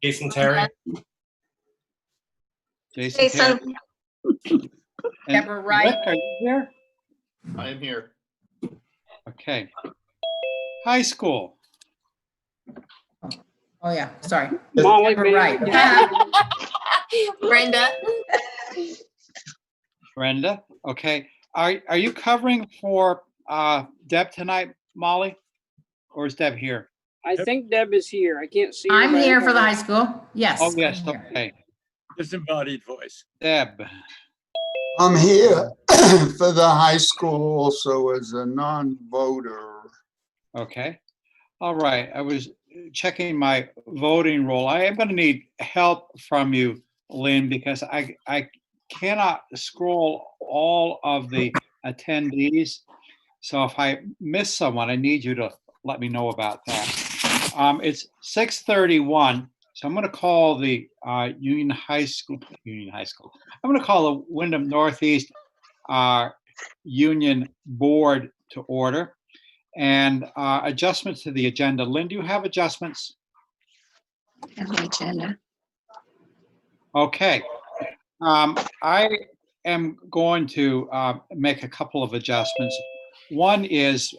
Jason Terry. Jason. Jason. And Deborah Wright. Rick, are you here? I am here. Okay. High school. Oh, yeah, sorry. Molly, Deborah Wright. Brenda. Brenda. Okay. Are you covering for Deb tonight, Molly? Or is Deb here? I think Deb is here. I can't see her. I'm but I here know for the her. high school. Yes. Oh, yes. I'm here. Okay. Disembodied voice. Deb. I'm here for the high school also as a non-voter. Okay. All right. I was checking my voting roll. I am going to need help from you, Lynn, because I cannot scroll all of the attendees. So if I miss someone, I need you to let me know about that. It's 6:31. So I'm going to call the Union High School. I'm going to call the Wyndham Northeast Union Board to order. And adjustments to the agenda. Lynn, do you have adjustments? Have the agenda. Okay. I am going to make a couple of adjustments. One is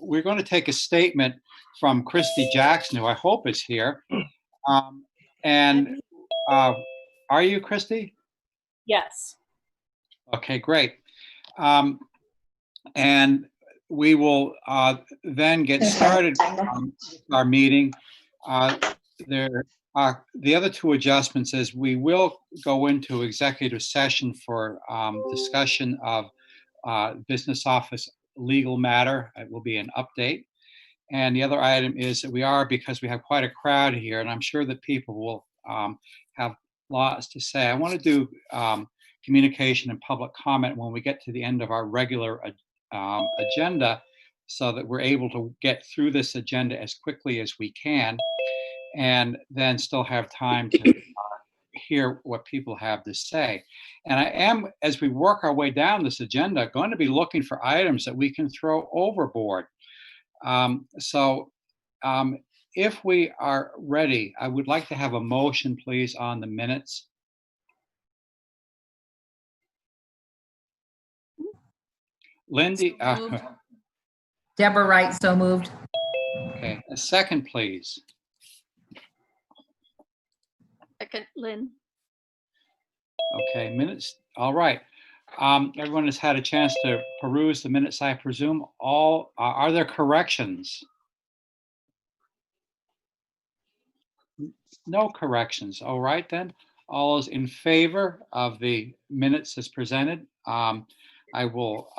we're going to take a statement from Christy Jackson, who I hope is here. Are you, Christy? Yes. Okay, great. And we will then get started on our meeting. The other two adjustments is we will go into executive session for discussion of business office legal matter. It will be an update. And the other item is that we are, because we have quite a crowd here, and I'm sure that people will have lots to say. I want to do communication and public comment when we get to the end of our regular agenda, so that we're able to get through this agenda as quickly as we can, and then still have time to hear what people have to say. And I am, as we work our way down this agenda, going to be looking for items that we can throw overboard. If we are ready, I would like to have a motion, please, on the minutes. Lindy, Deborah Wright, so moved. okay, a second, please. Second, Lynn. Okay, minutes, all right. Everyone has had a chance to peruse the minutes, I presume. All, are there corrections? No corrections, all right then. All those in favor of the minutes as presented, I will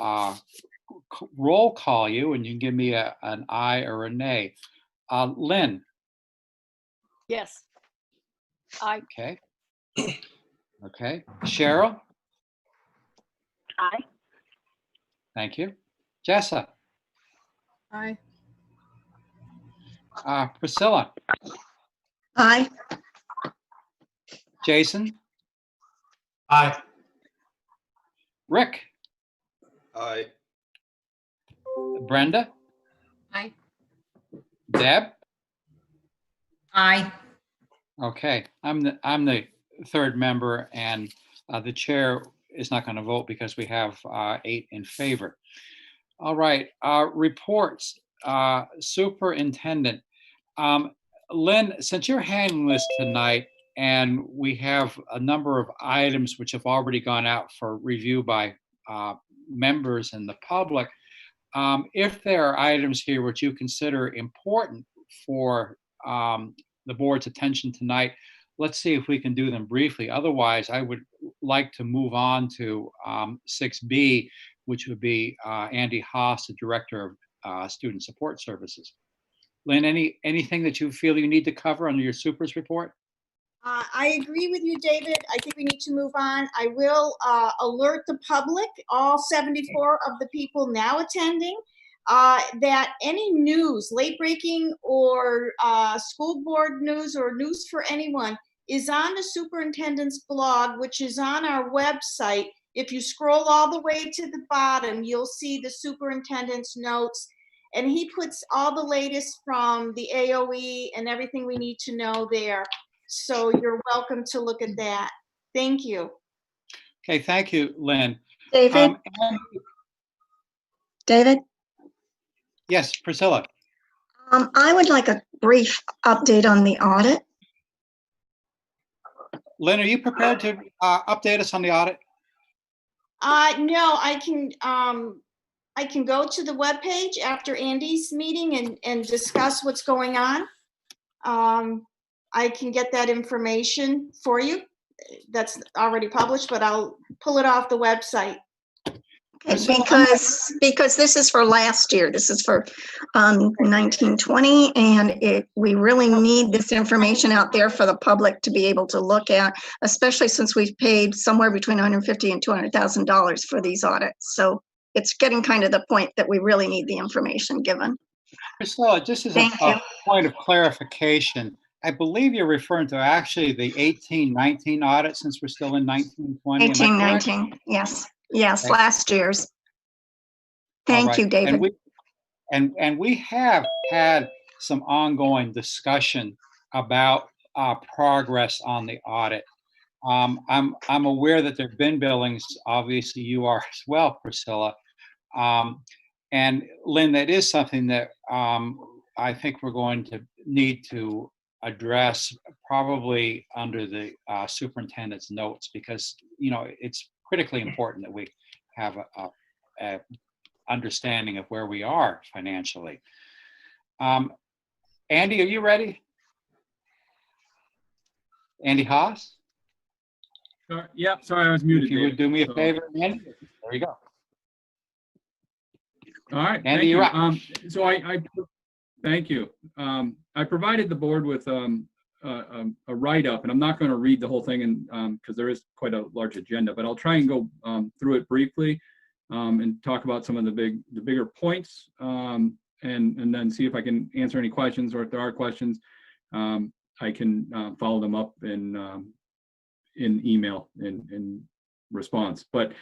roll call you, and you can give me an aye or a nay. Lynn? Yes. Aye. Okay. Okay. Cheryl? Aye. Thank you. Jessa? Aye. Priscilla? Aye. Jason? Aye. Rick? Aye. Brenda? Aye. Deb? Aye. Okay, I'm the third member, and the chair is not going to vote because we have 8 in favor. All right, reports. Superintendent. Lynn, since you're handling this tonight, and we have a number of items which have already gone out for review by members and the public, if there are items here which you consider important for the board's attention tonight, let's see if we can do them briefly. Otherwise, I would like to move on to 6B, which would be Andy Haas, the Director of Student Support Services. Lynn, anything that you feel you need to cover under your super's report? I agree with you, David. I think we need to move on. I will alert the public, all 74 of the people now attending, that any news, late breaking or school board news or news for anyone is on the superintendent's blog, which is on our website. If you scroll all the way to the bottom, you'll see the superintendent's notes, and he puts all the latest from the AOE and everything we need to know there. So you're welcome to look at that. Thank you. Okay, thank you, Lynn. David, And- David, yes, Priscilla. I would like a brief update on the audit. Lynn, are you prepared to update us on the audit? No, I can go to the webpage after Andy's meeting and discuss what's going on. I can get that information for you. That's already published, but I'll pull it off the website. Because this is for last year. This is for 1920, and we really need this information out there for the public to be able to look at, especially since we've paid somewhere between $150,000 and $200,000 for these audits. So it's getting kind of the point that we really need the information given. Priscilla, just as Thank you. a point of clarification, I believe you're referring to actually the 18-19 audit, since we're still in 1920. 1819, yes, Okay. last year's. All Thank right. you, David. And we have had some ongoing discussion about progress on the audit. I'm aware that there have been billings. Obviously, you are as well, Priscilla. And Lynn, that is something that I think we're going to need to address, probably under the superintendent's notes, because it's critically important that we have a understanding of where we are financially. Andy, are you ready? Andy Haas? Yeah, sorry, I was If muted. you would David. do me a So- favor, Andy? There you go. All right, Andy, thank you. you're up. So thank you. I provided the board with a write-up, and I'm not going to read the whole thing, and because there is quite a large agenda, but I'll try and go through it briefly and talk about some of the bigger points, and then see if I can answer any questions, or if there are questions, I can follow them up in email in response. But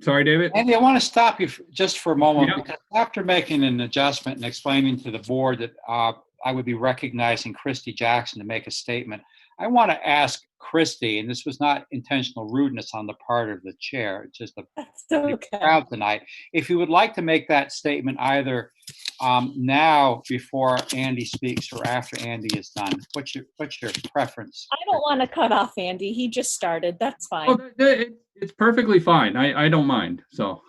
sorry, David. Andy, I want to stop you just for a moment, Yeah. because after making an adjustment and explaining to the board that I would be recognizing Christy Jackson to make a statement, I want to ask Christy, and this was not intentional rudeness on the part of the chair, it's just a crowd tonight, if you would like to make that statement either now before Andy speaks or after Andy is done. What's your preference? I don't want to cut off Andy. He just started. That's fine. Oh, it's perfectly fine. I don't mind. So,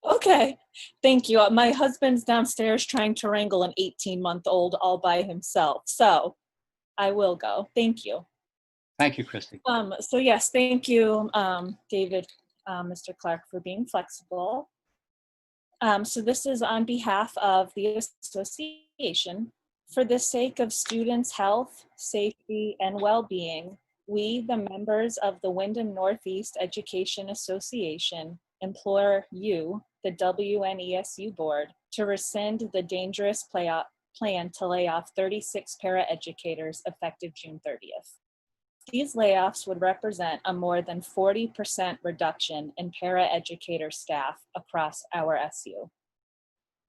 Okay. Thank you. My husband's downstairs trying to wrangle an 18-month-old all by himself. So I will go. Thank you. Thank you, Christy. So yes, thank you, David, Mr. Clark, for being flexible. So this is on behalf of the association. For the sake of students' health, safety, and well-being, we, the members of the Wyndham Northeast Education Association, implore you, the WNESU board, to rescind the dangerous plan to lay off 36 paraeducators effective June 30th. These layoffs would represent a more than 40% reduction in paraeducator staff across our SU.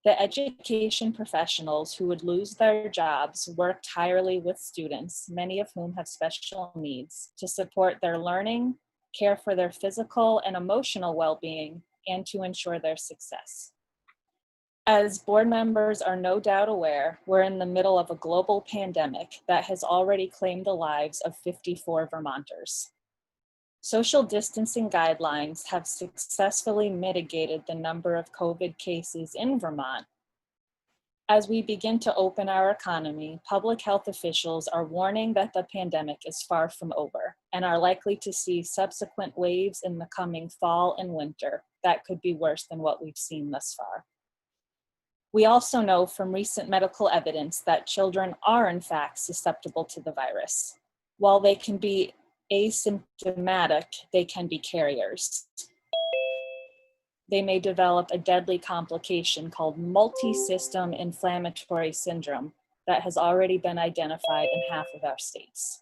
The education professionals who would lose their jobs work tirelessly with students, many of whom have special needs, to support their learning, care for their physical and emotional well-being, and to ensure their success. As board members are no doubt aware, we're in the middle of a global pandemic that has already claimed the lives of 54 Vermonters. Social distancing guidelines have successfully mitigated the number of COVID cases in Vermont. As we begin to open our economy, public health officials are warning that the pandemic is far from over and are likely to see subsequent waves in the coming fall and winter that could be worse than what we've seen thus far. We also know from recent medical evidence that children are in fact susceptible to the virus. While they can be asymptomatic, they can be carriers. They may develop a deadly complication called multi-system inflammatory syndrome that has already been identified in half of our states.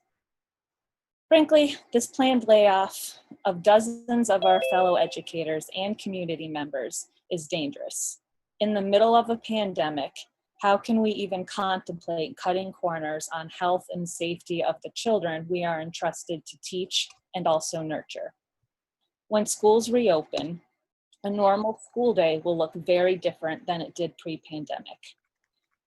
Frankly, this planned layoff of dozens of our fellow educators and community members is dangerous. In the middle of a pandemic, How can we even contemplate cutting corners on health and safety of the children we are entrusted to teach and also nurture? When schools reopen, a normal school day will look very different than it did pre-pandemic.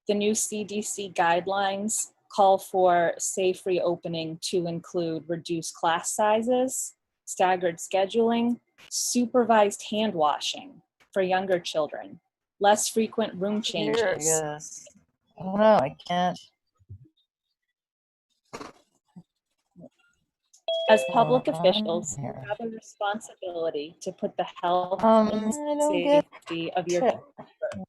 The new CDC guidelines call for safe reopening to include reduced class sizes, staggered scheduling, supervised hand washing for younger children, less frequent room changes. Yes. Oh no, I can't. As public on officials, you here. have a responsibility to put the health I and don't get safety of your it. children.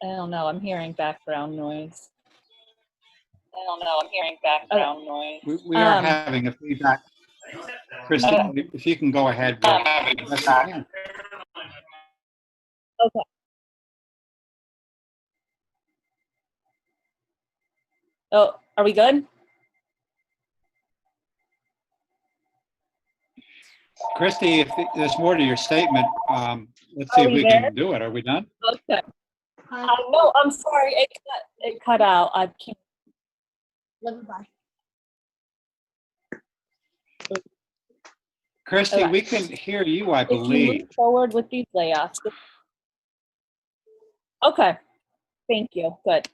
I don't know, I'm hearing background noise. We are Um, having a feedback. Christy, if you can go ahead. Yes, you can. Okay. Oh, are we good? Christy, if there's more to your statement, let's see Are if we we there? can do it. Are we done? Okay. No, I'm sorry, it cut out. I can't. Let me buy. Christy, Okay. we can hear you, I If you move believe. forward with these layoffs. Okay, thank you, good.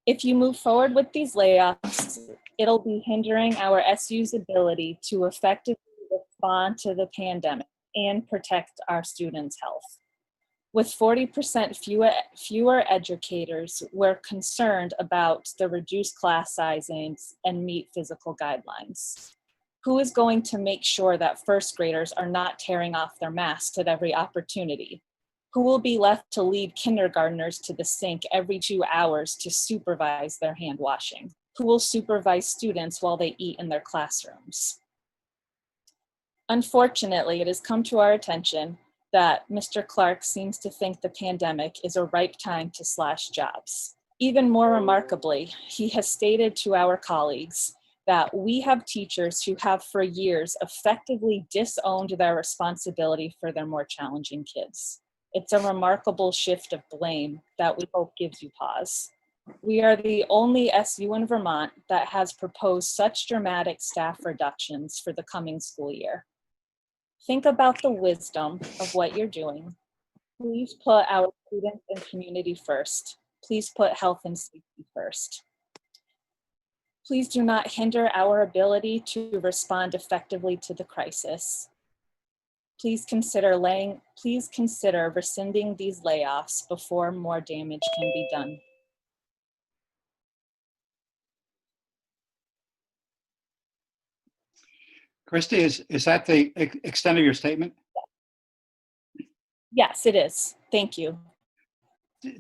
If you move forward with these layoffs, it'll be hindering our SU's ability to effectively respond to the pandemic and protect our students' health. With 40% fewer educators, we're concerned about the reduced class sizings and meet physical guidelines. Who is going to make sure that first graders are not tearing off their masks at every opportunity? Who will be left to lead kindergartners to the sink every 2 hours to supervise their hand washing? Who will supervise students while they eat in their classrooms? Unfortunately, it has come to our attention that Mr. Clark seems to think the pandemic is a ripe time to slash jobs. Even more remarkably, he has stated to our colleagues that we have teachers who have for years effectively disowned their responsibility for their more challenging kids. It's a remarkable shift of blame that we hope gives you pause. We are the only SU in Vermont that has proposed such dramatic staff reductions for the coming school year. Think about the wisdom of what you're doing. Please put our students and community first. Please put health and safety first. Please do not hinder our ability to respond effectively to the crisis. Please consider rescinding these layoffs before more damage can be done. Christy, is that the extent of your statement? Yes, it is. Thank you.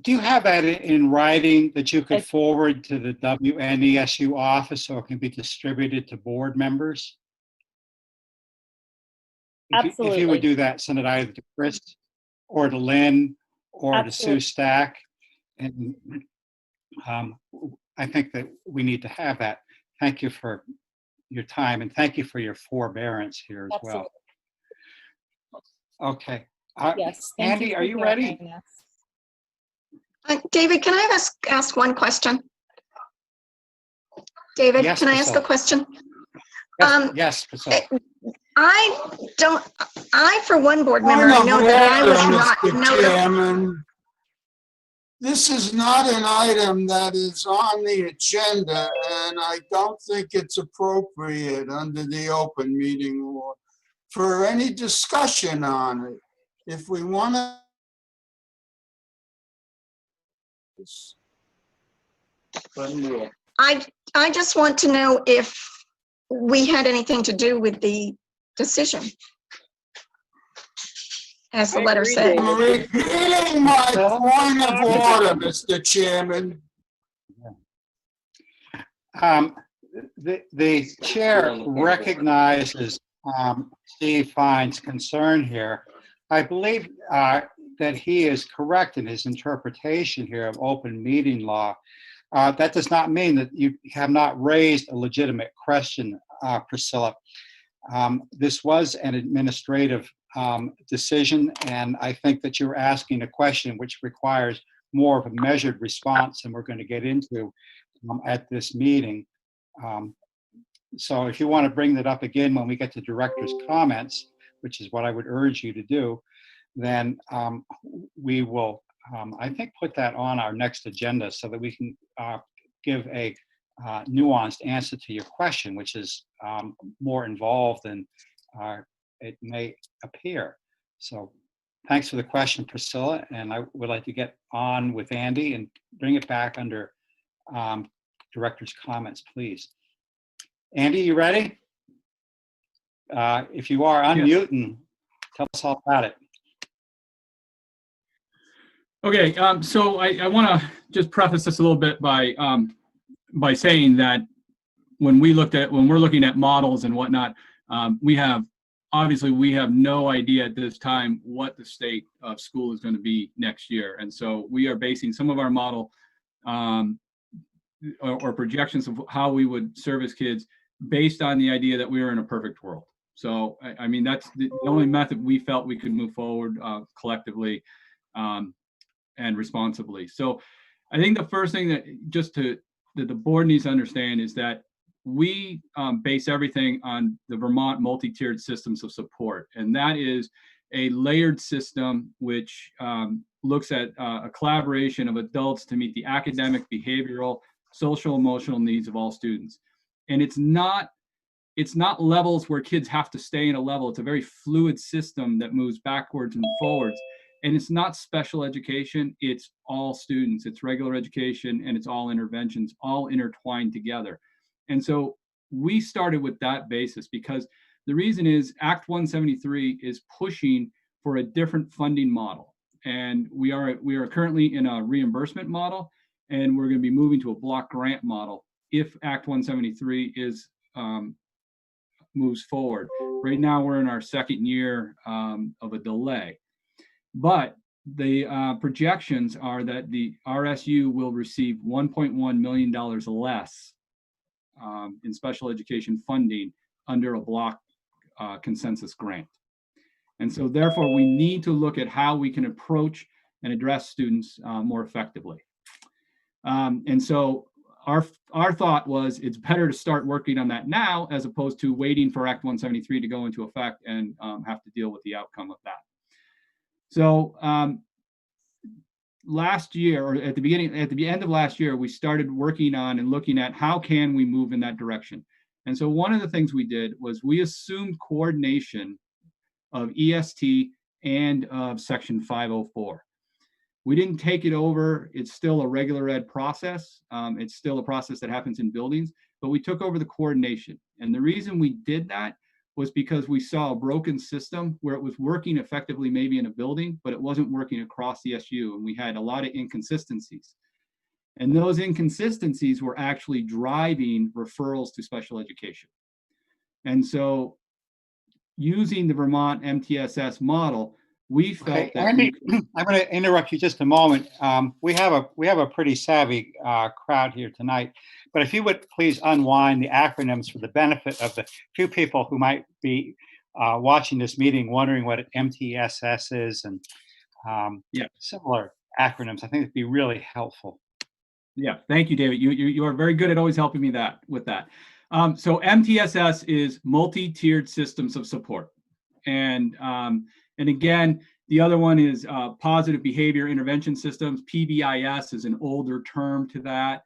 Do you have that in writing that you could forward to the WNESU office so it can be distributed to board members? If you would do that, send it either to Chris or to Lynn or to Sue Stack. And I think that we need to have that. Thank you for your time and thank you for your forbearance here as well. Okay. Yes. Andy, are you ready? David, can I ask one question? David, Yes, can I ask a question? Yes, Priscilla. I, for one board member, I know that I was not notified. Chairman, this is not an item that is on the agenda, and I don't think it's appropriate under the open meeting law for any discussion on it. If we want to. I just want to know if we had anything to do with the decision. As the letter said. I'm repeating my point of order, Mr. Chairman. The chair recognizes Steve Fine's concern here. I believe that he is correct in his interpretation here of open meeting law. That does not mean that you have not raised a legitimate question, Priscilla. This was an administrative decision, and I think that you're asking a question which requires more of a measured response than we're going to get into at this meeting. So if you want to bring that up again when we get to director's comments, which is what I would urge you to do, then we will, I think, put that on our next agenda so that we can give a nuanced answer to your question, which is more involved than it may appear. So thanks for the question, Priscilla. And I would like to get on with Andy and bring it back under director's comments, please. Andy, you ready? If you are, unmute Yes. and tell us all about it. Okay, so I want to just preface this a little bit by saying that when we're looking at models and whatnot, we have no idea at this time what the state of school is going to be next year, and so we are basing some of our model or projections of how we would service kids based on the idea that we were in a perfect world. So I mean, that's the only method we felt we could move forward collectively and responsibly. So I think the first thing that the board needs to understand is that we base everything on the Vermont multi-tiered systems of support. And that is a layered system which looks at a collaboration of adults to meet the academic, behavioral, social, emotional needs of all students. And it's not levels where kids have to stay in a level. It's a very fluid system that moves backwards and forwards. And it's not special education, it's all students, it's regular education, and it's all interventions, all intertwined together. And so we started with that basis because the reason is Act 173 is pushing for a different funding model. And we are currently in a reimbursement model, and we're going to be moving to a block grant model if Act 173 moves forward. Right now, we're in our second year of a delay. But the projections are that the RSU will receive $1.1 million less in special education funding under a block consensus grant. And so therefore, we need to look at how we can approach and address students more effectively. And so our thought was it's better to start working on that now as opposed to waiting for Act 173 to go into effect and have to deal with the outcome of that. So last year, or at the end of last year, we started working on and looking at how can we move in that direction. And so one of the things we did was we assumed coordination of EST and of Section 504. We didn't take it over. It's still a regular ed process. It's still a process that happens in buildings, but we took over the coordination. And the reason we did that was because we saw a broken system where it was working effectively maybe in a building, but it wasn't working across the SU, and we had a lot of inconsistencies. And those inconsistencies were actually driving referrals to special education. And so using the Vermont MTSS model, we felt that Andy, I'm going to interrupt you just a moment. We have a pretty savvy crowd here tonight, but if you would please unwind the acronyms for the benefit of the few people who might be watching this meeting wondering what MTSS is and similar acronyms. I think it'd be really helpful. Yeah, thank you, David. You are very good at always helping me with that. So MTSS is multi-tiered systems of support, and again, the other one is positive behavior intervention systems. PBIS is an older term to that.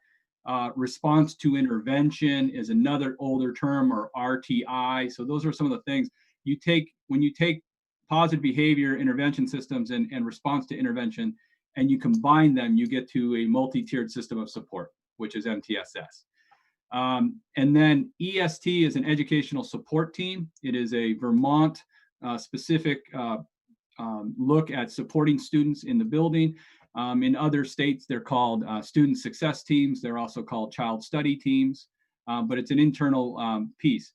Response to intervention is another older term, or RTI. So those are some of the things when you take positive behavior intervention systems and response to intervention, and you combine them, you get to a multi-tiered system of support, which is MTSS. And then EST is an educational support team. It is a Vermont specific look at supporting students in the building. In other states, they're called student success teams. They're also called child study teams, but it's an internal piece.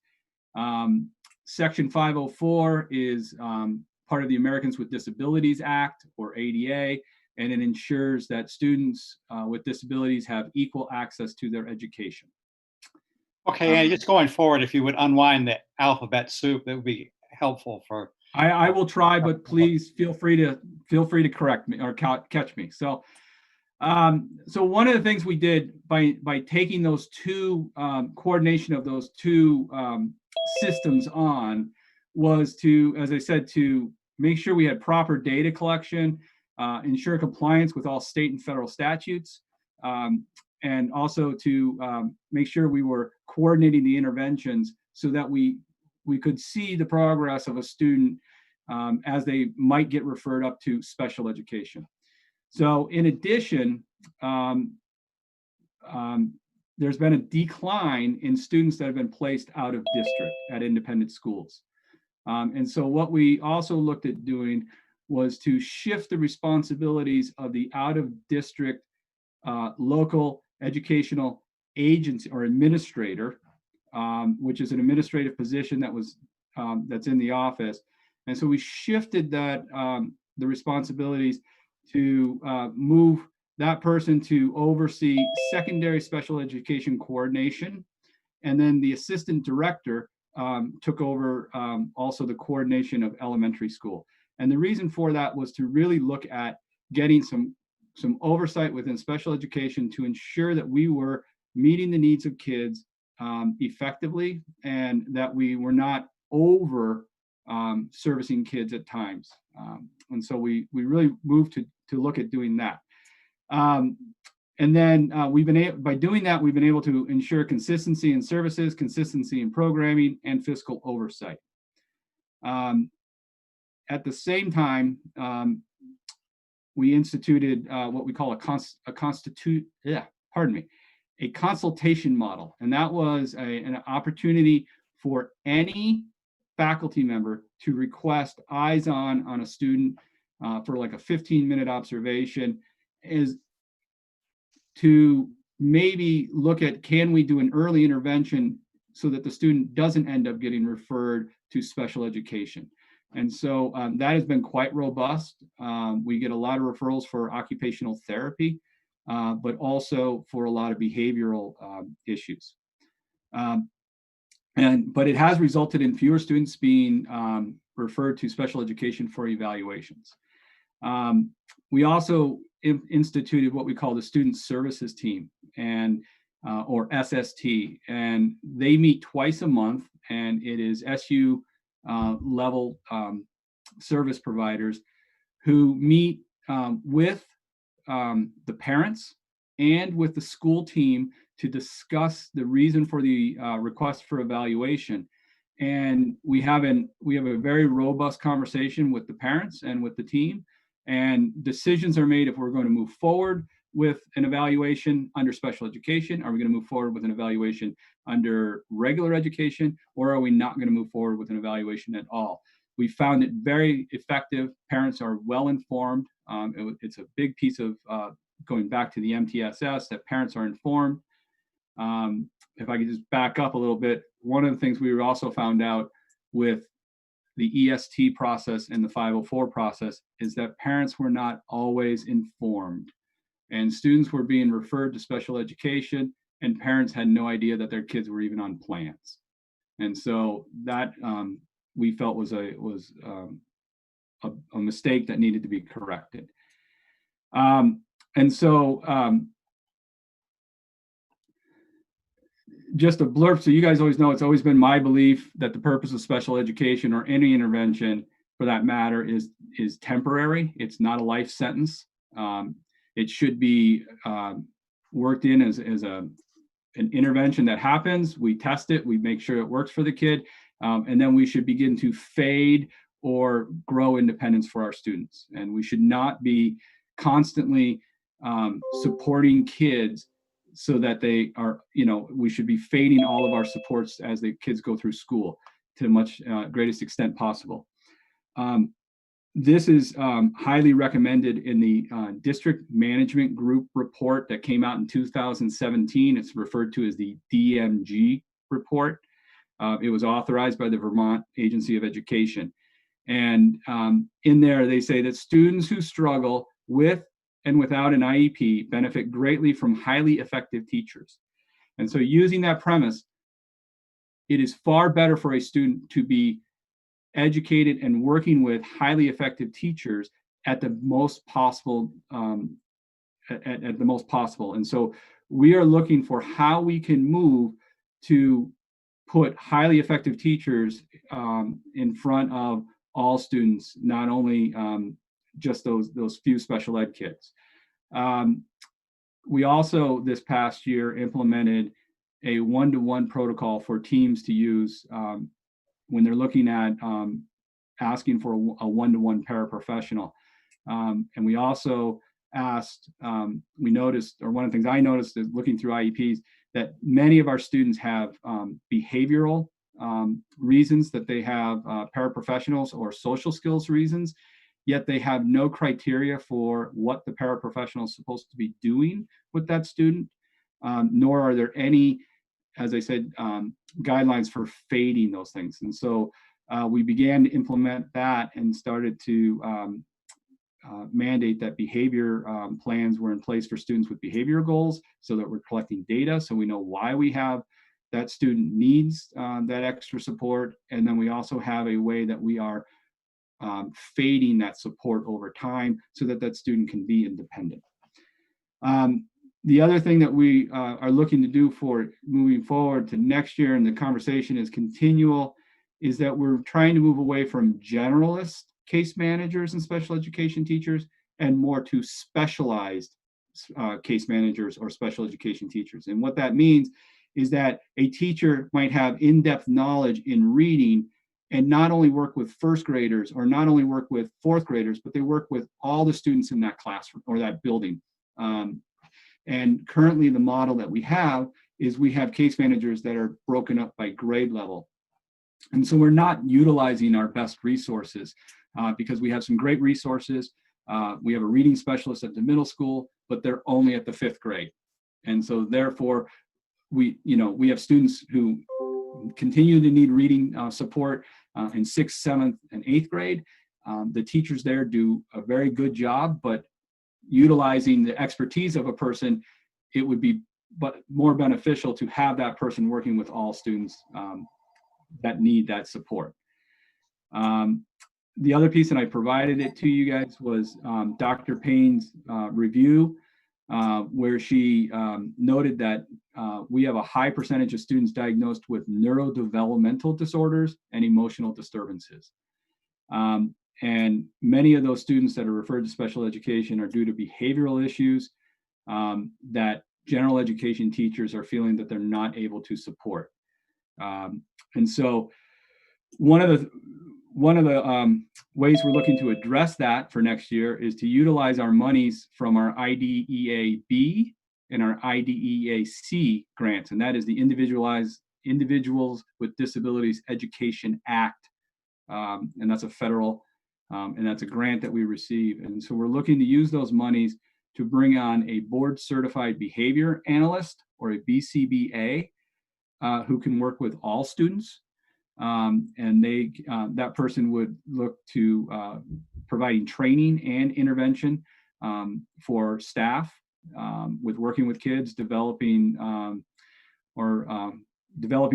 Section 504 is part of the Americans with Disabilities Act, or ADA, and it ensures that students with disabilities have equal access to their education. Okay, and just going forward, if you would unwind the alphabet soup, that would be helpful for I will try, but please feel free to correct me or catch me. So, so one of the things we did by taking those two coordination of those two systems on was to, as I said, to make sure we had proper data collection, ensure compliance with all state and federal statutes, and also to make sure we were coordinating the interventions so that we could see the progress of a student as they might get referred up to special education. So in addition, there's been a decline in students that have been placed out of district at independent schools. And so what we also looked at doing was to shift the responsibilities of the out of district local educational agency or administrator, which is an administrative position that was that's in the office. And so we shifted that the responsibilities to move that person to oversee secondary special education coordination. And then the assistant director took over also the coordination of elementary school. And the reason for that was to really look at getting some oversight within special education to ensure that we were meeting the needs of kids effectively and that we were not over servicing kids at times. And so we really moved to look at doing that. And then by doing that, we've been able to ensure consistency in services, consistency in programming, and fiscal oversight. At the same time, we instituted what we call a consultation model, and that was an opportunity for any faculty member to request eyes-on a student for like a 15-minute observation, is to maybe look at, can we do an early intervention so that the student doesn't end up getting referred to special education. And so that has been quite robust. We get a lot of referrals for occupational therapy, but also for a lot of behavioral issues. But it has resulted in fewer students being referred to special education for evaluations. We also instituted what we call the Student Services Team, and or SST, and they meet twice a month, and it is SU level service providers who meet with the parents and with the school team to discuss the reason for the request for evaluation. And we have a very robust conversation with the parents and with the team, and decisions are made if we're going to move forward with an evaluation under special education. Are we going to move forward with an evaluation under regular education, or are we not going to move forward with an evaluation at all? We found it very effective. Parents are well informed. It's a big piece of going back to the MTSS, that parents are informed. If I could just back up a little bit, one of the things we also found out with the EST process and the 504 process is that parents were not always informed, and students were being referred to special education, and parents had no idea that their kids were even on plans. And so that we felt was a mistake that needed to be corrected. And so just a blurb, so you guys always know, it's always been my belief that the purpose of special education, or any intervention for that matter, is temporary. It's not a life sentence. It should be worked in as an intervention that happens. We test it, we make sure it works for the kid, and then we should begin to fade or grow independence for our students. And we should not be constantly supporting kids so that they are, we should be fading all of our supports as the kids go through school to the much greatest extent possible. This is highly recommended in the District Management Group report that came out in 2017. It's referred to as the DMG report. It was authorized by the Vermont Agency of Education. And in there, they say that students who struggle with and without an IEP benefit greatly from highly effective teachers. And so using that premise, it is far better for a student to be educated and working with highly effective teachers at the most possible, at the most possible. And so we are looking for how we can move to put highly effective teachers in front of all students, not only just those few special ed kids. We also, this past year, implemented a one-to-one protocol for teams to use when they're looking at asking for a one-to-one paraprofessional. And we also asked, we noticed, or one of the things I noticed is looking through IEPs, that many of our students have behavioral reasons that they have paraprofessionals, or social skills reasons, yet they have no criteria for what the paraprofessional is supposed to be doing with that student, nor are there any, as I said, guidelines for fading those things. And so we began to implement that and started to mandate that behavior plans were in place for students with behavior goals, so that we're collecting data so we know why we have that student needs that extra support. And then we also have a way that we are fading that support over time so that that student can be independent. The other thing that we are looking to do for moving forward to next year, and the conversation is continual, is that we're trying to move away from generalist case managers and special education teachers and more to specialized case managers or special education teachers. And what that means is that a teacher might have in-depth knowledge in reading and not only work with first graders or not only work with fourth graders, but they work with all the students in that classroom or that building. And currently the model that we have is we have case managers that are broken up by grade level. And so we're not utilizing our best resources because we have some great resources. We have a reading specialist at the middle school, but they're only at the 5th grade. And so therefore we have students who continue to need reading support in 6th, 7th, and 8th grade. The teachers there do a very good job, but utilizing the expertise of a person, it would be more beneficial to have that person working with all students that need that support. The other piece, and I provided it to you guys, was Dr. Payne's review, where she noted that we have a high percentage of students diagnosed with neurodevelopmental disorders and emotional disturbances. And many of those students that are referred to special education are due to behavioral issues that general education teachers are feeling that they're not able to support. And so one of the ways we're looking to address that for next year is to utilize our monies from our IDEA-B and our IDEA-C grants, and that is the Individuals with Disabilities Education Act, and that's a federal, and that's a grant that we receive. And so we're looking to use those monies to bring on a board certified behavior analyst, or a BCBA, who can work with all students. And that person would look to providing training and intervention for staff with working with kids, developing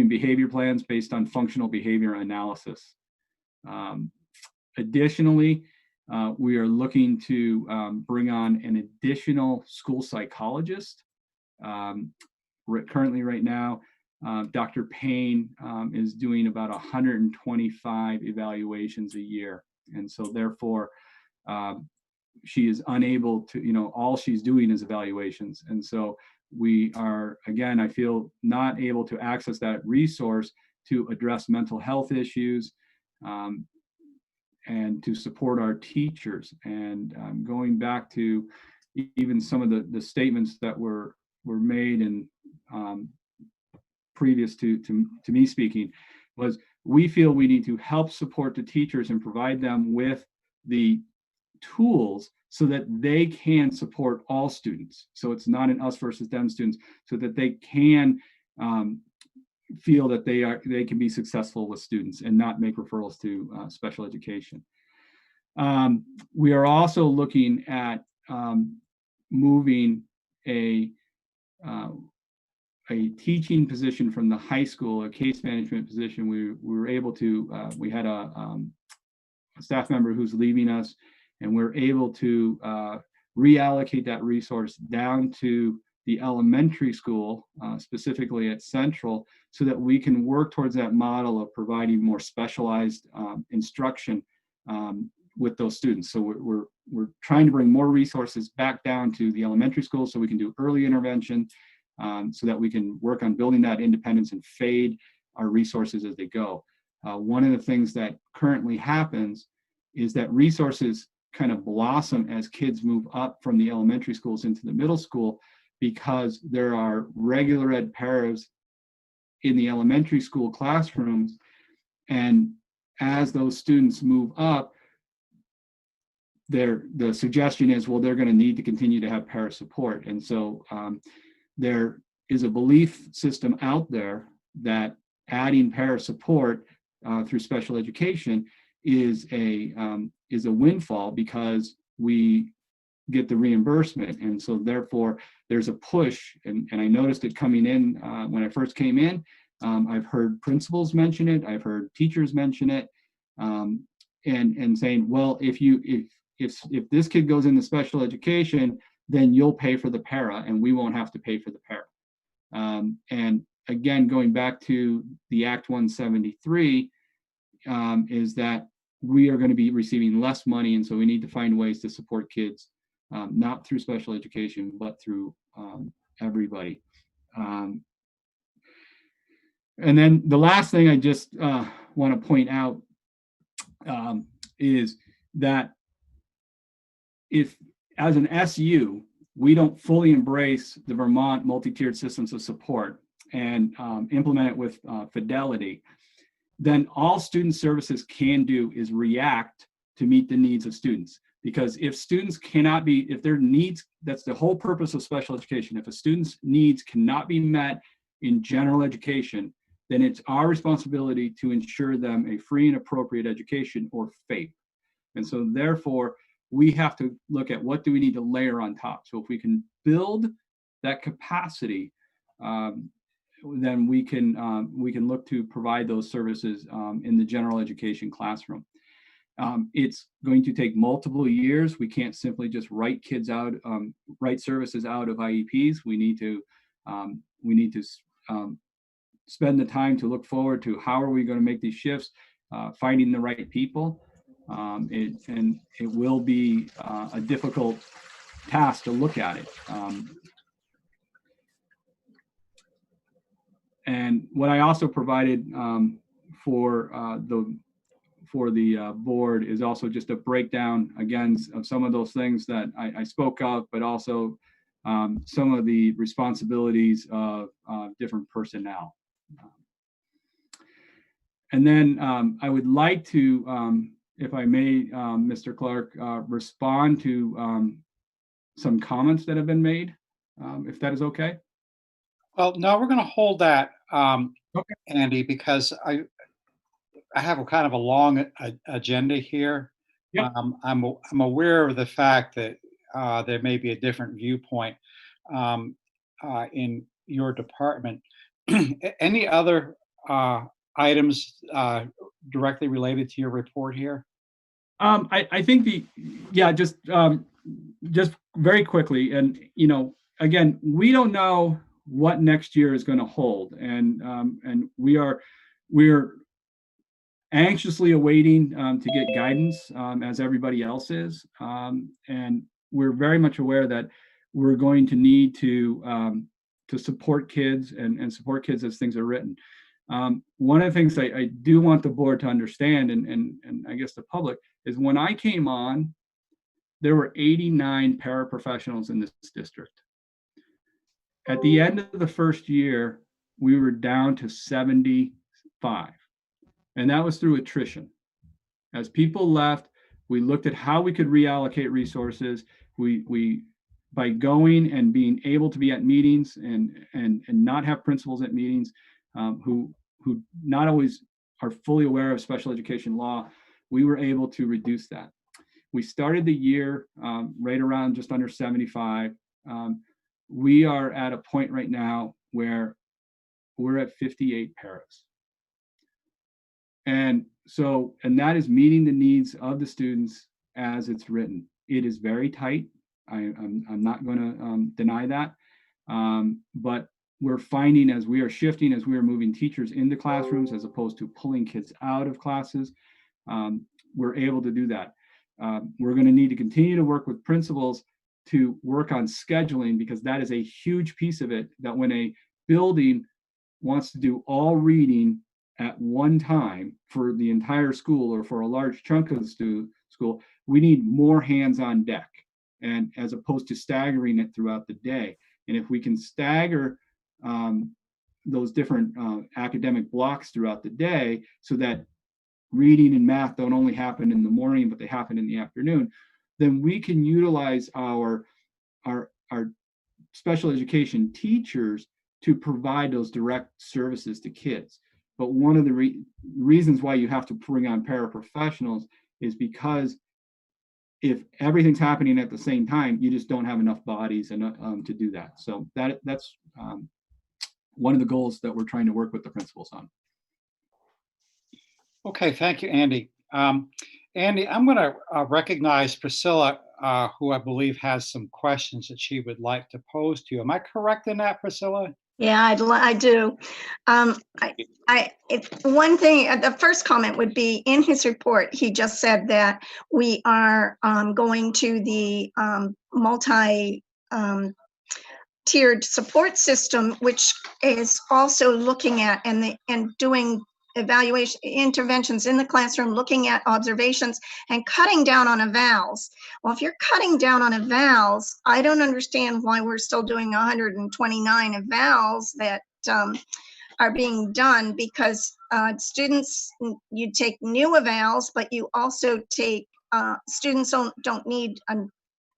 behavior plans based on functional behavior analysis. Additionally, we are looking to bring on an additional school psychologist. Currently, right now, Dr. Payne is doing about 125 evaluations a year. And so therefore, she is unable to, all she's doing is evaluations. And so we are, again, I feel not able to access that resource to address mental health issues and to support our teachers. And going back to even some of the statements that were made and previous to me speaking, was we feel we need to help support the teachers and provide them with the tools so that they can support all students. So it's not an us versus them students, so that they can feel that they can be successful with students and not make referrals to special education. We are also looking at moving a a teaching position from the high school, a case management position. We were able to, we had a staff member who's leaving us, and we're able to reallocate that resource down to the elementary school, specifically at Central, so that we can work towards that model of providing more specialized instruction with those students. So we're trying to bring more resources back down to the elementary school so we can do early intervention, so that we can work on building that independence and fade our resources as they go. One of the things that currently happens is that resources kind of blossom as kids move up from the elementary schools into the middle school, because there are regular ed paras in the elementary school classrooms. And as those students move up, the suggestion is, well, they're going to need to continue to have para support. And so there is a belief system out there that adding para support through special education is a windfall, because we get the reimbursement. And so therefore there's a push, and I noticed it coming in when I first came in. I've heard principals mention it, I've heard teachers mention it, and saying, well, if this kid goes into special education, then you'll pay for the para and we won't have to pay for the para. And again, going back to the Act 173, is that we are going to be receiving less money, and so we need to find ways to support kids, not through special education, but through everybody. And then the last thing I just want to point out is that if, as an SU, we don't fully embrace the Vermont multi-tiered systems of support and implement it with fidelity, then all student services can do is react to meet the needs of students. Because if students cannot be, if their needs, that's the whole purpose of special education. If a student's needs cannot be met in general education, then it's our responsibility to ensure them a free and appropriate education, or FAPE. And so therefore, we have to look at what do we need to layer on top. So if we can build that capacity, then we can look to provide those services in the general education classroom. It's going to take multiple years. We can't simply just write kids out, write services out of IEPs. We need to spend the time to look forward to how are we going to make these shifts, finding the right people. And it will be a difficult task to look at it. And what I also provided for the board is also just a breakdown, again, of some of those things that I spoke of, but also some of the responsibilities of different personnel. And then I would like to, if I may, Mr. Clark, respond to some comments that have been made, if that is okay. Well, no, we're going to hold that, Okay. Andy, because I have a kind of a long agenda here. Yep. I'm aware of the fact that there may be a different viewpoint in your department. Any other items directly related to your report here? I think just very quickly, and again, we don't know what next year is going to hold, and we're anxiously awaiting to get guidance, as everybody else is, and we're very much aware that we're going to need to support kids and support kids as things are written. One of the things I do want the board to understand, and I guess the public, is when I came on, there were 89 paraprofessionals in this district. At the end of the first year, we were down to 75, and that was through attrition. As people left, we looked at how we could reallocate resources. We by going and being able to be at meetings and not have principals at meetings who not always are fully aware of special education law, we were able to reduce that. We started the year right around just under 75. We are at a point right now where we're at 58 paras. And so, and that is meeting the needs of the students as it's written. It is very tight. I'm not going to deny that. But we're finding as we are shifting, as we are moving teachers into classrooms as opposed to pulling kids out of classes, we're able to do that. We're going to need to continue to work with principals to work on scheduling, because that is a huge piece of it, that when a building wants to do all reading at one time for the entire school or for a large chunk of the school, we need more hands on deck, and as opposed to staggering it throughout the day. And if we can stagger those different academic blocks throughout the day so that reading and math don't only happen in the morning, but they happen in the afternoon, then we can utilize our special education teachers to provide those direct services to kids. But one of the reasons why you have to bring on paraprofessionals is because if everything's happening at the same time, you just don't have enough bodies and to do that. So that's one of the goals that we're trying to work with the principals on. Okay, thank you, Andy. Andy, I'm going to recognize Priscilla, who I believe has some questions that she would like to pose to you. Am I correct in that, Priscilla? Yeah, I do. One thing, the first comment would be, in his report, he just said that we are going to the multi tiered support system, which is also looking at and doing evaluation interventions in the classroom, looking at observations and cutting down on evals. Well, if you're cutting down on evals, I don't understand why we're still doing 129 evals that are being done, because students, you take new evals, but you also take students don't need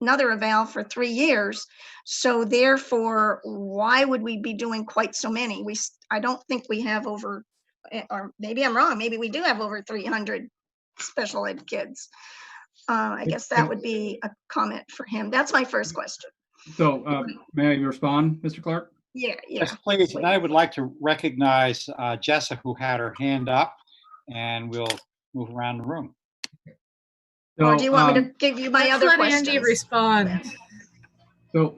another eval for 3 years. So therefore, why would we be doing quite so many? I don't think we have over, or maybe I'm wrong, maybe we do have over 300 special ed kids. I guess that would be a comment for him. That's my first question. So may I respond, Mr. Clark? Yeah. Yes, please. And I would like to recognize Jessa, who had her hand up, and we'll move around the room. Or do you want me to give you my Let's other let questions? Andy respond.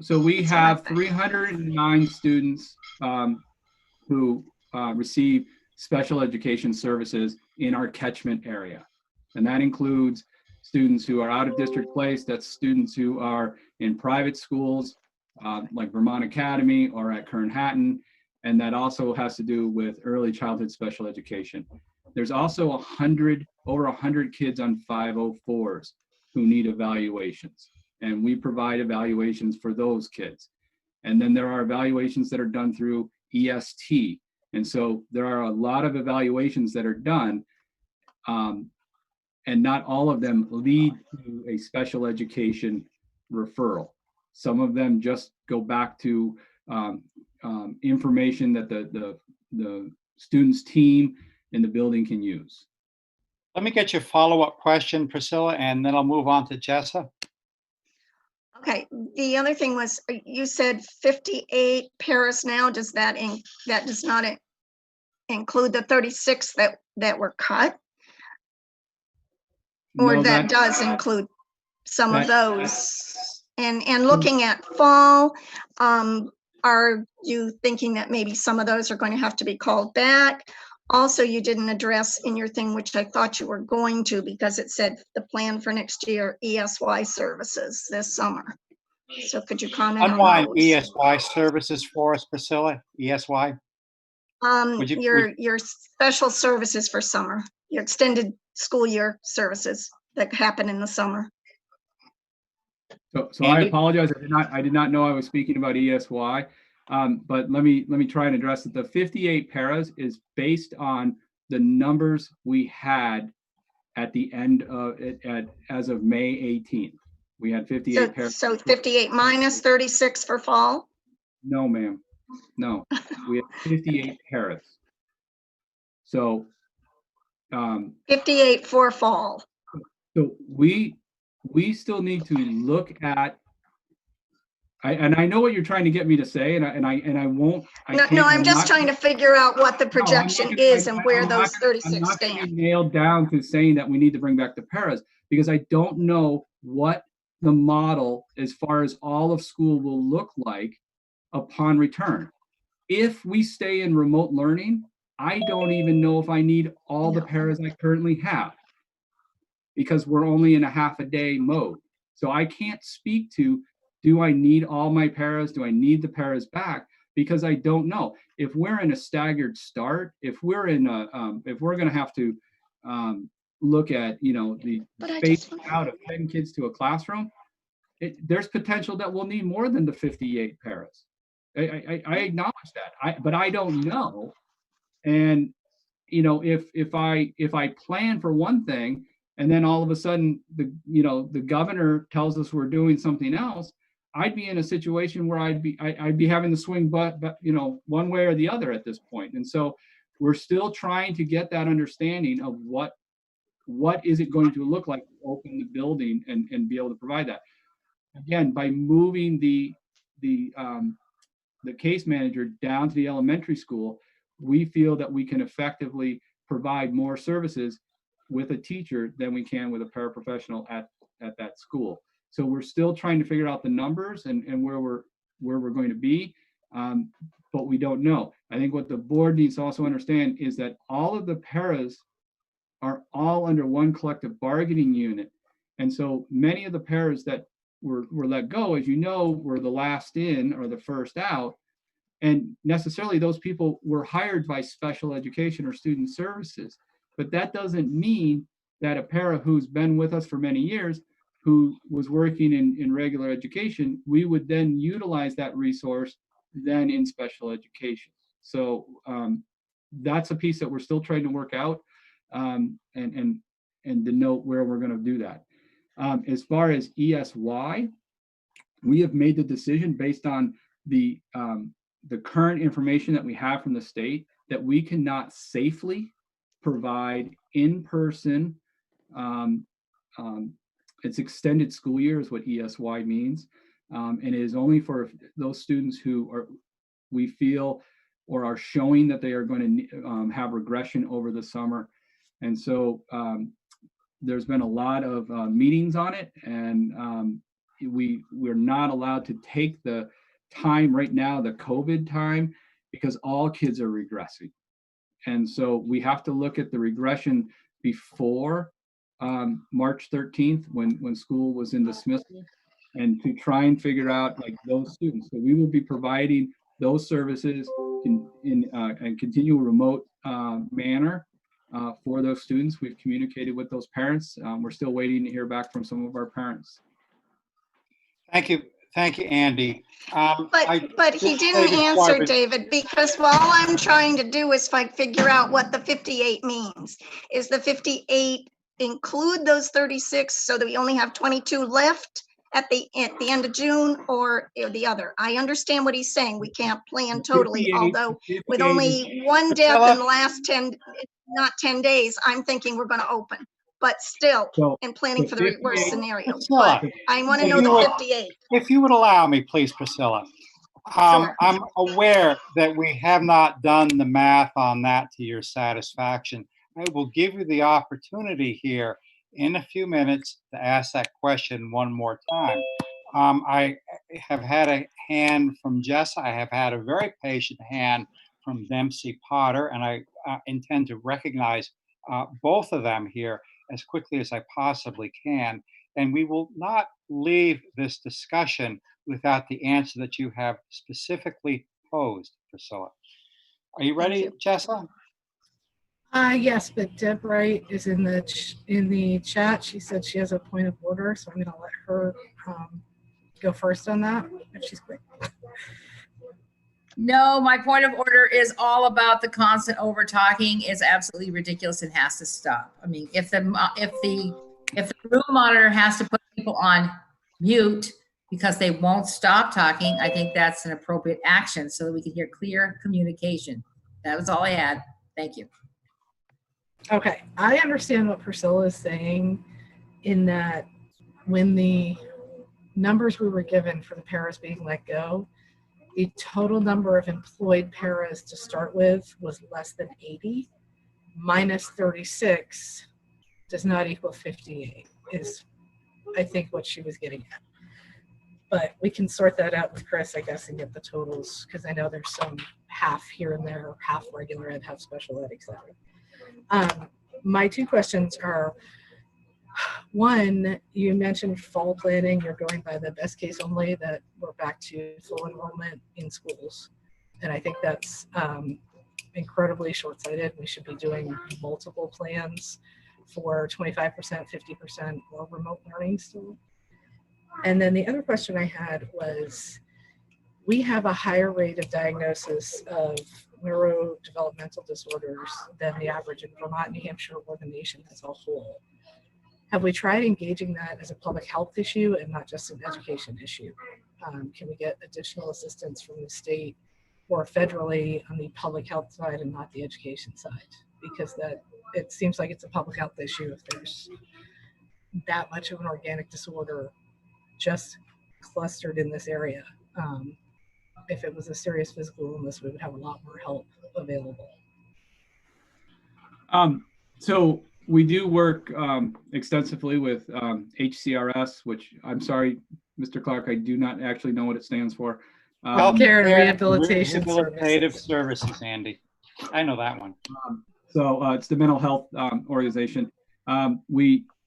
So we have 309 students who receive special education services in our catchment area. And that includes students who are out of district placed, that's students who are in private schools like Vermont Academy or at Kern Hatton. And that also has to do with early childhood special education. There's also over 100 kids on 504s who need evaluations. And we provide evaluations for those kids. And then there are evaluations that are done through EST. And so there are a lot of evaluations that are done, and not all of them lead to a special education referral. Some of them just go back to information that the student's team in the building can use. Let me get your follow-up question, Priscilla, and then I'll move on to Jessa. Okay, the other thing was, you said 58 paras now. Does that does not include the 36 that were cut? Or No, that does include some of that- those? And looking at fall, are you thinking that maybe some of those are going to have to be called back? Also, you didn't address in your thing, which I thought you were going to, because it said the plan for next year, ESY services this summer. So could you comment on Unwind those? ESY services for us, Priscilla, ESY. Your special services for summer, your extended school year services that happen in the summer. So I apologize. I did not know I was speaking about ESY. But let me try and address it. The 58 paras is based on the numbers we had at the end of it as of May 18th. We had 58 paras. So 58 minus 36 for fall? No, ma'am. No, we have 58 paras. So 58 for fall. So we still need to look at I know what you're trying to get me to say, and I won't. No, I'm just trying to figure out what the projection is and where those I'm 36 not going to stand. be nailed down to saying that we need to bring back the paras, because I don't know what the model as far as all of school will look like upon return. If we stay in remote learning, I don't even know if I need all the paras I currently have, because we're only in a half a day mode. So I can't speak to, do I need all my paras? Do I need the paras back? Because I don't know. If we're in a staggered start, if we're in a, if we're going to have to look at, the space out of 10 kids to a classroom, there's potential that we'll need more than the 58 paras. I acknowledge that, but I don't know. And if I plan for one thing, and then all of a sudden the governor tells us we're doing something else, I'd be in a situation where I'd be having to swing but one way or the other at this point. And so we're still trying to get that understanding of what is it going to look like to open the building and be able to provide that. Again, by moving the case manager down to the elementary school, we feel that we can effectively provide more services with a teacher than we can with a paraprofessional at that school. So we're still trying to figure out the numbers and where we're going to be, but we don't know. I think what the board needs to also understand is that all of the paras are all under one collective bargaining unit. And so many of the paras that were let go, as you know, were the last in or the first out. And necessarily those people were hired by special education or student services. But that doesn't mean that a para who's been with us for many years, who was working in regular education, we would then utilize that resource then in special education. So that's a piece that we're still trying to work out and denote where we're going to do that. As far as ESY, we have made the decision based on the current information that we have from the state that we cannot safely provide in-person. It's extended school year is what ESY means, and it is only for those students who we feel or are showing that they are going to have regression over the summer. And so there's been a lot of meetings on it, and we're not allowed to take the time right now, the COVID time, because all kids are regressing. And so we have to look at the regression before March 13th when school was in dismissal, and to try and figure out like those students. So we will be providing those services in a continual remote manner for those students. We've communicated with those parents. We're still waiting to hear back from some of our parents. Thank you, Andy. But he didn't answer, David, because all I'm trying to do is figure out what the 58 means. Is the 58 include those 36 so that we only have 22 left at the end of June, or the other? I understand what he's saying. We can't plan totally, although with only one death in the last 10 days, I'm thinking we're going to open. But still, in planning for the worst scenario. But I want to know the 58. If you would allow me, please, Priscilla. Sure. I'm aware that we have not done the math on that to your satisfaction. I will give you the opportunity here in a few minutes to ask that question one more time. I have had a hand from Jess. I have had a very patient hand from Dempsey Potter, and I intend to recognize both of them here as quickly as I possibly can. And we will not leave this discussion without the answer that you have specifically posed, Priscilla. Are you ready, Jessa? Yes, but Deb Wright is in the chat. She said she has a point of order, so I'm going to let her go first on that if she's quick. No, my point of order is all about the constant over talking is absolutely ridiculous and has to stop. I mean, if the room monitor has to put people on mute because they won't stop talking, I think that's an appropriate action so that we can hear clear communication. That was all I had. Thank you. Okay, I understand what Priscilla is saying in that when the numbers we were given for the paras being let go, the total number of employed paras to start with was less than 80. Minus 36 does not equal 58, is I think what she was getting at. But we can sort that out with Chris, I guess, and get the totals, because I know there's some half here and there, half regular ed, half special ed, etc. My two questions are, one, you mentioned fall planning. You're going by the best case only, that we're back to full enrollment in schools. And I think that's incredibly short-sighted. We should be doing multiple plans for 25%, 50% or remote learning still. And then the other question I had was, we have a higher rate of diagnosis of neurodevelopmental disorders than the average in Vermont, New Hampshire, or the nation as a whole. Have we tried engaging that as a public health issue and not just an education issue? Can we get additional assistance from the state or federally on the public health side and not the education side? Because that, it seems like it's a public health issue if there's that much of an organic disorder just clustered in this area. If it was a serious physical illness, we would have a lot more help available. So we do work extensively with HCRS, which I'm sorry, Mr. Clark, I do not actually know what it stands for. Healthcare and rehabilitation Rehabilitative services. services, Andy. I know that one. So it's the mental health organization.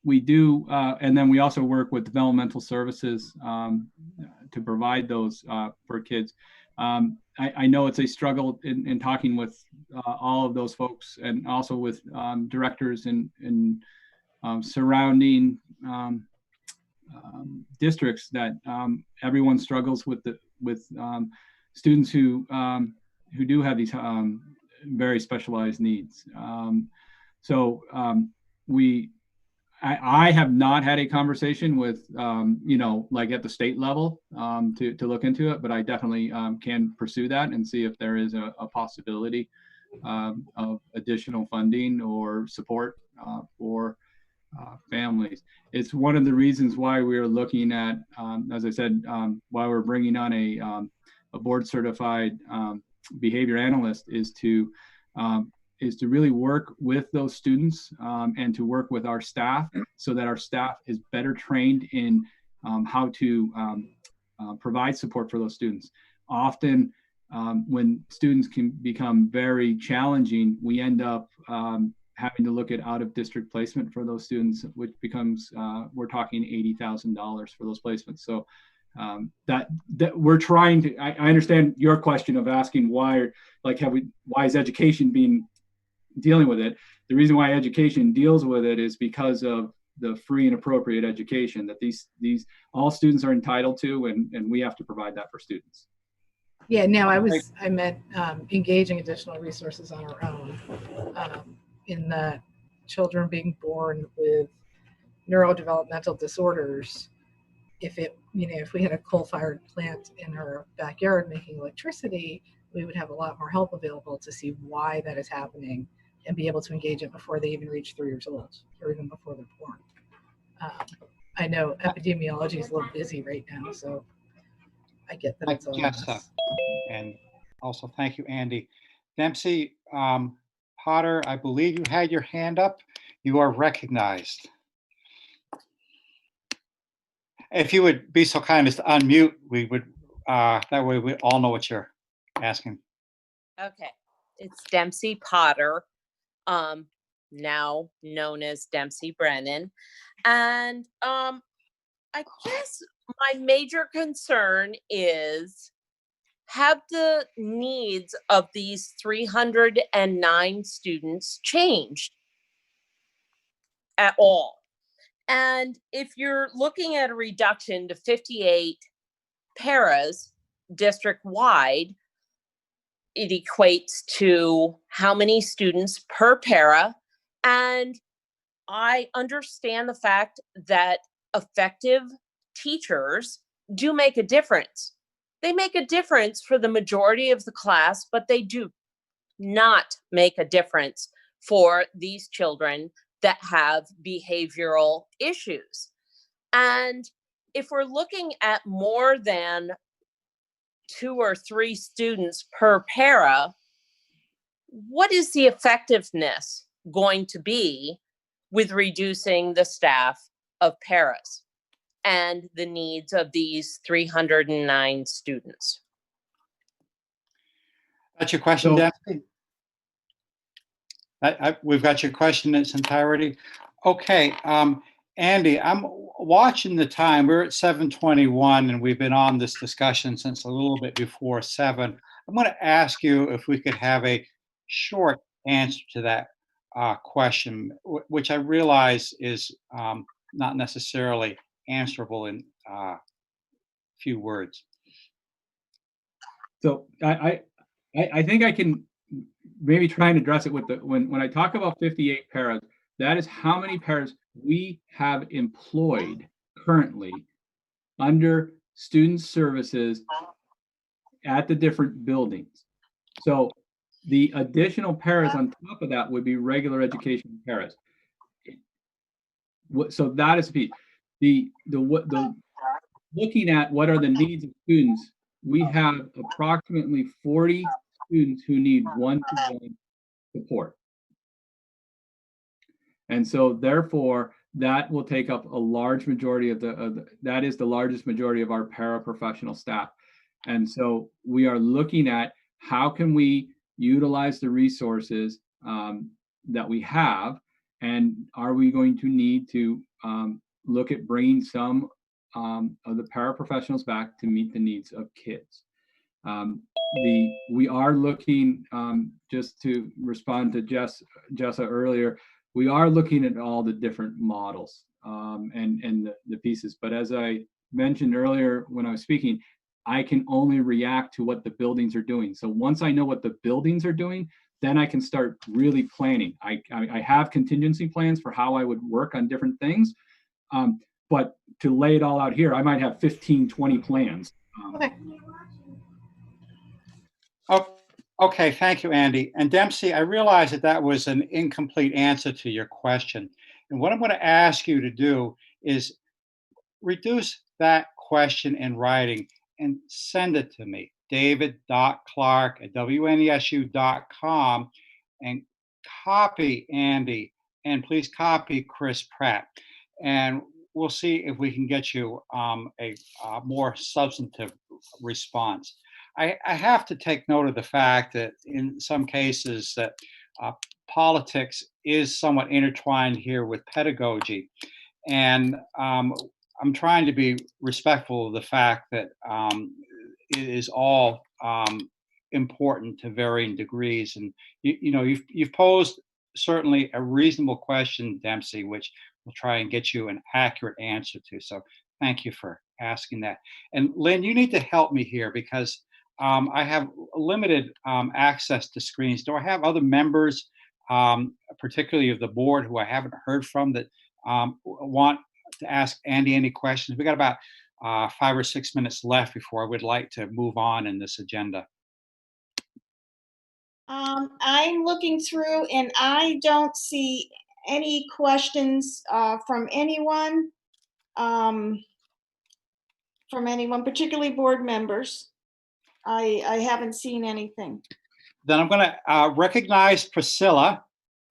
We do, and then we also work with developmental services to provide those for kids. I know it's a struggle in talking with all of those folks, and also with directors in surrounding districts, that everyone struggles with students who do have these very specialized needs. I have not had a conversation with, like at the state level to look into it, but I definitely can pursue that and see if there is a possibility of additional funding or support for families. It's one of the reasons why we are looking at, as I said, why we're bringing on a board certified behavior analyst, is to really work with those students and to work with our staff, so that our staff is better trained in how to provide support for those students. Often when students can become very challenging, we end up having to look at out-of-district placement for those students, which becomes, we're talking $80,000 for those placements. So that we're trying to, I understand your question of asking why, like, why is education dealing with it? The reason why education deals with it is because of the free and appropriate education that these all students are entitled to, and we have to provide that for students. Yeah, no, I meant engaging additional resources on our own, in that children being born with neurodevelopmental disorders. If we had a coal-fired plant in our backyard making electricity, we would have a lot more help available to see why that is happening and be able to engage it before they even reach 3 years old, or even before they're born. I know epidemiology is a little busy right now, so I get that it's all us. And also, thank you, Andy. Dempsey Potter, I believe you had your hand up. You are recognized. If you would be so kind as to unmute, we would, that way we all know what you're asking. Okay, it's Dempsey Potter, now known as Dempsey Brennan. And I guess my major concern is, have the needs of these 309 students changed at all? And if you're looking at a reduction to 58 paras district-wide, it equates to how many students per para. And I understand the fact that effective teachers do make a difference. They make a difference for the majority of the class, but they do not make a difference for these children that have behavioral issues. And if we're looking at more than 2 or 3 students per para, what is the effectiveness going to be with reducing the staff of paras and the needs of these 309 students? That's your question, So- Dempsey? We've got your question in its entirety. Okay, Andy, I'm watching the time. We're at 7:21 and we've been on this discussion since a little bit before 7. I'm going to ask you if we could have a short answer to that question, which I realize is not necessarily answerable in few words. So I think I can maybe try and address it with when I talk about 58 paras, that is how many paras we have employed currently under student services at the different buildings. So the additional paras on top of that would be regular education paras. So that is the looking at what are the needs of students, we have approximately 40 students who need one-to-one support. And so therefore, that will take up a large majority of that is the largest majority of our paraprofessional staff. And so we are looking at how can we utilize the resources that we have, and are we going to need to look at bringing some of the paraprofessionals back to meet the needs of kids. We are looking, just to respond to Jessa earlier, we are looking at all the different models and the pieces. But as I mentioned earlier when I was speaking, I can only react to what the buildings are doing. So once I know what the buildings are doing, then I can start really planning. I have contingency plans for how I would work on different things. But to lay it all out here, I might have 15, 20 plans. Okay, thank you, Andy. And Dempsey, I realize that that was an incomplete answer to your question. And what I'm going to ask you to do is reduce that question in writing and send it to me, david.clark@wnesu.com, and copy Andy, and please copy Chris Pratt. And we'll see if we can get you a more substantive response. I have to take note of the fact that in some cases that politics is somewhat intertwined here with pedagogy. And I'm trying to be respectful of the fact that it is all important to varying degrees. And you've posed certainly a reasonable question, Dempsey, which we'll try and get you an accurate answer to. So thank you for asking that. And Lynn, you need to help me here because I have limited access to screens. Do I have other members, particularly of the board, who I haven't heard from that want to ask Andy any questions? We got about 5 or 6 minutes left before I would like to move on in this agenda. I'm looking through and I don't see any questions from anyone, particularly board members. I haven't seen anything. Then I'm going to recognize Priscilla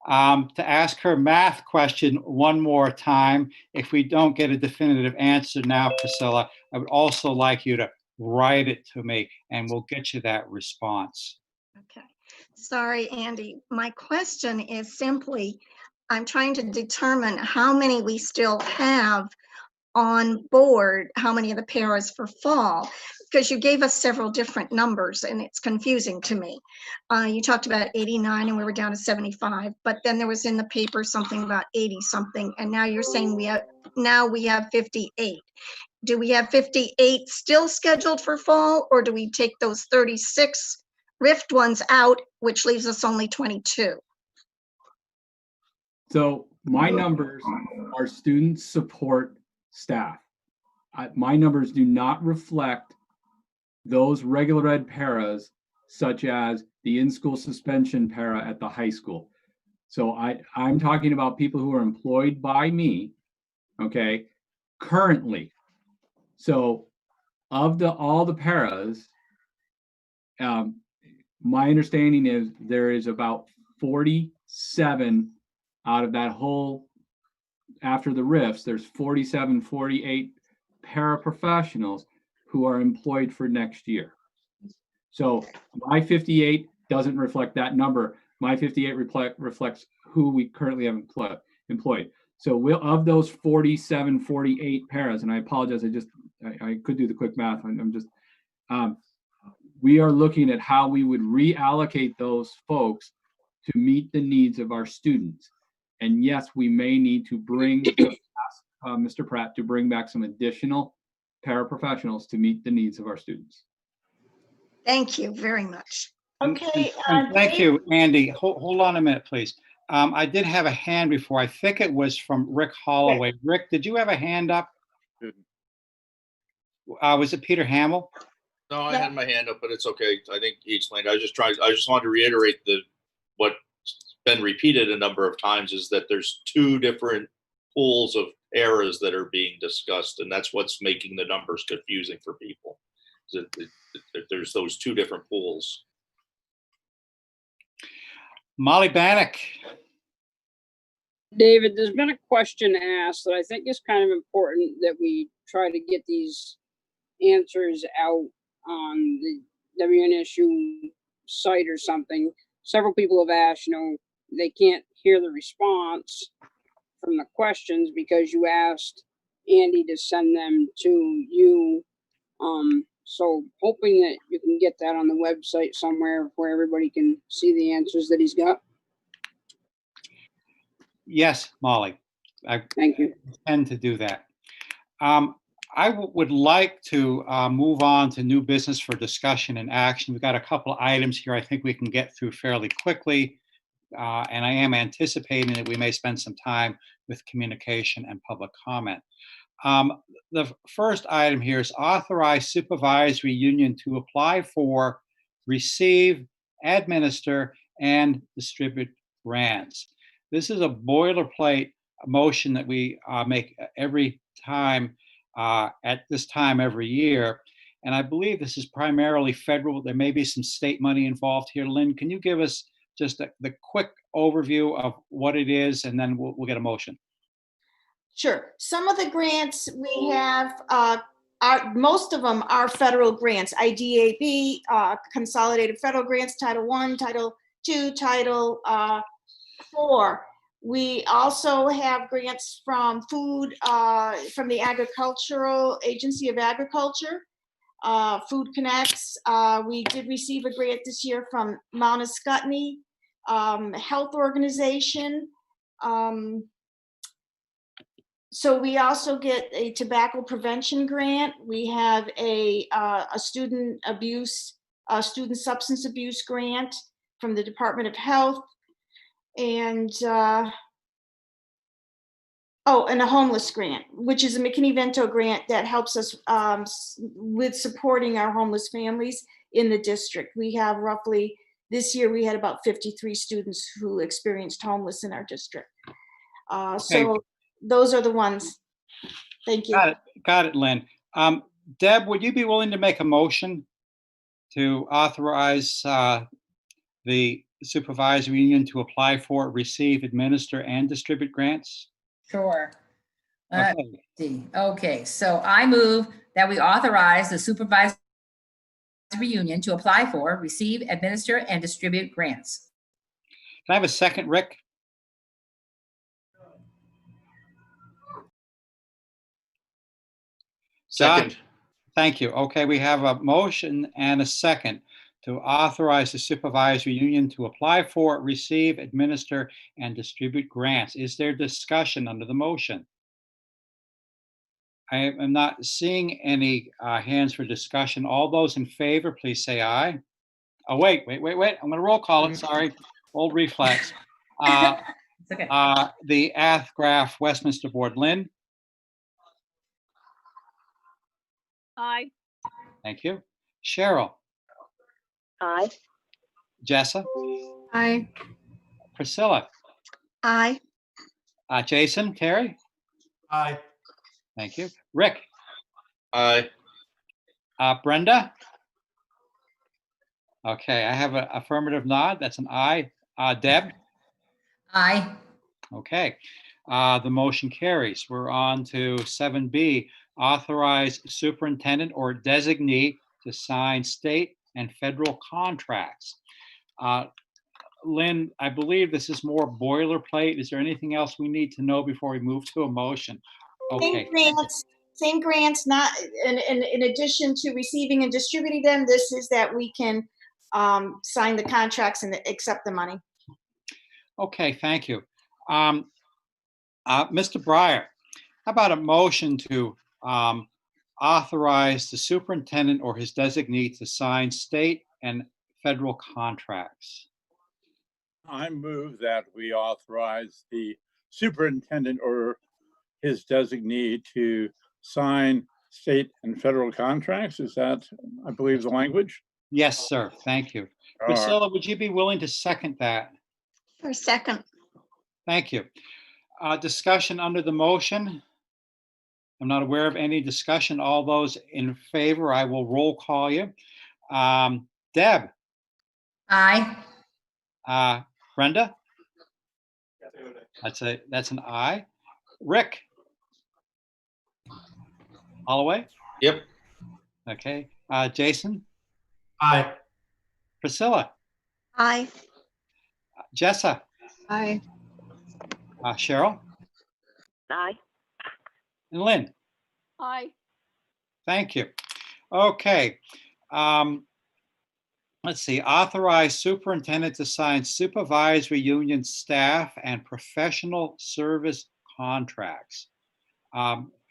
to ask her math question one more time. If we don't get a definitive answer now, Priscilla, I would also like you to write it to me and we'll get you that response. Okay. Sorry, Andy. My question is simply, I'm trying to determine how many we still have on board, how many of the paras for fall, because you gave us several different numbers and it's confusing to me. You talked about 89 and we were down to 75, but then there was in the paper something about 80 something, and now you're saying we have 58. Do we have 58 still scheduled for fall, or do we take those 36 rift ones out, which leaves us only 22? So my numbers are student support staff. My numbers do not reflect those regular ed paras, such as the in-school suspension para at the high school. So I'm talking about people who are employed by me, okay, currently. So of all the paras, my understanding is there is about 47 out of that whole, after the RIFs, there's 47, 48 paraprofessionals who are employed for next year. So my 58 doesn't reflect that number. My 58 reflects who we currently have employed. So of those 47, 48 paras, and I apologize, I could do the quick math. We are looking at how we would reallocate those folks to meet the needs of our students. And yes, we may need to ask Mr. Pratt to bring back some additional paraprofessionals to meet the needs of our students. Thank you very much. Okay. And thank you, Andy. Hold on a minute, please. I did have a hand before. I think it was from Rick Holloway. Rick, did you have a hand up? Was it Peter Hamill? No, I had my hand up, but it's okay. I think he explained. I just wanted to reiterate what's been repeated a number of times is that there's two different pools of eras that are being discussed, and that's what's making the numbers confusing for people. There's those two different pools. Molly Bannock. David, there's been a question asked that I think is kind of important that we try to get these answers out on the WNSU site or something. Several people have asked, they can't hear the response from the questions because you asked Andy to send them to you. So hoping that you can get that on the website somewhere where everybody can see the answers that he's got. Yes, Molly. Thank you. Intend to do that. I would like to move on to new business for discussion and action. We've got a couple items here I think we can get through fairly quickly. And I am anticipating that we may spend some time with communication and public comment. The first item here is authorize supervisory union to apply for, receive, administer, and distribute grants. This is a boilerplate motion that we make every time at this time every year. And I believe this is primarily federal. There may be some state money involved here. Lynn, can you give us just the quick overview of what it is, and then we'll get a motion. Sure. Some of the grants we have, most of them are federal grants, IDAB, Consolidated Federal Grants, Title I, Title II, Title IV. We also have grants from food, from the Agricultural Agency of Agriculture, Food Connects. We did receive a grant this year from Mount Escutney Health Organization. So we also get a tobacco prevention grant. We have a student substance abuse grant from the Department of Health, and and a homeless grant, which is a McKinney-Vento grant that helps us with supporting our homeless families in the district. We have roughly, this year we had about 53 students who experienced homeless in our district. So those are the ones. Thank you. Got it, Lynn. Deb, would you be willing to make a motion to authorize the supervisory union to apply for, receive, administer, and distribute grants? Sure. Okay. Let's see. Okay, so I move that we authorize the supervisory union to apply for, receive, administer, and distribute grants. Can I have a second, Rick? Second. Thank you. Okay, we have a motion and a second to authorize the supervisory union to apply for, receive, administer, and distribute grants. Is there discussion under the motion? I am not seeing any hands for discussion. All those in favor, please say aye. Oh, wait. I'm going to roll call it. Sorry. Old reflex. It's okay. The Athgraph Westminster Board. Lynn? Aye. Thank you. Cheryl? Aye. Jessa? Aye. Priscilla? Aye. Jason? Terry? Aye. Thank you. Rick? Aye. Brenda? Okay, I have an affirmative nod. That's an aye. Deb? Aye. Okay, the motion carries. We're on to 7B, authorize superintendent or designee to sign state and federal contracts. Lynn, I believe this is more boilerplate. Is there anything else we need to know before we move to a motion? Okay. Same grants, not in addition to receiving and distributing them, this is that we can sign the contracts and accept the money. Okay, thank you. Mr. Breyer, how about a motion to authorize the superintendent or his designee to sign state and federal contracts? I move that we authorize the superintendent or his designee to sign state and federal contracts. Is that, I believe, the language? Yes, sir. Thank you. Priscilla, would you be willing to second that? For a second. Thank you. Discussion under the motion? I'm not aware of any discussion. All those in favor, I will roll call you. Deb? Aye. Brenda? That's an aye. Rick? Holloway? Yep. Okay. Jason? Aye. Priscilla? Aye. Jessa? Aye. Cheryl? Aye. And Lynn? Aye. Thank you. Okay. Let's see. Authorize superintendent to sign supervisory union staff and professional service contracts.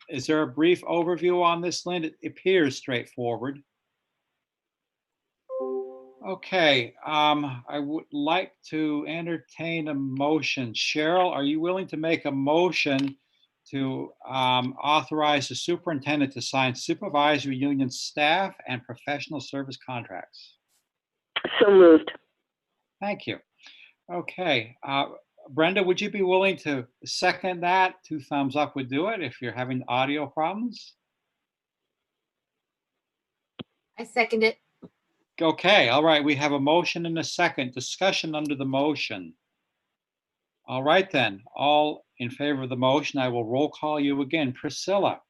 Is there a brief overview on this, Lynn? It appears straightforward. Okay. I would like to entertain a motion. Cheryl, are you willing to make a motion to authorize the superintendent to sign supervisory union staff and professional service contracts? So moved. Thank you. Okay. Brenda, would you be willing to second that? 2 thumbs up would do it if you're having audio problems. I second it. Okay. All right. We have a motion and a second. Discussion under the motion. All right, then. All in favor of the motion, I will roll call you again. Priscilla?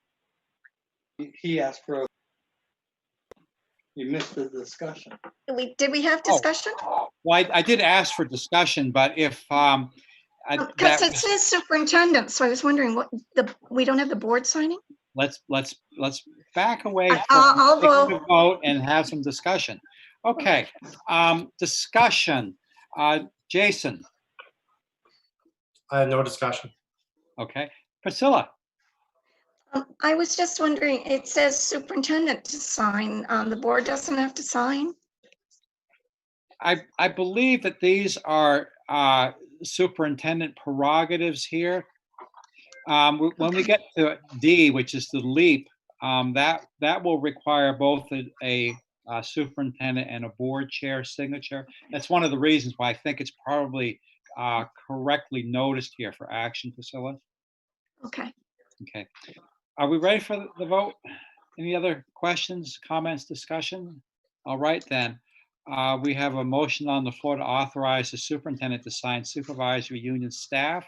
He asked for, you missed the discussion. Did we have discussion? Well, I did ask for discussion, but if Because it says superintendent, so I was wondering we don't have the board signing? let's back away from I'll taking vote. a vote and have some discussion. Okay, discussion. Jason? No discussion. Okay. Priscilla? I was just wondering, it says superintendent to sign. The board doesn't have to sign? I believe that these are superintendent prerogatives here. When we get to D, which is the LEAP, that will require both a superintendent and a board chair signature. That's one of the reasons why I think it's probably correctly noticed here for action, Priscilla. Okay. Okay. Are we ready for the vote? Any other questions, comments, discussion? All right, then. We have a motion on the floor to authorize the superintendent to sign supervisory union staff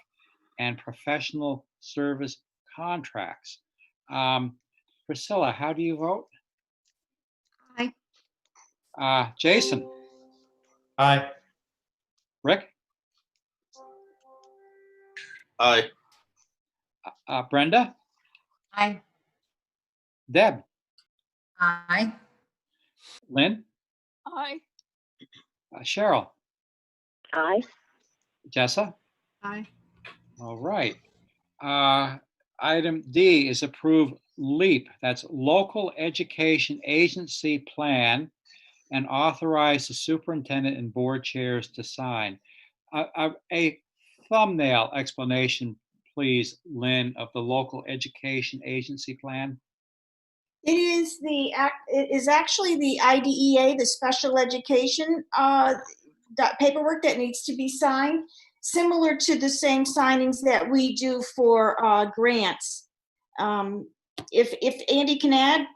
and professional service contracts. Priscilla, how do you vote? Aye. Jason? Aye. Rick? Aye. Brenda? Aye. Deb? Aye. Lynn? Aye. Cheryl? Aye. Jessa? Aye. All right. Item D is approve LEAP. That's Local Education Agency Plan, and authorize the superintendent and board chairs to sign. A thumbnail explanation, please, Lynn, of the Local Education Agency Plan. It is actually the IDEA, the special education paperwork that needs to be signed, similar to the same signings that we do for grants. if Andy can add,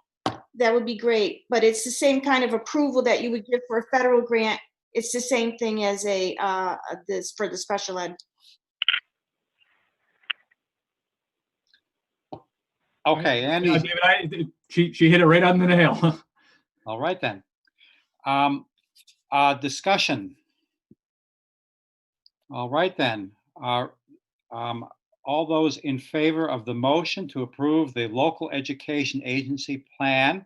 that would be great. But it's the same kind of approval that you would give for a federal grant. It's the same thing as this for the special ed. Okay, Andy. David, she hit it right on the nail. All right then. Discussion. All right then. All those in favor of the motion to approve the local education agency plan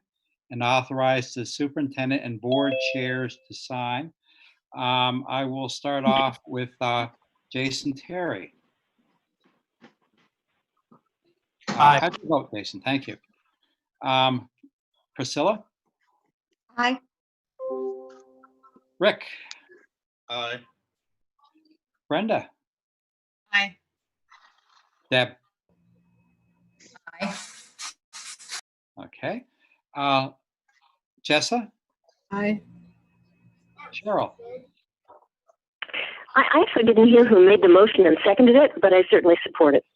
and authorize the superintendent and board chairs to sign. I will start off with Jason Terry. Aye. How'd you vote, Jason? Thank you. Priscilla? Aye. Rick? Aye. Brenda? Aye. Deb? Aye. Okay. Jessa? Aye. Cheryl? I actually didn't hear who made the motion and seconded it, but I certainly support it.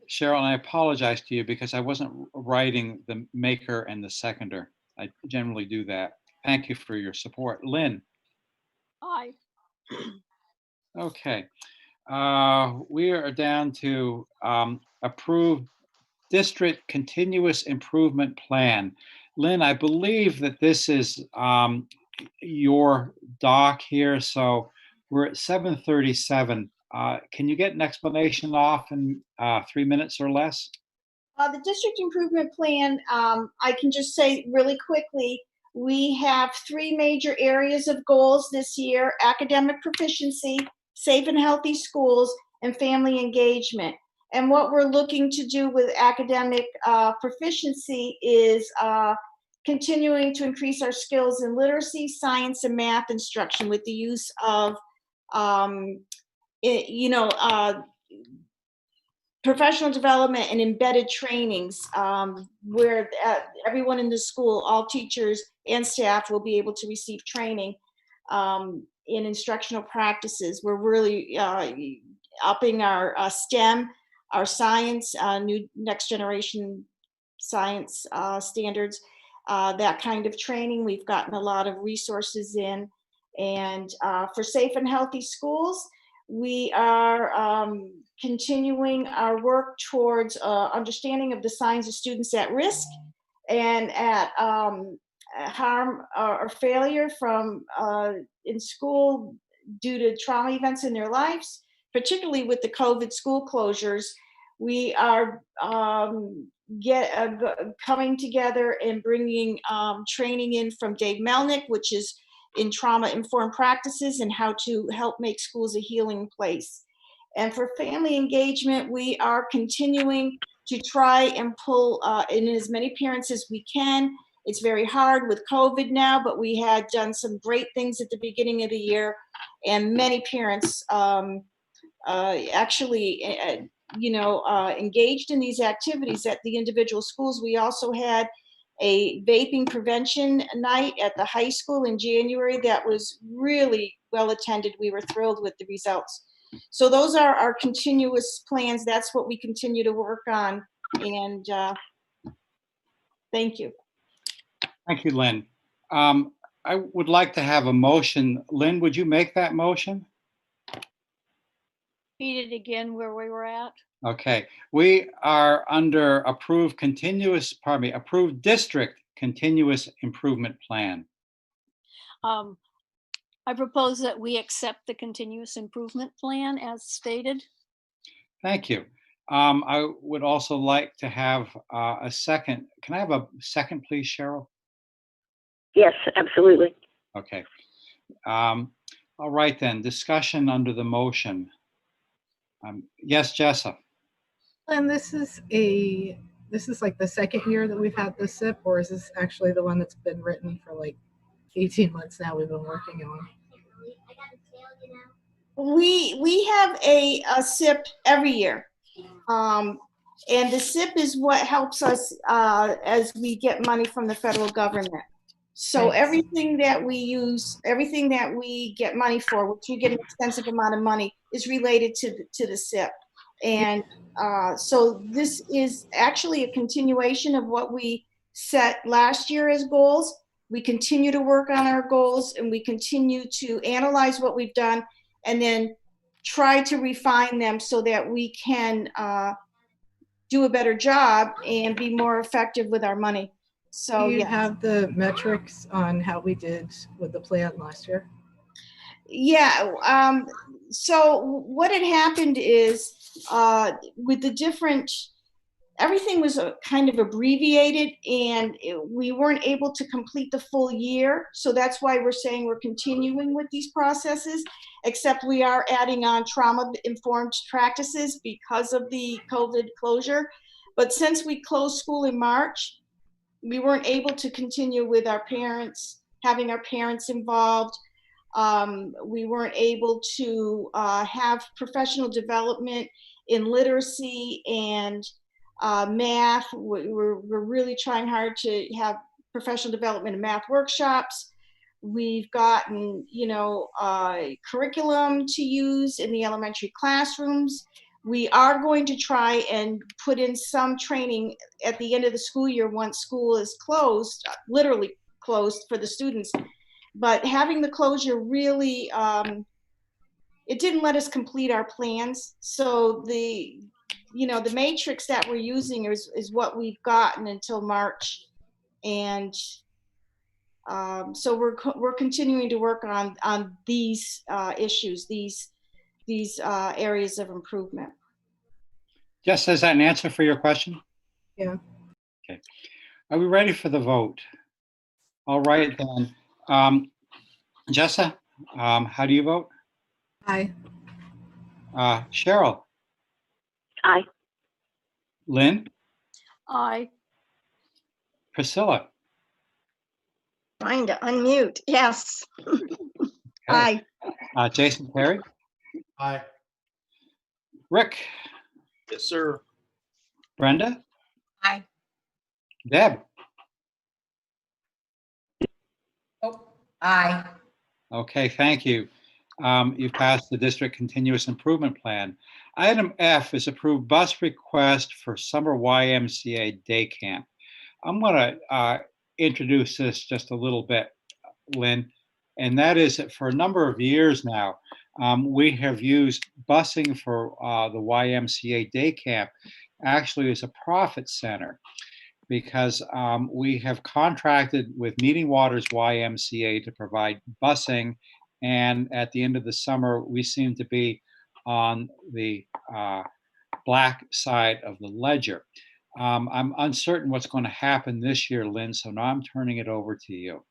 Cheryl, I apologize to you because I wasn't writing the maker and the seconder. I generally do that. Thank you for your support. Lynn? Aye. Okay. We are down to approve district continuous improvement plan. Lynn, I believe that this is your doc here. So we're at 7:37. Can you get an explanation off in 3 minutes or less? The district improvement plan, I can just say really quickly, we have 3 major areas of goals this year: academic proficiency, safe and healthy schools, and family engagement. And what we're looking to do with academic proficiency is continuing to increase our skills in literacy, science, and math instruction with the use of, professional development and embedded trainings, where everyone in the school, all teachers and staff, will be able to receive training in instructional practices. We're really upping our STEM, our science, new next generation science standards, that kind of training. We've gotten a lot of resources in. And for safe and healthy schools, we are continuing our work towards understanding of the signs of students at risk and at harm or failure from in school due to trauma events in their lives, particularly with the COVID school closures. We are coming together and bringing training in from Dave Melnick, which is in trauma-informed practices and how to help make schools a healing place. And for family engagement, we are continuing to try and pull in as many parents as we can. It's very hard with COVID now, but we had done some great things at the beginning of the year, and many parents actually engaged in these activities at the individual schools. We also had a vaping prevention night at the high school in January that was really well attended. We were thrilled with the results. So those are our continuous plans. That's what we continue to work on. And thank you. Thank you, Lynn. I would like to have a motion. Lynn, would you make that motion? Read it again where we were at. Okay, we are under approved district continuous improvement plan. I propose that we accept the continuous improvement plan as stated. Thank you. I would also like to have a second. Can I have a second, please, Cheryl? Yes, absolutely. Okay. All right then, discussion under the motion. Yes, Jessa. And this is like the second year that we've had this SIP, or is this actually the one that's been written for like 18 months now we've been working on? We have a SIP every year. And the SIP is what helps us as we get money from the federal government. So everything that we use, everything that we get money for, which we get an extensive amount of money, is related to the SIP. And so this is actually a continuation of what we set last year as goals. We continue to work on our goals, and we continue to analyze what we've done and then try to refine them so that we can do a better job and be more effective with our money. So Do you yeah. have the metrics on how we did with the plan last year? Yeah. So what had happened is with the different, everything was kind of abbreviated, and we weren't able to complete the full year. So that's why we're saying we're continuing with these processes, except we are adding on trauma-informed practices because of the COVID closure. But since we closed school in March, we weren't able to continue with our parents, having our parents involved. We weren't able to have professional development in literacy and math. We're really trying hard to have professional development in math workshops. We've gotten, curriculum to use in the elementary classrooms. We are going to try and put in some training at the end of the school year once school is closed, literally closed for the students. But having the closure really, it didn't let us complete our plans. So the matrix that we're using is what we've gotten until March. And so we're continuing to work on these issues, these areas of improvement. Jess, is that an answer for your question? Yeah. Okay. Are we ready for the vote? All right, then. Jessa, how do you vote? Aye. Cheryl? Aye. Lynn? Aye. Priscilla? Trying to unmute. Yes. Okay. Aye. Jason Perry? Aye. Rick? Yes, sir. Brenda? Aye. Deb? Oh, aye. Okay, thank you. You've passed the district continuous improvement plan. Item F is approved bus request for summer YMCA day camp. I'm going to introduce this just a little bit, Lynn, and that is that for a number of years now, we have used busing for the YMCA day camp actually as a profit center, because we have contracted with Meeting Waters YMCA to provide busing, and at the end of the summer, we seem to be on the black side of the ledger. I'm uncertain what's going to happen this year, Lynn, so now I'm turning it over to you.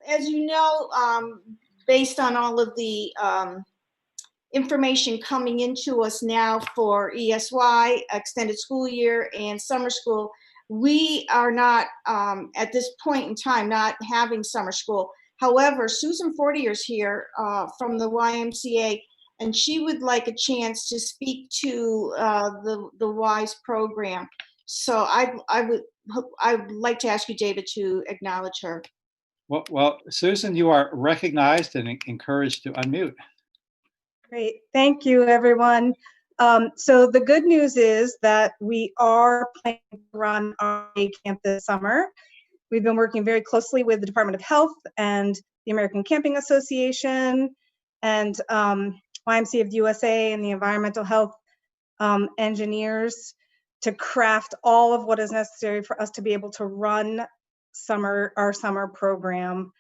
As you know, based on all of the information coming into us now for ESY, extended school year, and summer school, we are not, at this point in time, not having summer school. However, Susan Fortier is here from the YMCA, and she would like a chance to speak to the WISE program. So I would like to ask you, David, to acknowledge her. Well, Susan, you are recognized and encouraged to unmute. Great, thank you, everyone. So the good news is that we are planning to run our day camp this summer. We've been working very closely with the Department of Health and the American Camping Association and YMCA of the USA and the environmental health engineers to craft all of what is necessary for us to be able to run our summer program.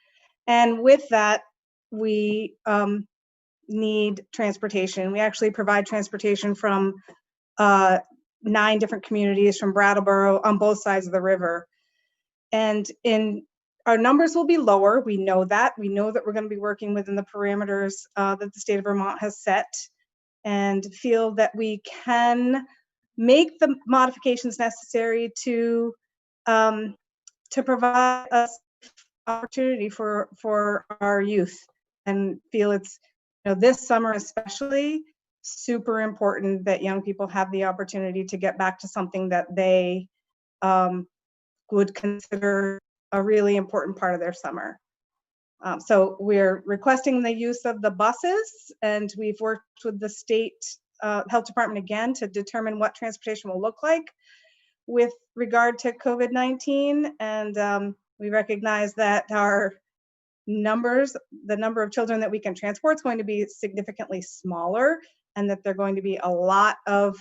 And with that, we need transportation. We actually provide transportation from 9 different communities from Brattleboro on both sides of the river. And our numbers will be lower. We know that. We know that we're going to be working within the parameters that the state of Vermont has set, and feel that we can make the modifications necessary to provide us opportunity for our youth, and feel it's, this summer especially super important that young people have the opportunity to get back to something that they would consider a really important part of their summer. So we're requesting the use of the buses, and we've worked with the state health department again to determine what transportation will look like with regard to COVID-19. And we recognize that our numbers, the number of children that we can transport is going to be significantly smaller, and that there are going to be a lot of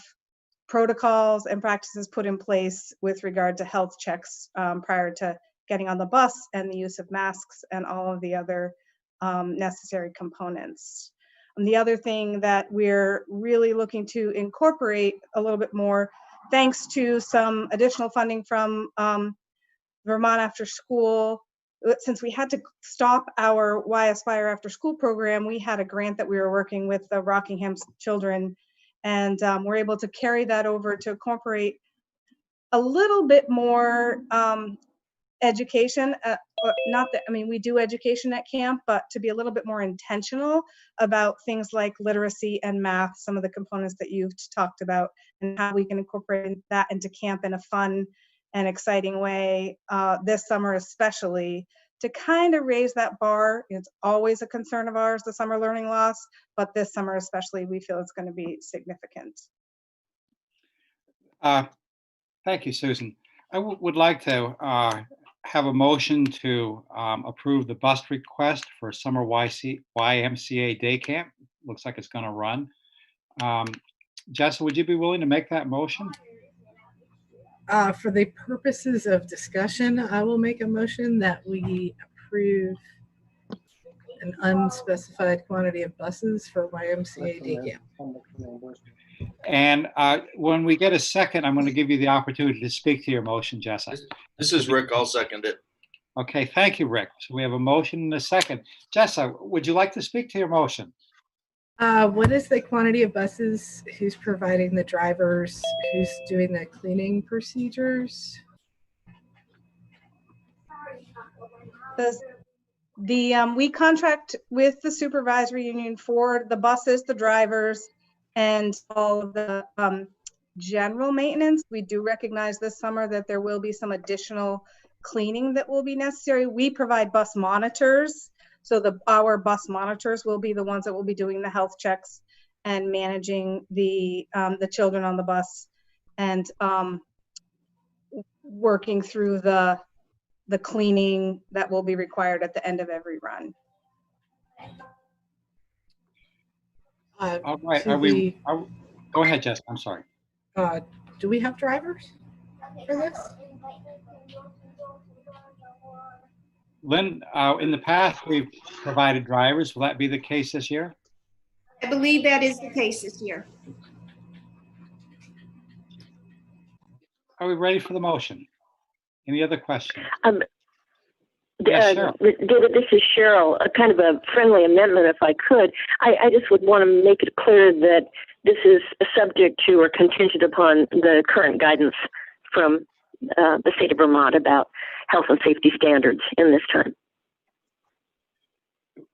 protocols and practices put in place with regard to health checks prior to getting on the bus, and the use of masks and all of the other necessary components. And the other thing that we're really looking to incorporate a little bit more, thanks to some additional funding from Vermont After School, since we had to stop our Y Aspire After School program, we had a grant that we were working with the Rockingham children, and we're able to carry that over to incorporate a little bit more education. Not that, I mean, we do education at camp, but to be a little bit more intentional about things like literacy and math, some of the components that you've talked about, and how we can incorporate that into camp in a fun and exciting way this summer, especially to kind of raise that bar. It's always a concern of ours, the summer learning loss, but this summer especially, we feel it's going to be significant. Thank you, Susan. I would like to have a motion to approve the bus request for summer YMCA day camp. Looks like it's going to run. Jessa, would you be willing to make that motion? For the purposes of discussion, I will make a motion that we approve an unspecified quantity of buses for YMCA day camp. And when we get a second, I'm going to give you the opportunity to speak to your motion, Jessa. This is Rick. I'll second it. Okay, thank you, Rick. So we have a motion and a second. Jessa, would you like to speak to your motion? What is the quantity of buses? Who's providing the drivers? Who's doing the cleaning procedures? We contract with the supervisory union for the buses, the drivers, and all of the general maintenance. We do recognize this summer that there will be some additional cleaning that will be necessary. We provide bus monitors, so our bus monitors will be the ones that will be doing the health checks and managing the children on the bus, and working through the cleaning that will be required at the end of every run. All right. Go ahead, Jess. I'm sorry. Do we have drivers for this? Lynn, in the past, we've provided drivers. Will that be the case this year? I believe that is the case this year. Are we ready for the motion? Any other questions? David, this is Cheryl. A kind of a friendly amendment, if I could. I just would want to make it clear that this is subject to or contingent upon the current guidance from the state of Vermont about health and safety standards in this time.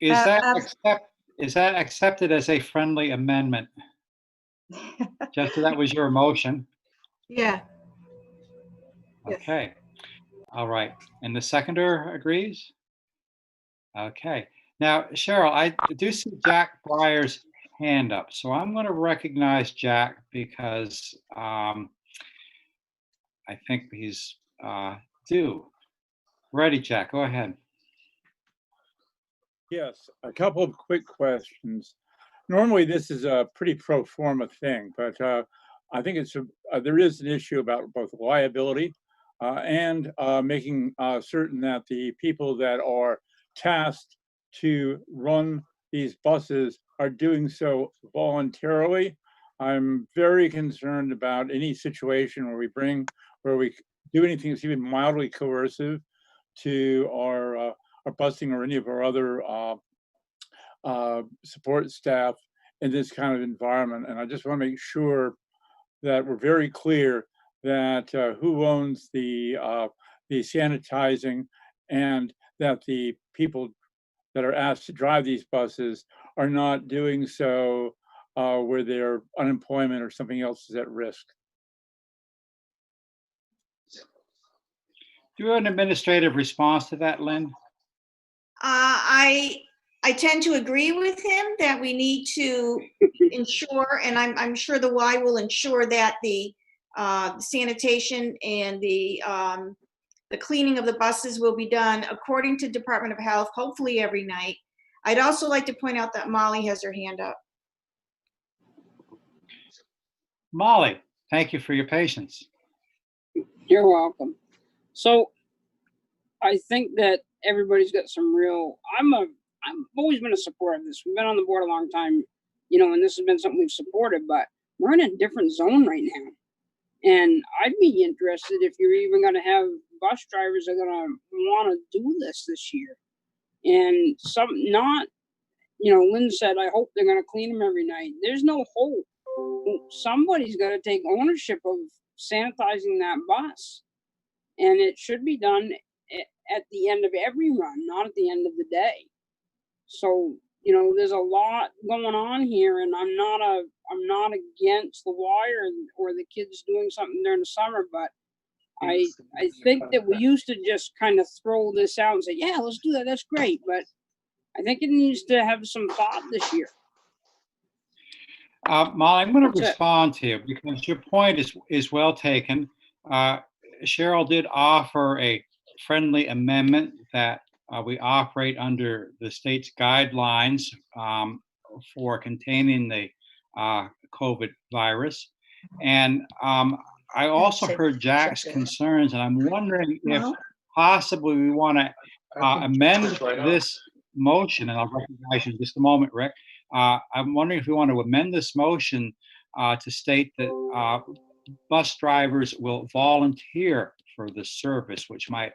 Is that accepted as a friendly amendment? Just that was your motion. Yeah. Okay. All right. And the seconder agrees? Okay. Now, Cheryl, I do see Jack Breyer's hand up. So I'm going to recognize Jack because I think he's due. Ready, Jack. Go ahead. Yes, a couple of quick questions. Normally, this is a pretty pro forma thing, but I think there is an issue about both liability and making certain that the people that are tasked to run these buses are doing so voluntarily. I'm very concerned about any situation where we do anything that's even mildly coercive to our busing or any of our other support staff in this kind of environment. And I just want to make sure that we're very clear that who owns the sanitizing, and that the people that are asked to drive these buses are not doing so where their unemployment or something else is at risk. Do you have an administrative response to that, Lynn? I tend to agree with him that we need to ensure, and I'm sure the Y will ensure that the sanitation and the cleaning of the buses will be done according to Department of Health, hopefully every night. I'd also like to point out that Molly has her hand up. Molly, thank you for your patience. You're welcome. So I think that everybody's got some real, I've always been a supporter of this. We've been on the board a long time, you know, and this has been something we've supported, but we're in a different zone right now. And I'd be interested if you're even going to have bus drivers that are going to want to do this year. And some, not, you know, Lynn said, I hope they're going to clean them every night. There's no hope. Somebody's got to take ownership of sanitizing that bus. And it should be done at the end of every run, not at the end of the day. So, you know, there's a lot going on here, and I'm not against the wire or the kids doing something during the summer, but I think that we used to just kind of throw this out and say, yeah, let's do that. That's great. But I think it needs to have some thought this year. Molly, I'm going to respond to you because your point is well taken. Cheryl did offer a friendly amendment that we operate under the state's guidelines for containing the COVID virus. And I also heard Jack's concerns, and I'm wondering if possibly we want to amend this motion, and I'll recognize you in just a moment, Rick. I'm wondering if we want to amend this motion to state that bus drivers will volunteer for this service, which might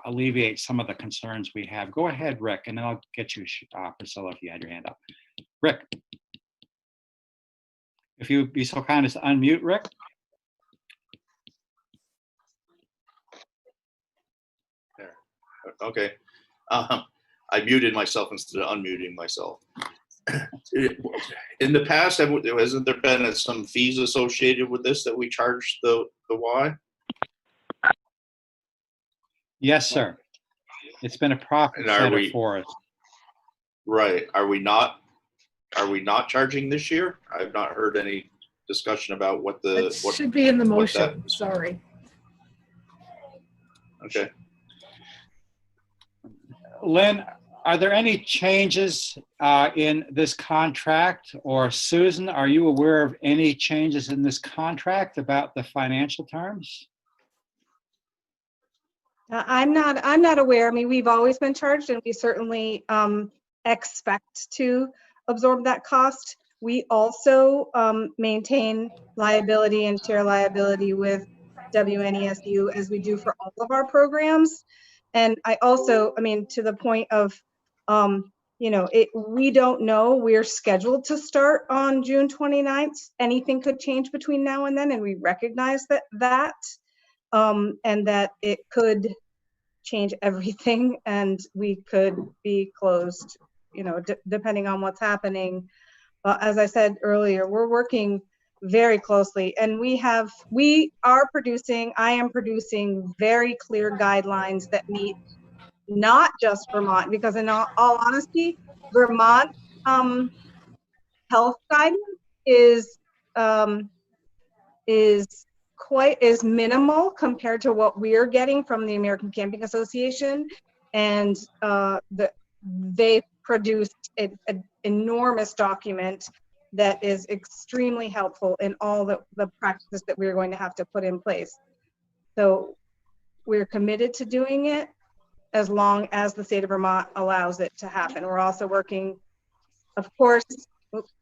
alleviate some of the concerns we have. Go ahead, Rick, and then I'll get you, Priscilla, if you had your hand up. Rick, if you would be so kind as to unmute, Rick. There. Okay. I muted myself instead of unmuting myself. In the past, hasn't there been some fees associated with this that we charge the Y? Yes, sir. It's been a profit center for us. Right. Are we not charging this year? I've not heard any discussion about what should be in the motion. Sorry. Okay. Lynn, are there any changes in this contract? Or Susan, are you aware of any changes in this contract about the financial terms? I'm not aware. I mean, we've always been charged, and we certainly expect to absorb that cost. We also maintain liability and share liability with WNESU, as we do for all of our programs. And I also, I mean, to the point of, you know, we don't know. We're scheduled to start on June 29th. Anything could change between now and then, and we recognize that. And that it could change everything, and we could be closed, you know, depending on what's happening. As I said earlier, we're working very closely, and I am producing very clear guidelines that meet not just Vermont, because in all honesty, Vermont health guidance is minimal compared to what we're getting from the American Camping Association, and they produced an enormous document that is extremely helpful in all the practices that we're going to have to put in place. So we're committed to doing it as long as the state of Vermont allows it to happen. We're also working, of course, oops,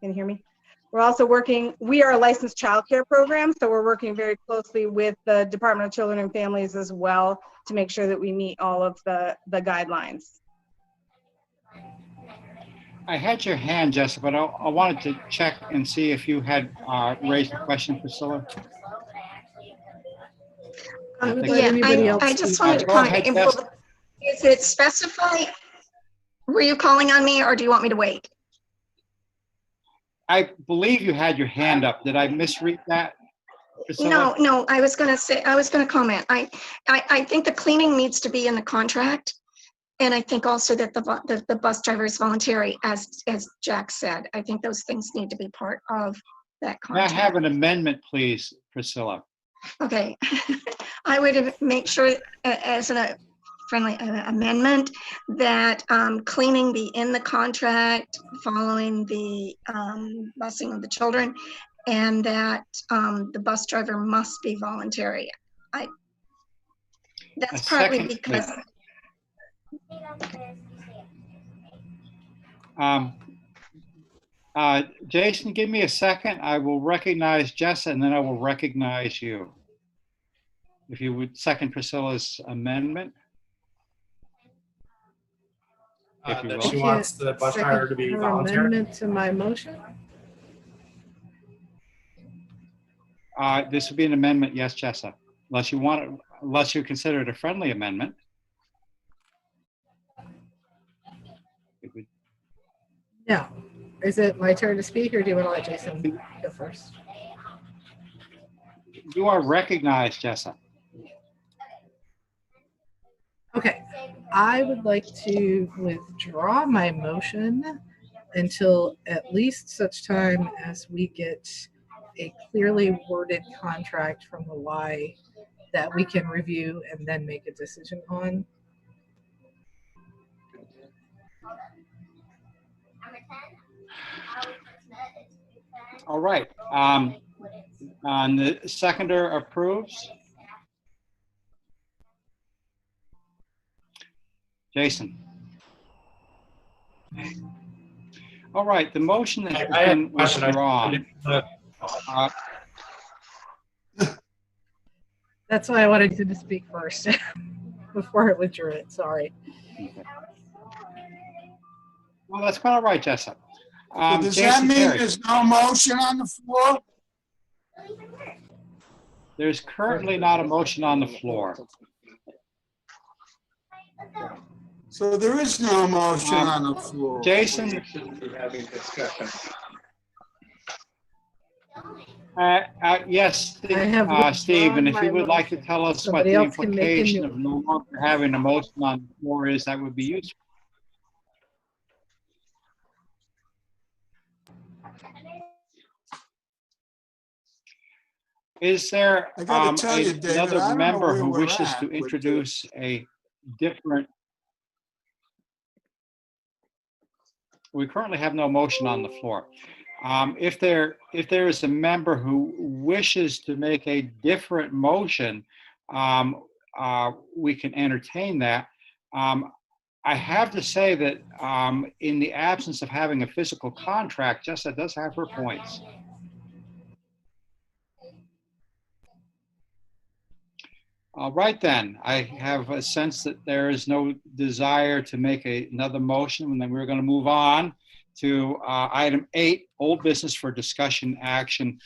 can you hear me? We're also working, we are a licensed childcare program, so we're working very closely with the Department of Children and Families as well to make sure that we meet all of the guidelines. I had your hand, Jessica, but I wanted to check and see if you had raised a question, Priscilla. I just wanted to comment. Is it specified? Were you calling on me, or do you want me to wait? I believe you had your hand up. Did I misread that? Priscilla? No, I was gonna comment. I think the cleaning needs to be in the contract. And I think also that the bus driver is voluntary, as Jack said. I think those things need to be part of that May I contract. have an amendment, please, Priscilla? Okay. I would make sure as a friendly amendment that cleaning be in the contract following the busing of the children, and that the bus driver must be voluntary. That's partly second, because Jason, give me a second. I will recognize Jessa and then I will recognize you. If you would second Priscilla's amendment. If you That will. she wants the bus driver to be voluntary. Amendment to my motion? This would be an amendment, yes, Jessa. Unless you consider it a friendly amendment. No. Is it my turn to speak, or do you want to let Jason go first? You are recognized, Jessa. Okay. I would like to withdraw my motion until at least such time as we get a clearly worded contract from the Y that we can review and then make a decision on. All right. And the seconder approves. Jason. All right. The motion has been withdrawn. That's why I wanted you to speak first before I withdrew it. Sorry. Well, that's quite all right, Jessa. So does Jason that mean Terry. there's no motion on the floor? There's currently not a motion on the floor. So there is no motion on the floor. Jason? Yes, Steve, and if you would like to tell us what the implication of no longer having a motion on the floor is, that would be useful. Is there another member who wishes to introduce a different? We currently have no motion on the floor. If there is a member who wishes to make a different motion, we can entertain that. I have to say that in the absence of having a physical contract, Jessa does have her points. All right, then. I have a sense that there is no desire to make another motion, and then we're going to move on to item 8, old business for discussion action,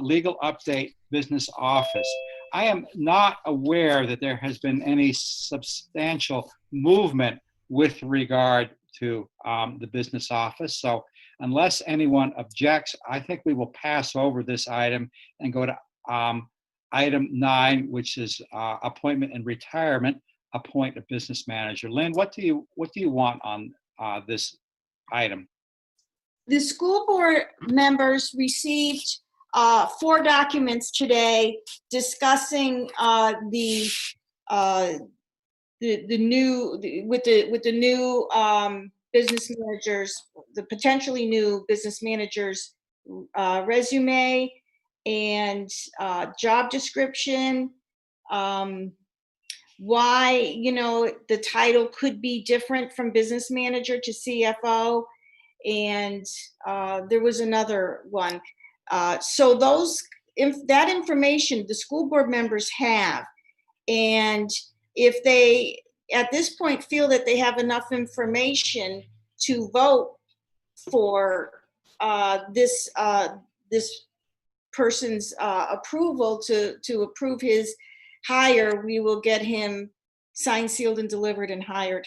legal update, business office. I am not aware that there has been any substantial movement with regard to the business office. So unless anyone objects, I think we will pass over this item and go to item 9, which is appointment and retirement, appoint a business manager. Lynn, what do you want on this item? The school board members received 4 documents today discussing the new business managers, the potentially new business managers' resume and job description, why the title could be different from business manager to CFO, and there was another one. So that information the school board members have, and if they at this point feel that they have enough information to vote for this person's approval to approve his hire, we will get him signed, sealed, and delivered and hired.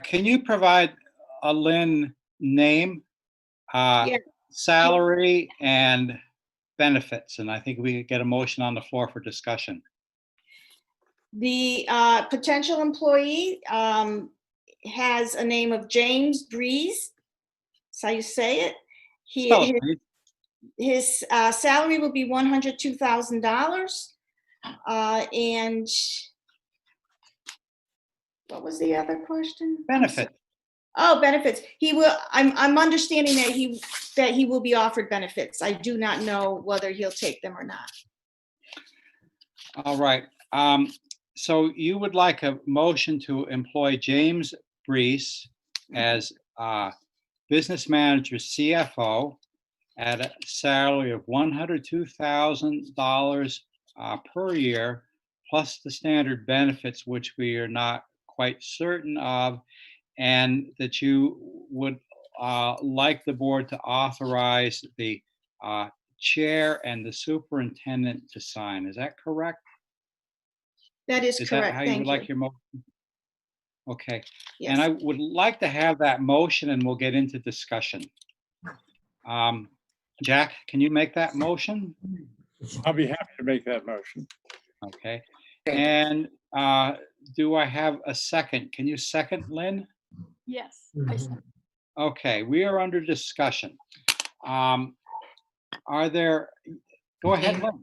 Can you provide a Lynn name, salary, and benefits, and I think we could get a motion on the floor for discussion. The potential employee has a name of James Breeze. That's how you say it. Spell it, please. His salary will be $102,000. And what was the other question? Benefit. Oh, benefits. He will. I'm understanding that he will be offered benefits. I do not know whether he'll take them or not. All right. So you would like a motion to employ James Brees as business manager CFO at a salary of $102,000 per year, plus the standard benefits, which we are not quite certain of, and that you would like the board to authorize the chair and the superintendent to sign. Is that correct? That is Is correct. that how you Thank would you. like your motion? Okay. Yes. And I would like to have that motion, and we'll get into discussion. Jack, can you make that motion? I'll be happy to make that motion. Okay. And do I have a second? Can you second, Lynn? Yes. I second. Okay, we are under discussion. Are there, go ahead, Lynn.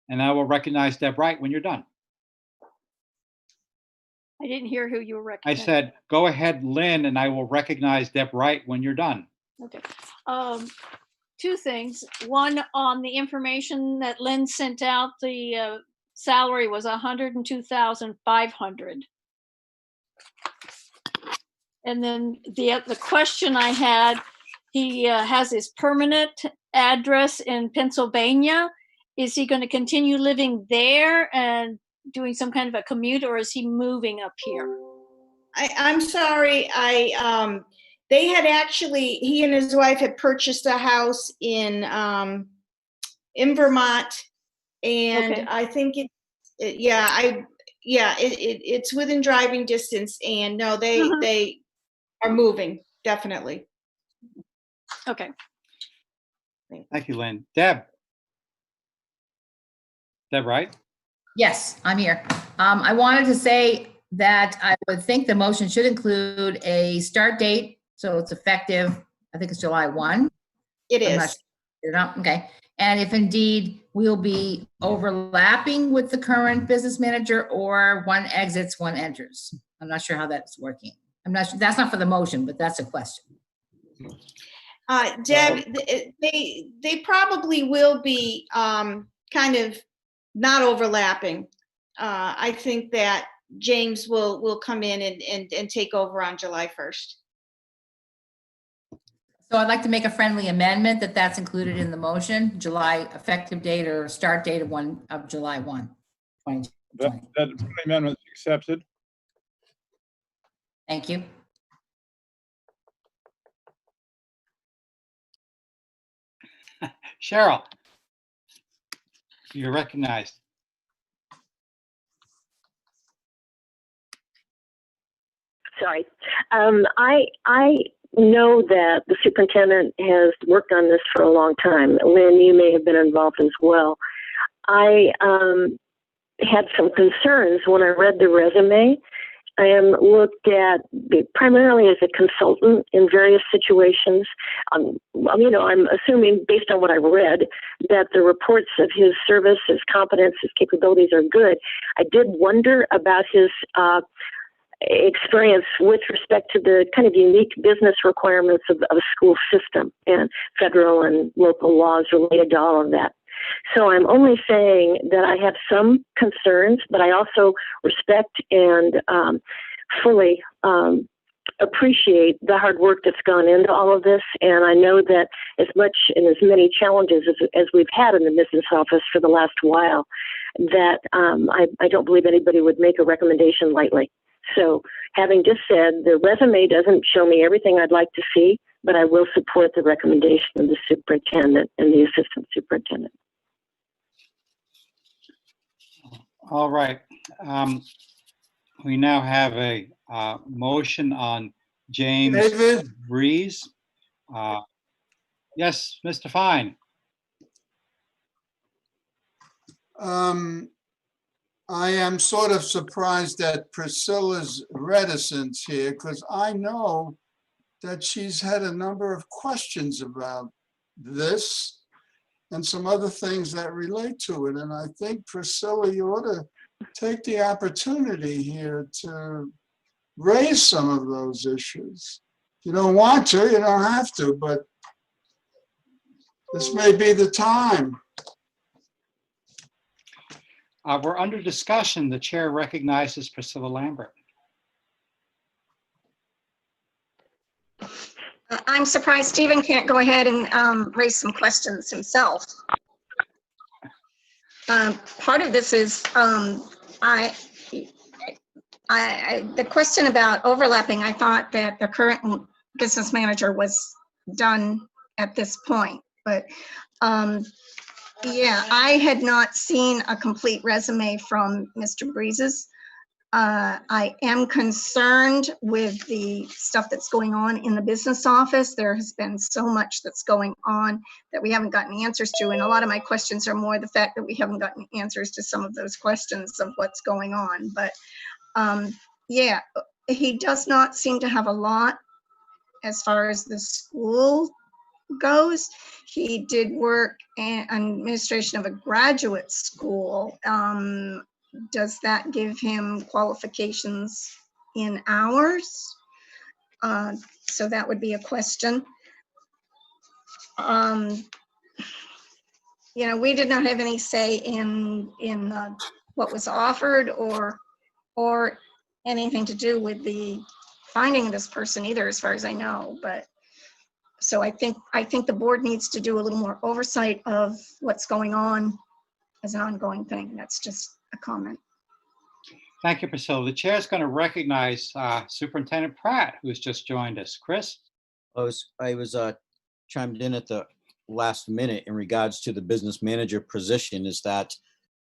And I will recognize Deb Wright when you're done. I didn't hear who you were I recommending. said, go ahead, Lynn, and I will recognize Deb Wright when you're done. Okay. Two things. One, on the information that Lynn sent out, the salary was $102,500. And then the question I had, he has his permanent address in Pennsylvania. Is he going to continue living there and doing some kind of a commute, or is he moving up here? I'm sorry. They had actually, he and his wife had purchased a house in Vermont, and Okay. I think it's within driving distance. And no, they are moving, definitely. Okay. Thank you, Lynn. Deb. Deb Wright? Yes, I'm here. I wanted to say that I would think the motion should include a start date, so it's effective, I think it's July 1. It I'm is. not sure. Okay. And if indeed we'll be overlapping with the current business manager, or one exits, one enters. I'm not sure how that's working. I'm not sure. That's not for the motion, but that's a question. Deb, they probably will be kind of not overlapping. I think that James will come in and take over on July 1st. So I'd like to make a friendly amendment that that's included in the motion, July effective date or start date of July 1, 2020. That amendment is accepted. Thank you. Cheryl, you're recognized. Sorry. I know that the superintendent has worked on this for a long time. Lynn, you may have been involved as well. I had some concerns when I read the resume. I am looked at primarily as a consultant in various situations. I'm assuming based on what I read that the reports of his service, his competence, his capabilities are good. I did wonder about his experience with respect to the kind of unique business requirements of a school system and federal and local laws related to all of that. So I'm only saying that I have some concerns, but I also respect and fully appreciate the hard work that's gone into all of this. And I know that as much and as many challenges as we've had in the business office for the last while, that I don't believe anybody would make a recommendation lightly. So having just said, the resume doesn't show me everything I'd like to see, but I will support the recommendation of the superintendent and the assistant superintendent. All right. We now have a motion on James David? Breeze. Yes, Mr. Fine. I am sort of surprised at Priscilla's reticence here because I know that she's had a number of questions about this and some other things that relate to it. And I think, Priscilla, you ought to take the opportunity here to raise some of those issues. If you don't want to, you don't have to, but this may be the time. We're under discussion. The chair recognizes Priscilla Lambert. I'm surprised Stephen can't go ahead and raise some questions himself. Part of this is the question about overlapping. I thought that the current business manager was done at this point, but yeah, I had not seen a complete resume from Mr. Breeze's. I am concerned with the stuff that's going on in the business office. There has been so much that's going on that we haven't gotten answers to. And a lot of my questions are more the fact that we haven't gotten answers to some of those questions of what's going on. But yeah, he does not seem to have a lot as far as the school goes. He did work in administration of a graduate school. Does that give him qualifications in hours? So that would be a question. You know, we did not have any say in what was offered or anything to do with the finding of this person either, as far as I know. But so I think the board needs to do a little more oversight of what's going on as an ongoing thing. That's just a comment. Thank you, Priscilla. The chair is going to recognize Superintendent Pratt, who has just joined us. Chris? I was chimed in at the last minute in regards to the business manager position, is that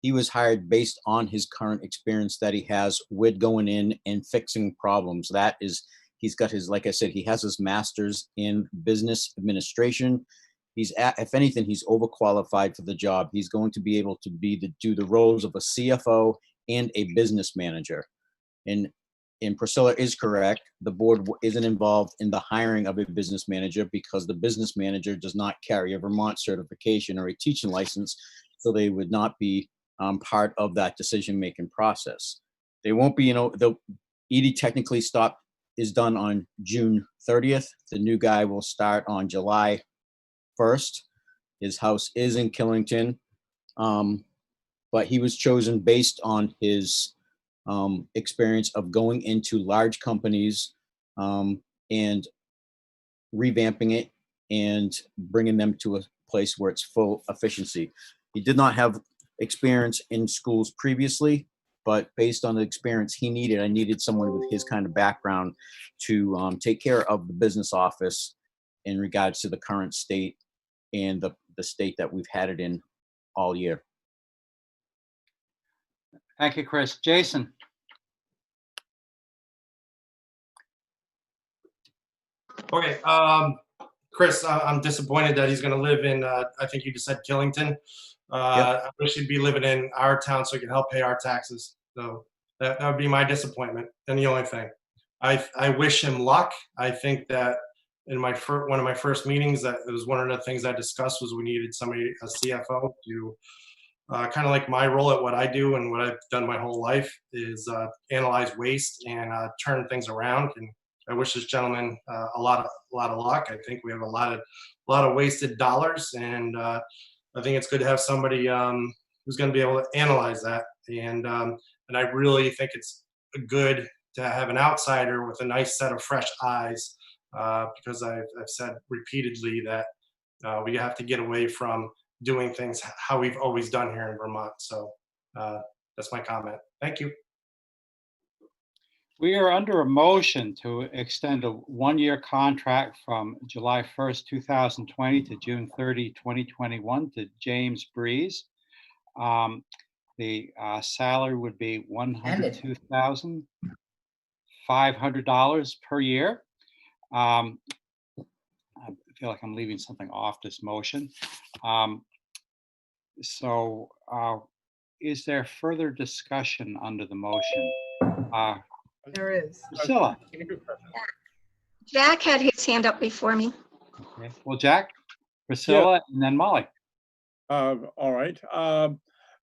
he was hired based on his current experience that he has with going in and fixing problems. That is, he's got his, like I said, he has his master's in business administration. If anything, he's overqualified for the job. He's going to be able to do the roles of a CFO and a business manager. And Priscilla is correct. The board isn't involved in the hiring of a business manager because the business manager does not carry a Vermont certification or a teaching license, so they would not be part of that decision-making process. They won't be, the ED technically is done on June 30th. The new guy will start on July 1st. His house is in Killington, but he was chosen based on his experience of going into large companies and revamping it and bringing them to a place where it's full efficiency. He did not have experience in schools previously, but based on the experience he needed, I needed someone with his kind of background to take care of the business office in regards to the current state and the state that we've had it in all year. Thank you, Chris. Jason? Okay, Chris, I'm disappointed that he's going to live in, I think you just said Killington. Yep. I wish he'd be living in our town so he can help pay our taxes. So that would be my disappointment. And the only thing, I wish him luck. I think that in one of my first meetings, that it was one of the things I discussed was we needed somebody, a CFO, to kind of like my role at what I do and what I've done my whole life is analyze waste and turn things around. And I wish this gentleman a lot of luck. I think we have a lot of wasted dollars, and I think it's good to have somebody who's going to be able to analyze that. And I really think it's good to have an outsider with a nice set of fresh eyes, because I've said repeatedly that we have to get away from doing things how we've always done here in Vermont. So that's my comment. Thank you. We are under a motion to extend a one-year contract from July 1st, 2020 to June 30, 2021 to James Breeze. The salary would be $102,500 per year. feel like I'm leaving something off this motion. Is there further discussion under the motion? There is. Priscilla? Jack had his hand up before me. Okay. Well, Jack, Priscilla, and then Molly. All right.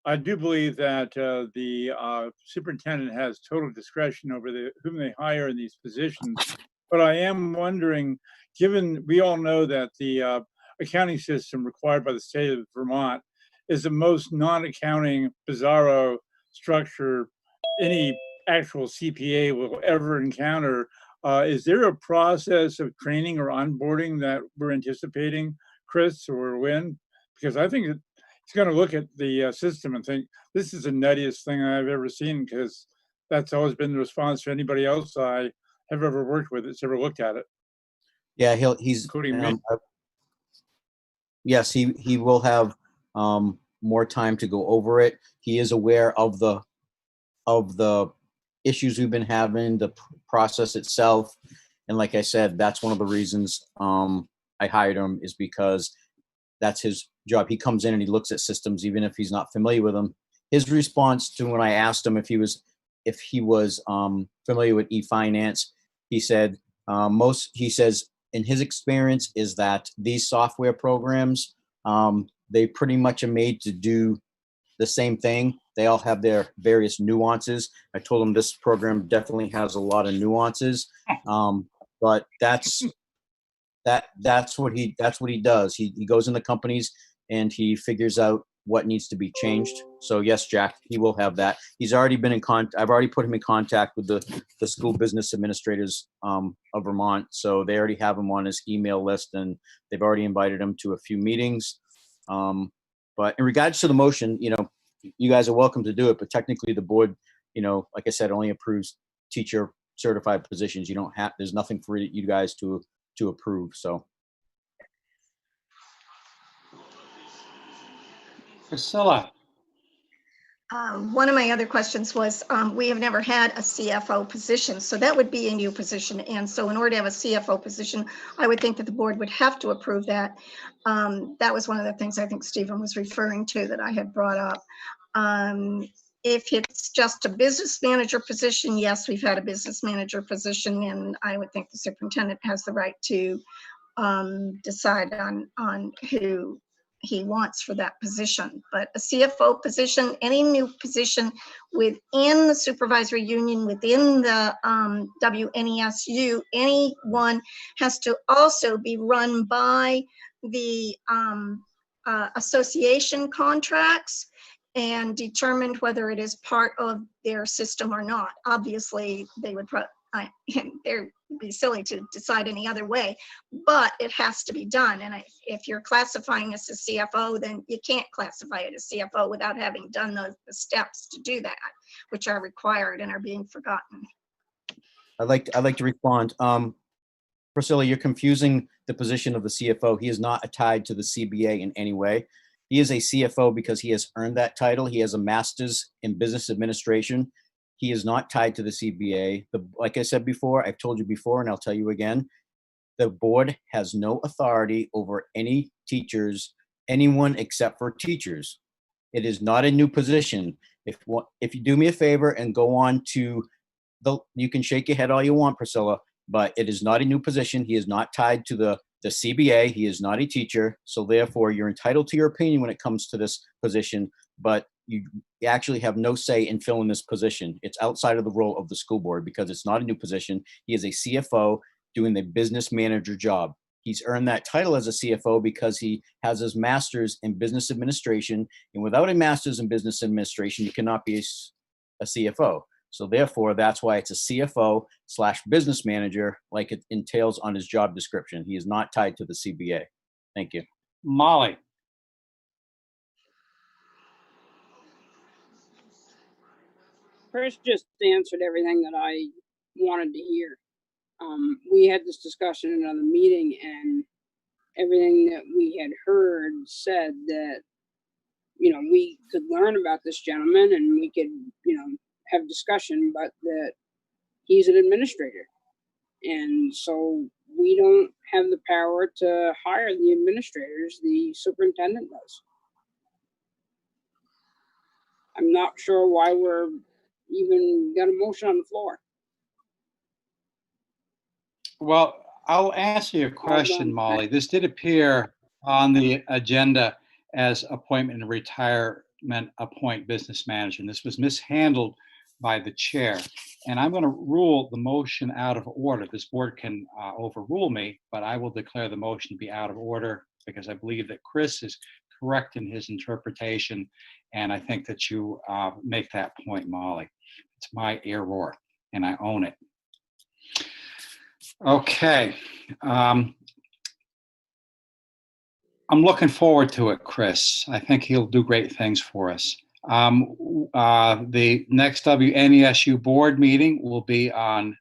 I do believe that the superintendent has total discretion over whom they hire in these positions. But I am wondering, given we all know that the accounting system required by the state of Vermont is the most non-accounting, bizarro structure any actual CPA will ever encounter, is there a process of training or onboarding that we're anticipating, Chris or Wynn? Because I think he's going to look at the system and think, this is the nuttiest thing I've ever seen, because that's always been the response to anybody else I have ever worked with that's ever looked at it. Yeah, he's including me. Yes, he will have more time to go over it. He is aware of the issues we've been having, the process itself, and like I said, that's one of the reasons I hired him, is because that's his job. He comes in and he looks at systems, even if he's not familiar with them. His response to when I asked him if he was familiar with e-finance, he said he says in his experience is that these software programs, they pretty much are made to do the same thing. They all have their various nuances. I told him this program definitely has a lot of nuances, but that's what he does. He goes into companies and he figures out what needs to be changed. So yes, Jack, he will have that. He's already been in contact. I've already put him in contact with the school business administrators of Vermont. So they already have him on his email list, and they've already invited him to a few meetings. But in regards to the motion, you guys are welcome to do it, but technically the board, like I said, only approves teacher certified positions. You don't have, there's nothing for you guys to approve. So. Priscilla. One of my other questions was, we have never had a CFO position, so that would be a new position. And so in order to have a CFO position, I would think that the board would have to approve that. That was one of the things I think Stephen was referring to that I had brought up. If it's just a business manager position, yes, we've had a business manager position, and I would think the superintendent has the right to decide on who he wants for that position. But a CFO position, any new position within the supervisory union, within the WNESU, anyone has to also be run by the association contracts and determined whether it is part of their system or not. Obviously, they would they'd be silly to decide any other way, but it has to be done. And if you're classifying us as CFO, then you can't classify it as CFO without having done the steps to do that, which are required and are being forgotten. I'd like to respond. Priscilla, you're confusing the position of the CFO. He is not tied to the CBA in any way. He is a CFO because he has earned that title. He has a master's in business administration. He is not tied to the CBA. Like I said before, I've told you before, and I'll tell you again, the board has no authority over any teachers, anyone except for teachers. It is not a new position. If you do me a favor and go on to you can shake your head all you want, Priscilla, but it is not a new position. He is not tied to the CBA. He is not a teacher. So therefore, you're entitled to your opinion when it comes to this position, but you actually have no say in filling this position. It's outside of the role of the school board because it's not a new position. He is a CFO doing the business manager job. He's earned that title as a CFO because he has his master's in business administration. And without a master's in business administration, you cannot be a CFO. So therefore, that's why it's a CFO/business manager, like it entails on his job description. He is not tied to the CBA. Thank you. Molly. Chris just answered everything that I wanted to hear. We had this discussion in another meeting, and everything that we had heard said that, we could learn about this gentleman and we could, have discussion, but that he's an administrator. And so we don't have the power to hire the administrators, the superintendent does. I'm not sure why we're even got a motion on the floor. Well, I'll answer your question, Molly. This did appear on the agenda as appointment and retirement appoint business manager. And this was mishandled by the chair. And I'm going to rule the motion out of order. This board can overrule me, but I will declare the motion to be out of order because I believe that Chris is correct in his interpretation. And I think that you make that point, Molly. It's my error, and I own it. Okay. I'm looking forward to it, Chris. I think he'll do great things for us. The next WNESU board meeting will be on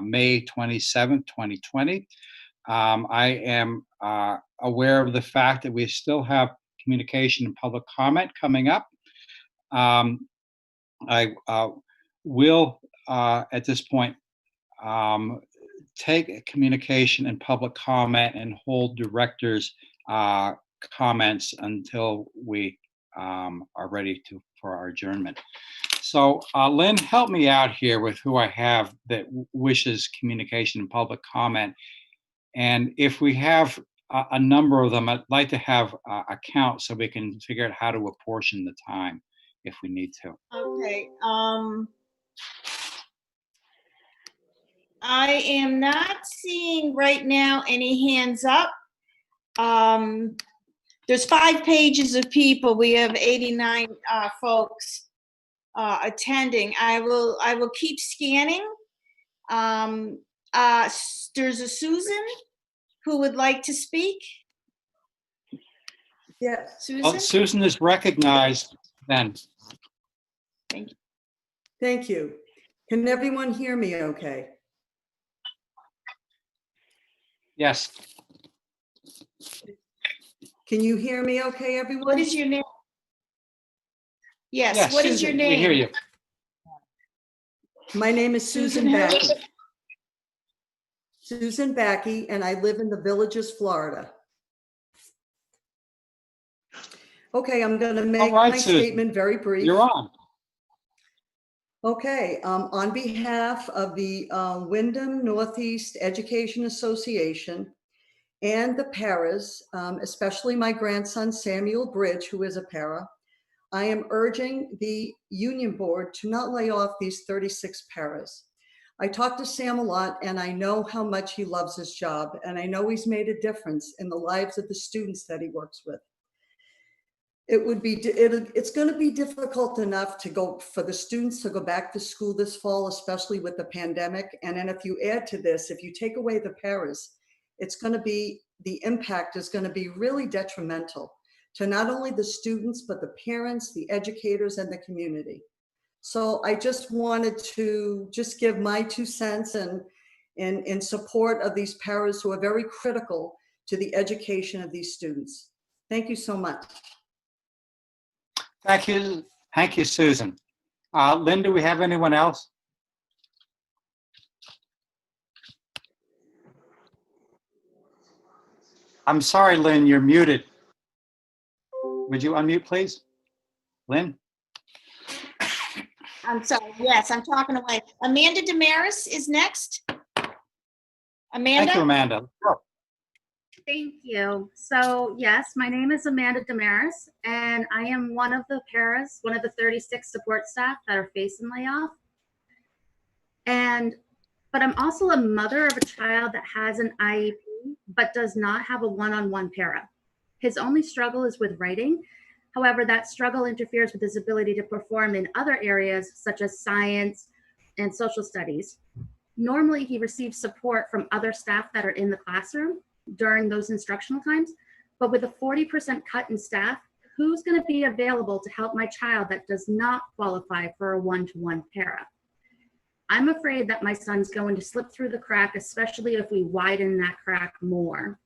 May 27th, 2020. I am aware of the fact that we still have communication and public comment coming up. I will, at this point, take communication and public comment and hold directors' comments until we are ready for our adjournment. So Lynn, help me out here with who I have that wishes communication and public comment. And if we have a number of them, I'd like to have a count so we can figure out how to apportion the time if we need to. Okay. I am not seeing right now any hands up. There's 5 pages of people. We have 89 folks attending. I will keep scanning. There's a Susan who would like to speak. Yeah, Well, Susan is recognized then. Thank you. thank you. Can everyone hear me okay? Yes. Can you hear me okay, everyone? What is your name? Yes, Yes, what is your Susan, name? we hear you. My name is Susan who? Backey. Susan Backey, and I live in the Villages, Florida. Okay, I'm going to make right, my Susan. statement very brief. You're on. Okay, on behalf of the Wyndham Northeast Education Association and the paras, especially my grandson Samuel Bridge, who is a para, I am urging the union board to not lay off these 36 paras. I talked to Sam a lot, and I know how much he loves his job, and I know he's made a difference in the lives of the students that he works with. It's going to be difficult enough for the students to go back to school this fall, especially with the pandemic. And then if you add to this, if you take away the paras, the impact is going to be really detrimental to not only the students, but the parents, the educators, and the community. So I just wanted to give my 2 cents in support of these paras who are very critical to the education of these students. Thank you so much. Thank you, Susan. Lynn, do we have anyone else? I'm sorry, Lynn, you're muted. Would you unmute, please? Lynn? I'm sorry. Yes, I'm talking away. Amanda Damaris is next. Amanda? Thank you, Amanda. Sure. Thank you. So yes, my name is Amanda Damaris, and I am one of the paras, one of the 36 support staff that are facing layoff. But I'm also a mother of a child that has an IEP, but does not have a one-on-one para. His only struggle is with writing. However, that struggle interferes with his ability to perform in other areas such as science and social studies. Normally, he receives support from other staff that are in the classroom during those instructional times, but with a 40% cut in staff, who's going to be available to help my child that does not qualify for a one-to-one para? I'm afraid that my son's going to slip through the crack, especially if we widen that crack more.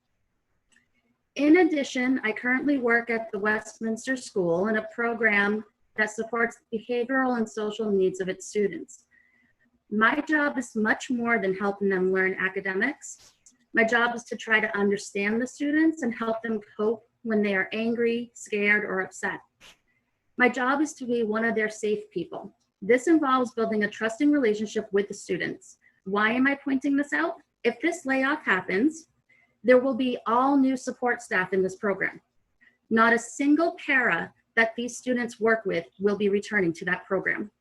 In addition, I currently work at the Westminster School in a program that supports the behavioral and social needs of its students. My job is much more than helping them learn academics. My job is to try to understand the students and help them cope when they are angry, scared, or upset. My job is to be one of their safe people. This involves building a trusting relationship with the students. Why am I pointing this out? If this layoff happens, there will be all new support staff in this program. Not a single para that these students work with will be returning to that program.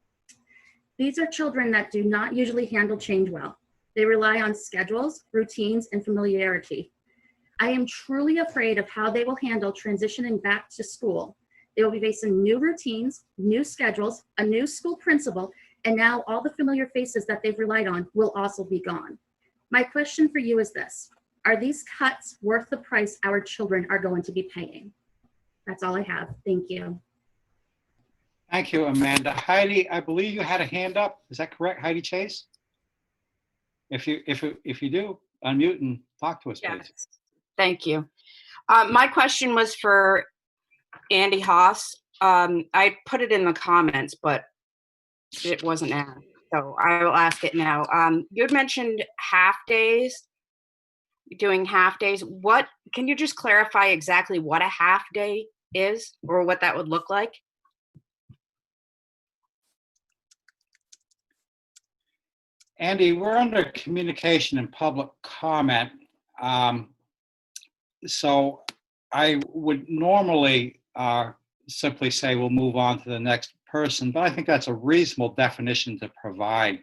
These are children that do not usually handle change well. They rely on schedules, routines, and familiarity. I am truly afraid of how they will handle transitioning back to school. They will be facing new routines, new schedules, a new school principal, and now all the familiar faces that they've relied on will also be gone. My question for you is this: are these cuts worth the price our children are going to be paying? That's all I have. Thank you. Thank you, Amanda. Heidi, I believe you had a hand up. Is that correct, Heidi Chase? If you do, unmute and talk to us, please. Yes. Thank you. My question was for Andy Haas. I put it in the comments, but it wasn't asked, so I will ask it now. You had mentioned half days, doing half days. What, can you just clarify exactly what a half day is or what that would look like? Andy, we're under communication and public comment. So I would normally simply say we'll move on to the next person, but I think that's a reasonable definition to provide.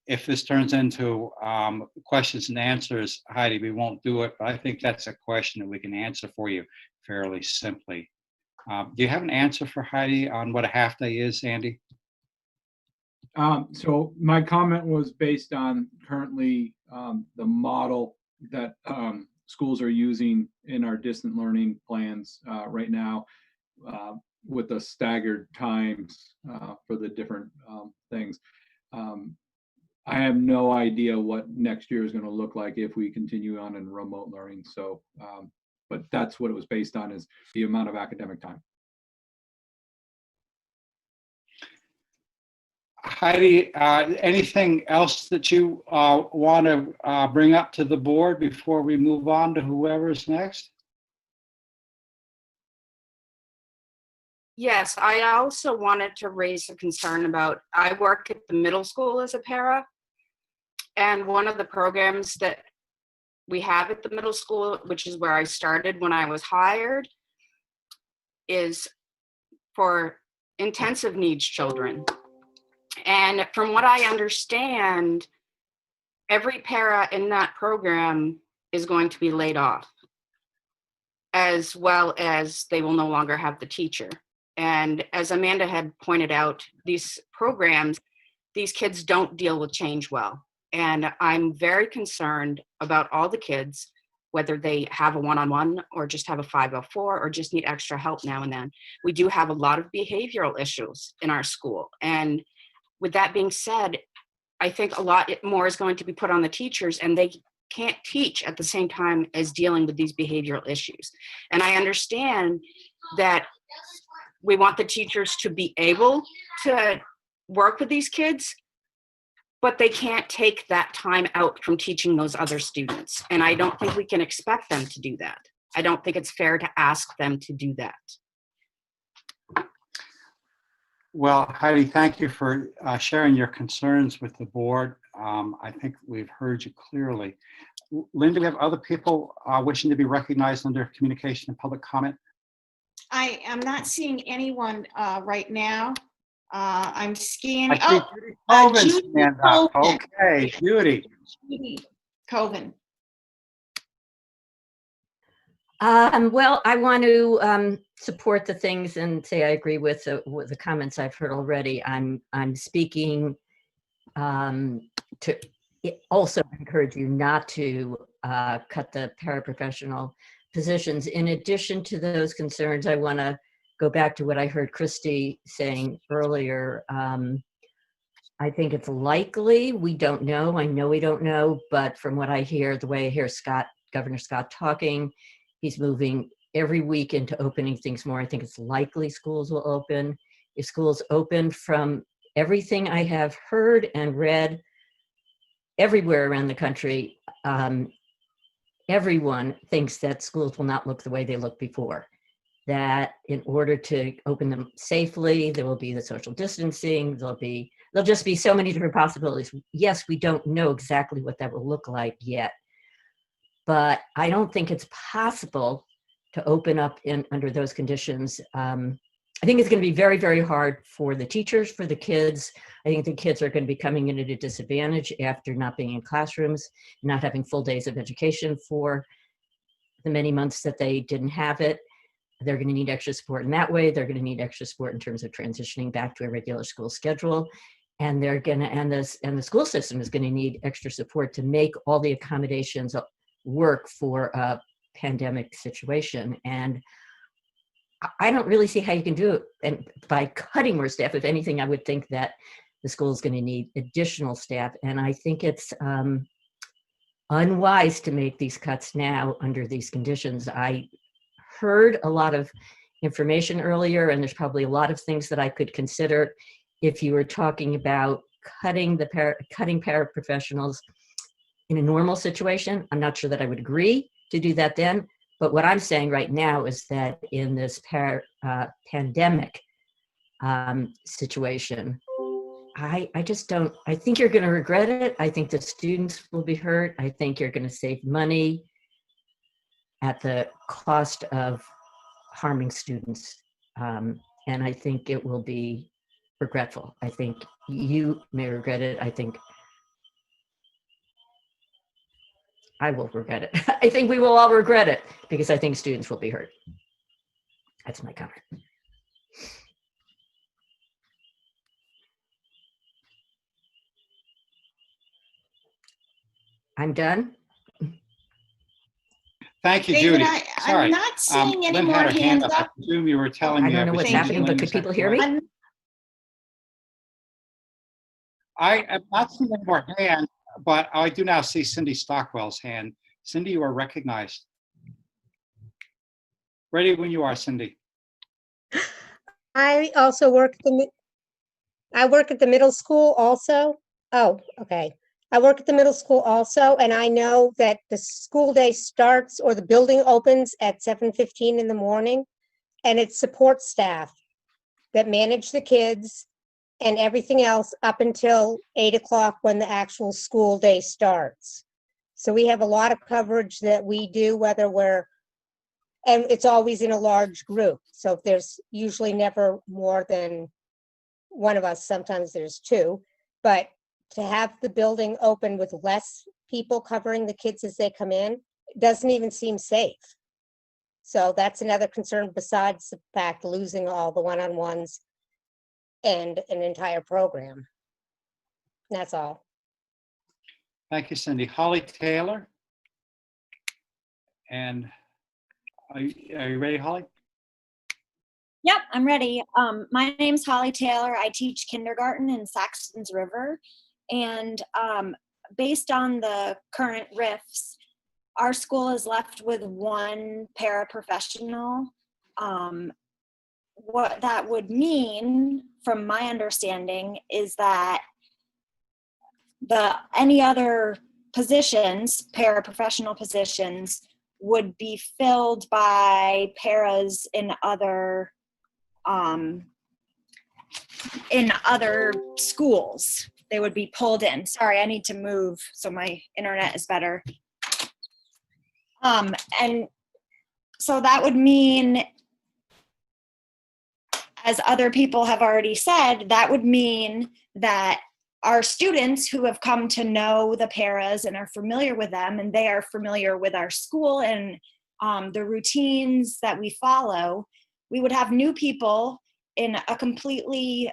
If this turns into questions and answers, Heidi, we won't do it, but I think that's a question that we can answer for you fairly simply. Do you have an answer for Heidi on what a half day is, Andy? So my comment was based on currently the model that schools are using in our distant learning plans right now with the staggered times for the different things. I have no idea what next year is going to look like if we continue on in remote learning. So, but that's what it was based on, is the amount of academic time. Heidi, anything else that you want to bring up to the board before we move on to whoever's next? Yes, I also wanted to raise a concern about, I work at the middle school as a para, and one of the programs that we have at the middle school, which is where I started when I was hired, is for intensive needs children. And from what I understand, every para in that program is going to be laid off, as well as they will no longer have the teacher. And as Amanda had pointed out, these programs, these kids don't deal with change well. And I'm very concerned about all the kids, whether they have a one-on-one or just have a 504 or just need extra help now and then. We do have a lot of behavioral issues in our school. And with that being said, I think a lot more is going to be put on the teachers, and they can't teach at the same time as dealing with these behavioral issues. And I understand that we want the teachers to be able to work with these kids, but they can't take that time out from teaching those other students. And I don't think we can expect them to do that. I don't think it's fair to ask them to do that. Well, Heidi, thank you for sharing your concerns with the board. I think we've heard you clearly. Linda, we have other people wishing to be recognized under communication and public comment? I am not seeing anyone right now. I'm scanning. I see Judy Colvin's hand up. Okay, Judy. Judy Colvin. Well, I want to support the things and say I agree with the comments I've heard already. I'm speaking to also encourage you not to cut the paraprofessional positions. In addition to those concerns, I want to go back to what I heard Christy saying earlier. I think it's likely, we don't know, I know we don't know, but from what I hear, the way I hear Governor Scott talking, he's moving every week into opening things more. I think it's likely schools will open. If schools open, from everything I have heard and read everywhere around the country, everyone thinks that schools will not look the way they looked before. That in order to open them safely, there will be the social distancing, there'll just be so many different possibilities. Yes, we don't know exactly what that will look like yet, but I don't think it's possible to open up under those conditions. I think it's going to be very, very hard for the teachers, for the kids. I think the kids are going to be coming in at a disadvantage after not being in classrooms, not having full days of education for the many months that they didn't have it. They're going to need extra support in that way. They're going to need extra support in terms of transitioning back to a regular school schedule. And they're going to, and the school system is going to need extra support to make all the accommodations work for a pandemic situation. And I don't really see how you can do it. And by cutting more staff, if anything, I would think that the school is going to need additional staff. And I think it's unwise to make these cuts now under these conditions. I heard a lot of information earlier, and there's probably a lot of things that I could consider if you were talking about cutting paraprofessionals in a normal situation. I'm not sure that I would agree to do that then. But what I'm saying right now is that in this pandemic situation, I just don't, I think you're going to regret it. I think the students will be hurt. I think you're going to save money at the cost of harming students. And I think it will be regretful. I think you may regret it. I think I will regret it. I think we will all regret it because I think students will be hurt. That's my comment. I'm done. Thank you, David, Judy. I'm not seeing any Lynn more had her hand hands up. I up. presume you were telling me. I don't know what's happening, but could people hear me? I am not seeing any more hands, but I do now see Cindy Stockwell's hand. Cindy, you are recognized. Ready when you are, Cindy. I also work I work at the middle school also. Oh, okay. I work at the middle school also, and I know that the school day starts or the building opens at 7:15 in the morning, and it's support staff that manage the kids and everything else up until 8 o'clock when the actual school day starts. So we have a lot of coverage that we do, whether and it's always in a large group. So there's usually never more than one of us, sometimes there's two, but to have the building open with less people covering the kids as they come in, it doesn't even seem safe. So that's another concern besides the fact losing all the one-on-ones and an entire program. That's all. Thank you, Cindy. Holly Taylor. And are you ready, Holly? Yep, I'm ready. My name's Holly Taylor. I teach kindergarten in Saxton's River. And based on the current RIFs, our school is left with one paraprofessional. What that would mean, from my understanding, is that any other positions, paraprofessional positions, would be filled by paras in other schools. They would be pulled in. Sorry, I need to move so my internet is better. And so that would mean, as other people have already said, that would mean that our students who have come to know the paras and are familiar with them, and they are familiar with our school and the routines that we follow, we would have new people in a completely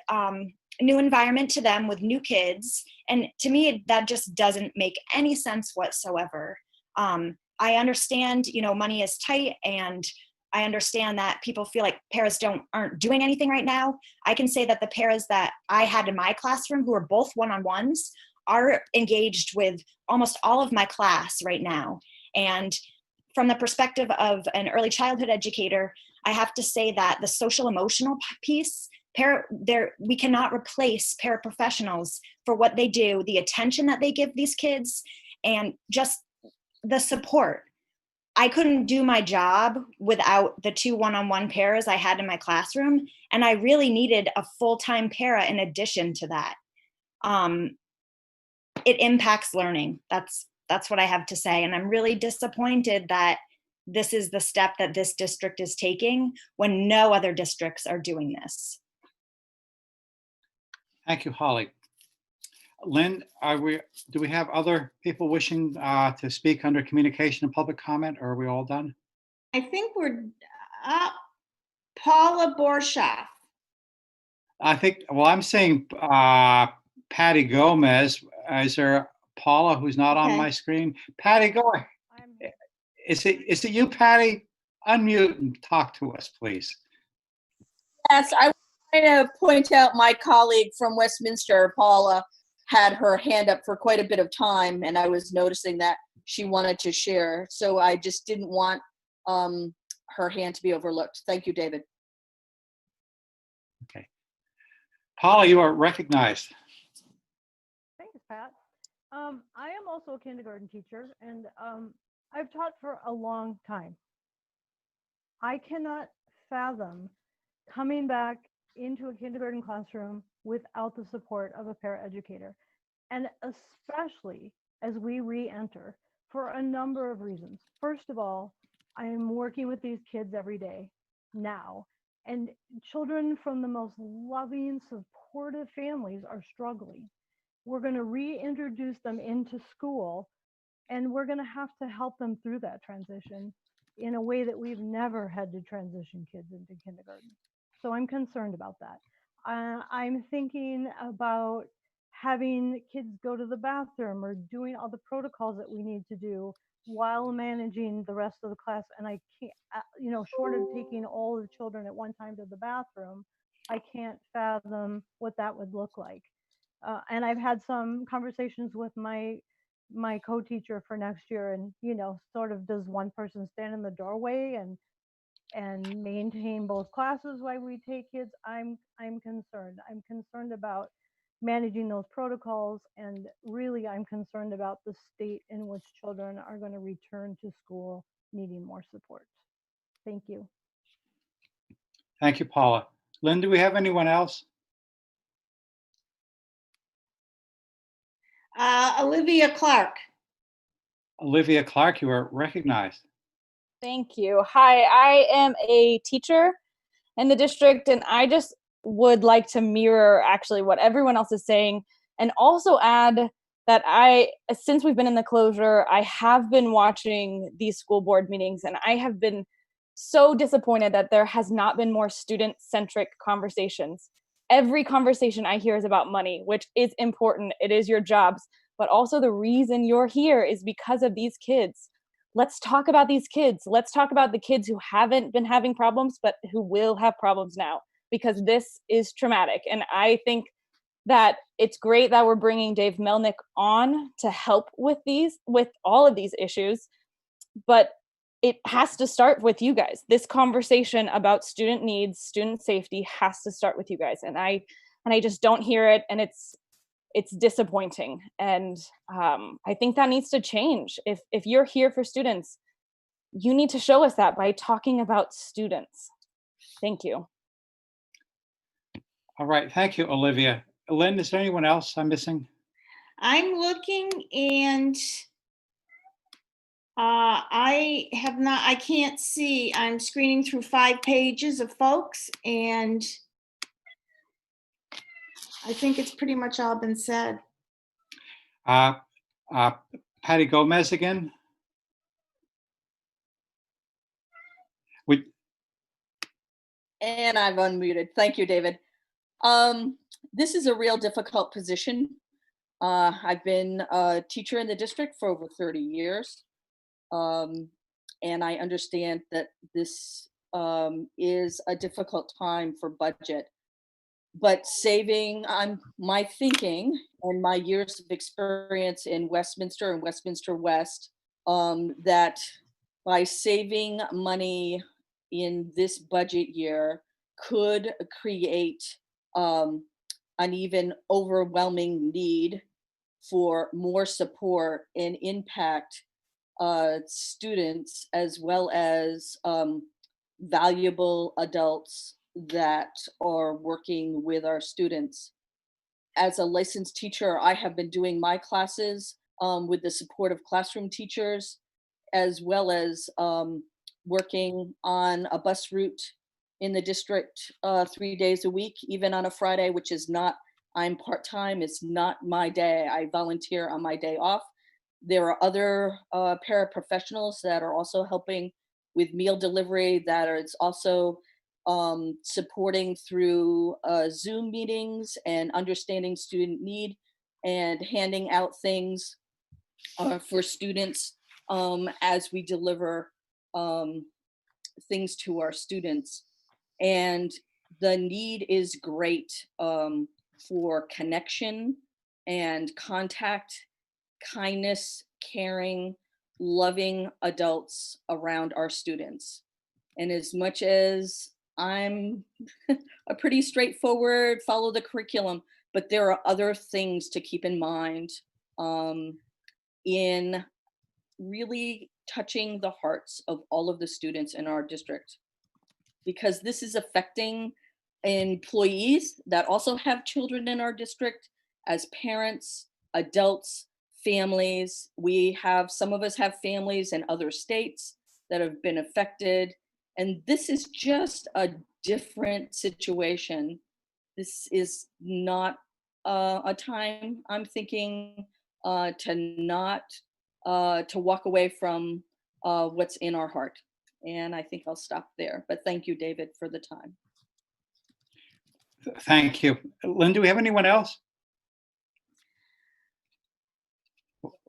new environment to them with new kids. And to me, that just doesn't make any sense whatsoever. I understand, money is tight, and I understand that people feel like paras aren't doing anything right now. I can say that the paras that I had in my classroom, who are both one-on-ones, are engaged with almost all of my class right now. And from the perspective of an early childhood educator, I have to say that the social emotional piece, we cannot replace paraprofessionals for what they do, the attention that they give these kids, and just the support. I couldn't do my job without the 2 one-on-one paras I had in my classroom. And I really needed a full-time para in addition to that. It impacts learning. That's what I have to say. And I'm really disappointed that this is the step that this district is taking when no other districts are doing this. Thank you, Holly. Lynn, do we have other people wishing to speak under communication and public comment, or are we all done? I think we're Paula Borshoff. I think, well, I'm saying Patty Gomez. Is there Paula who's not on my screen? Patty, go ahead. Is it you, Patty? Unmute and talk to us, please. Yes, I was trying to point out my colleague from Westminster, Paula, had her hand up for quite a bit of time, and I was noticing that she wanted to share. So I just didn't want her hand to be overlooked. Thank you, David. Okay. Paula, you are recognized. Thanks, Pat. I am also a kindergarten teacher, and I've taught for a long time. I cannot fathom coming back into a kindergarten classroom without the support of a paraeducator, and especially as we re-enter for a number of reasons. First of all, I am working with these kids every day now, and children from the most loving, supportive families are struggling. We're going to reintroduce them into school, and we're going to have to help them through that transition in a way that we've never had to transition kids into kindergarten. So I'm concerned about that. I'm thinking about having kids go to the bathroom or doing all the protocols that we need to do while managing the rest of the class. And I can't, short of taking all the children at one time to the bathroom, I can't fathom what that would look like. And I've had some conversations with my co-teacher for next year, and sort of, does one person stand in the doorway and maintain both classes while we take kids? I'm concerned. I'm concerned about managing those protocols, and really I'm concerned about the state in which children are going to return to school needing more support. Thank you. Thank you, Paula. Lynn, do we have anyone else? Olivia Clark. Olivia Clark, you are recognized. Thank you. Hi, I am a teacher in the district, and I just would like to mirror actually what everyone else is saying, and also add that since we've been in the closure, I have been watching these school board meetings, and I have been so disappointed that there has not been more student-centric conversations. Every conversation I hear is about money, which is important. It is your jobs, but also the reason you're here is because of these kids. Let's talk about these kids. Let's talk about the kids who haven't been having problems, but who will have problems now, because this is traumatic. And I think that it's great that we're bringing Dave Melnick on to help with all of these issues, but it has to start with you guys. This conversation about student needs, student safety has to start with you guys. And I just don't hear it, and it's disappointing. And I think that needs to change. If you're here for students, you need to show us that by talking about students. Thank you. All right, thank you, Olivia. Lynn, is there anyone else I'm missing? I'm looking, and I can't see. I'm screening through 5 pages of folks, and I think it's pretty much all been said. Patty Gomez again. And I've unmuted. Thank you, David. This is a real difficult position. I've been a teacher in the district for over 30 years. And I understand that this is a difficult time for budget. But saving on my thinking and my years of experience in Westminster and Westminster West, that by saving money in this budget year could create an even overwhelming need for more support and impact students as well as valuable adults that are working with our students. As a licensed teacher, I have been doing my classes with the support of classroom teachers, as well as working on a bus route in the district 3 days a week, even on a Friday, which is not, I'm part-time, it's not my day. I volunteer on my day off. There are other paraprofessionals that are also helping with meal delivery, that are it's also supporting through Zoom meetings and understanding student need and handing out things for students as we deliver things to our students. And the need is great for connection and contact, kindness, caring, loving adults around our students. And as much as I'm a pretty straightforward, follow the curriculum, but there are other things to keep in mind in really touching the hearts of all of the students in our district, because this is affecting employees that also have children in our district, as parents, adults, families. We have, some of us have families in other states that have been affected. And this is just a different situation. This is not a time, I'm thinking, to walk away from what's in our heart. And I think I'll stop there. But thank you, David, for the time. Thank you. Lynn, do we have anyone else?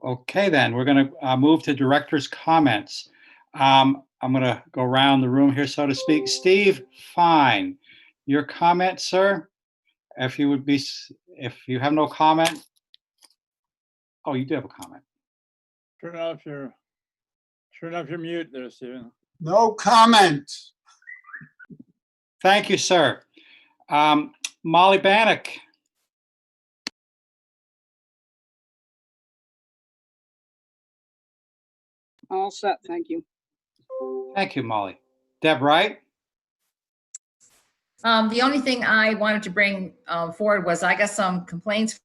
Okay, then we're going to move to director's comments. I'm going to go around the room here, so to speak. Steve, fine. Your comment, sir? If you would be, if you have no comment. Oh, you do have a comment. Turn off your mute there, Stephen. No comment. Thank you, sir. Molly Bannock. All set, thank you. Thank you, Molly. Deb Wright. The only thing I wanted to bring forward was I got some complaints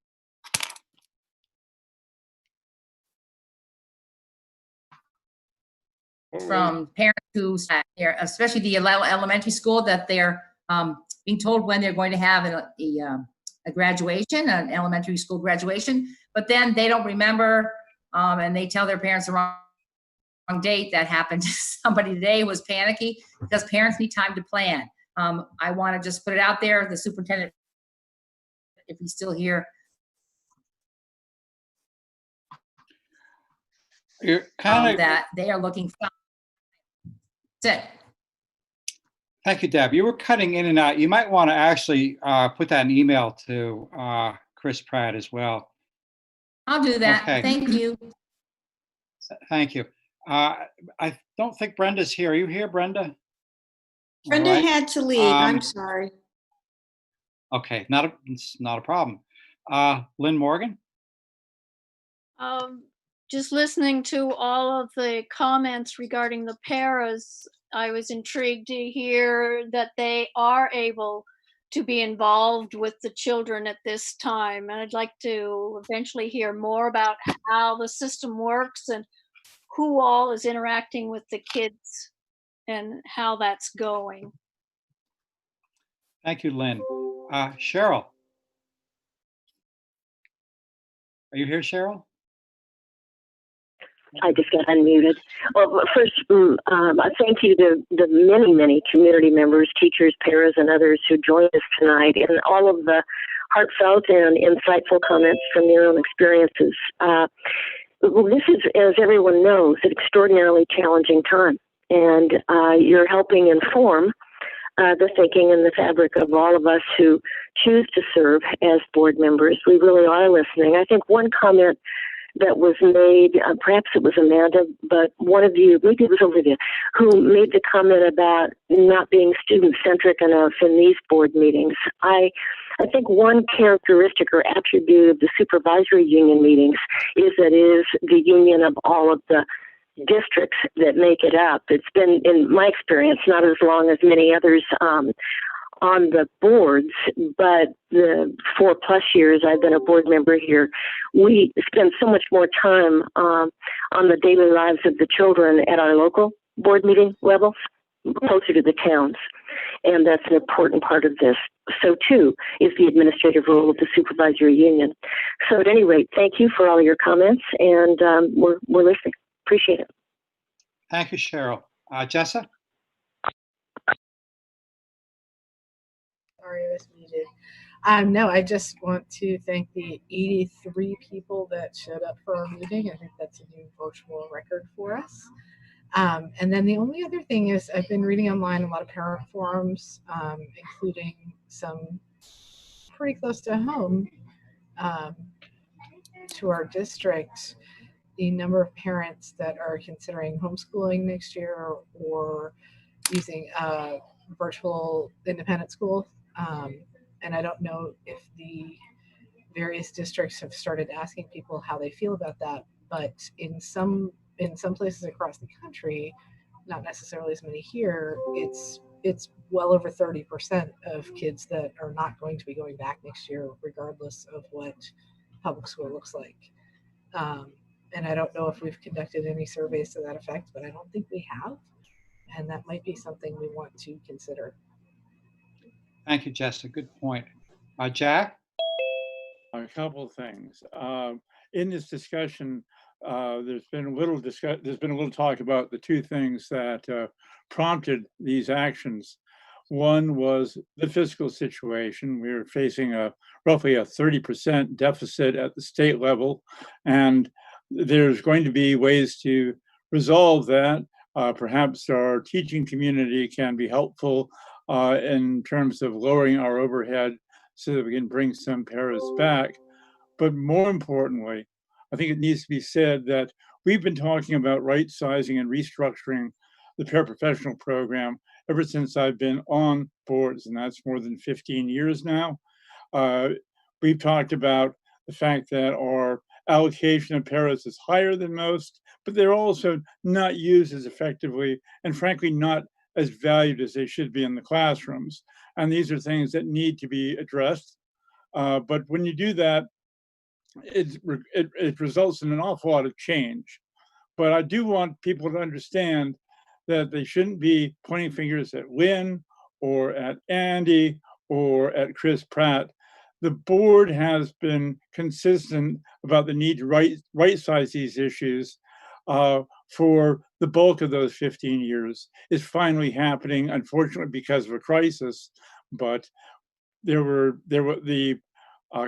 from parents who, especially the elementary school, that they're being told when they're going to have a graduation, an elementary school graduation, but then they don't remember and they tell their parents the wrong date. That happened to somebody today who was panicky, because parents need time to plan. I want to just put it out there, the superintendent, if he's still here. You're kind of that they are looking for. That's it. Thank you, Deb. You were cutting in and out. You might want to actually put that in email to Chris Pratt as well. I'll do that. Okay. Thank you. Thank you. I don't think Brenda's here. Are you here, Brenda? Brenda All right. had to leave. I'm sorry. Okay, it's not a problem. Lynn Morgan? Just listening to all of the comments regarding the paras, I was intrigued to hear that they are able to be involved with the children at this time. And I'd like to eventually hear more about how the system works and who all is interacting with the kids and how that's going. Thank you, Lynn. Cheryl? Are you here, Cheryl? I just got unmuted. Well, first, thank you to the many, many community members, teachers, paras, and others who joined us tonight, and all of the heartfelt and insightful comments from your own experiences. This is, as everyone knows, an extraordinarily challenging time, and you're helping inform the thinking and the fabric of all of us who choose to serve as board members. We really are listening. I think one comment that was made, perhaps it was Amanda, but one of you, maybe it was Olivia, who made the comment about not being student-centric enough in these board meetings. I think one characteristic or attribute of the supervisory union meetings is that it is the union of all of the districts that make it up. It's been, in my experience, not as long as many others on the boards, but the 4+ years I've been a board member here, we spend so much more time on the daily lives of the children at our local board meeting levels, closer to the towns. And that's an important part of this. So too is the administrative role of the supervisory union. So at any rate, thank you for all your comments, and we're listening. Appreciate it. Thank you, Cheryl. Jessa? Sorry, I was muted. No, I just want to thank the 83 people that showed up for our meeting. I think that's a new virtual record for us. And then the only other thing is I've been reading online a lot of parent forums, including some pretty close to home to our district. The number of parents that are considering homeschooling next year or using virtual independent school. And I don't know if the various districts have started asking people how they feel about that, but in some places across the country, not necessarily as many here, it's well over 30% of kids that are not going to be going back next year, regardless of what public school looks like. And I don't know if we've conducted any surveys to that effect, but I don't think we have. And that might be something we want to consider. Thank you, Jessica. Good point. Jack? A couple of things. In this discussion, there's been a little talk about the two things that prompted these actions. One was the fiscal situation. We were facing roughly a 30% deficit at the state level, and there's going to be ways to resolve that. Perhaps our teaching community can be helpful in terms of lowering our overhead so that we can bring some paras back. But more importantly, I think it needs to be said that we've been talking about right sizing and restructuring the paraprofessional program ever since I've been on boards, and that's more than 15 years now. We've talked about the fact that our allocation of paras is higher than most, but they're also not used as effectively and frankly not as valued as they should be in the classrooms. And these are things that need to be addressed. But when you do that, it results in an awful lot of change. But I do want people to understand that they shouldn't be pointing fingers at Lynn or at Andy or at Chris Pratt. The board has been consistent about the need to right size these issues for the bulk of those 15 years. It's finally happening, unfortunately, because of a crisis. But there were the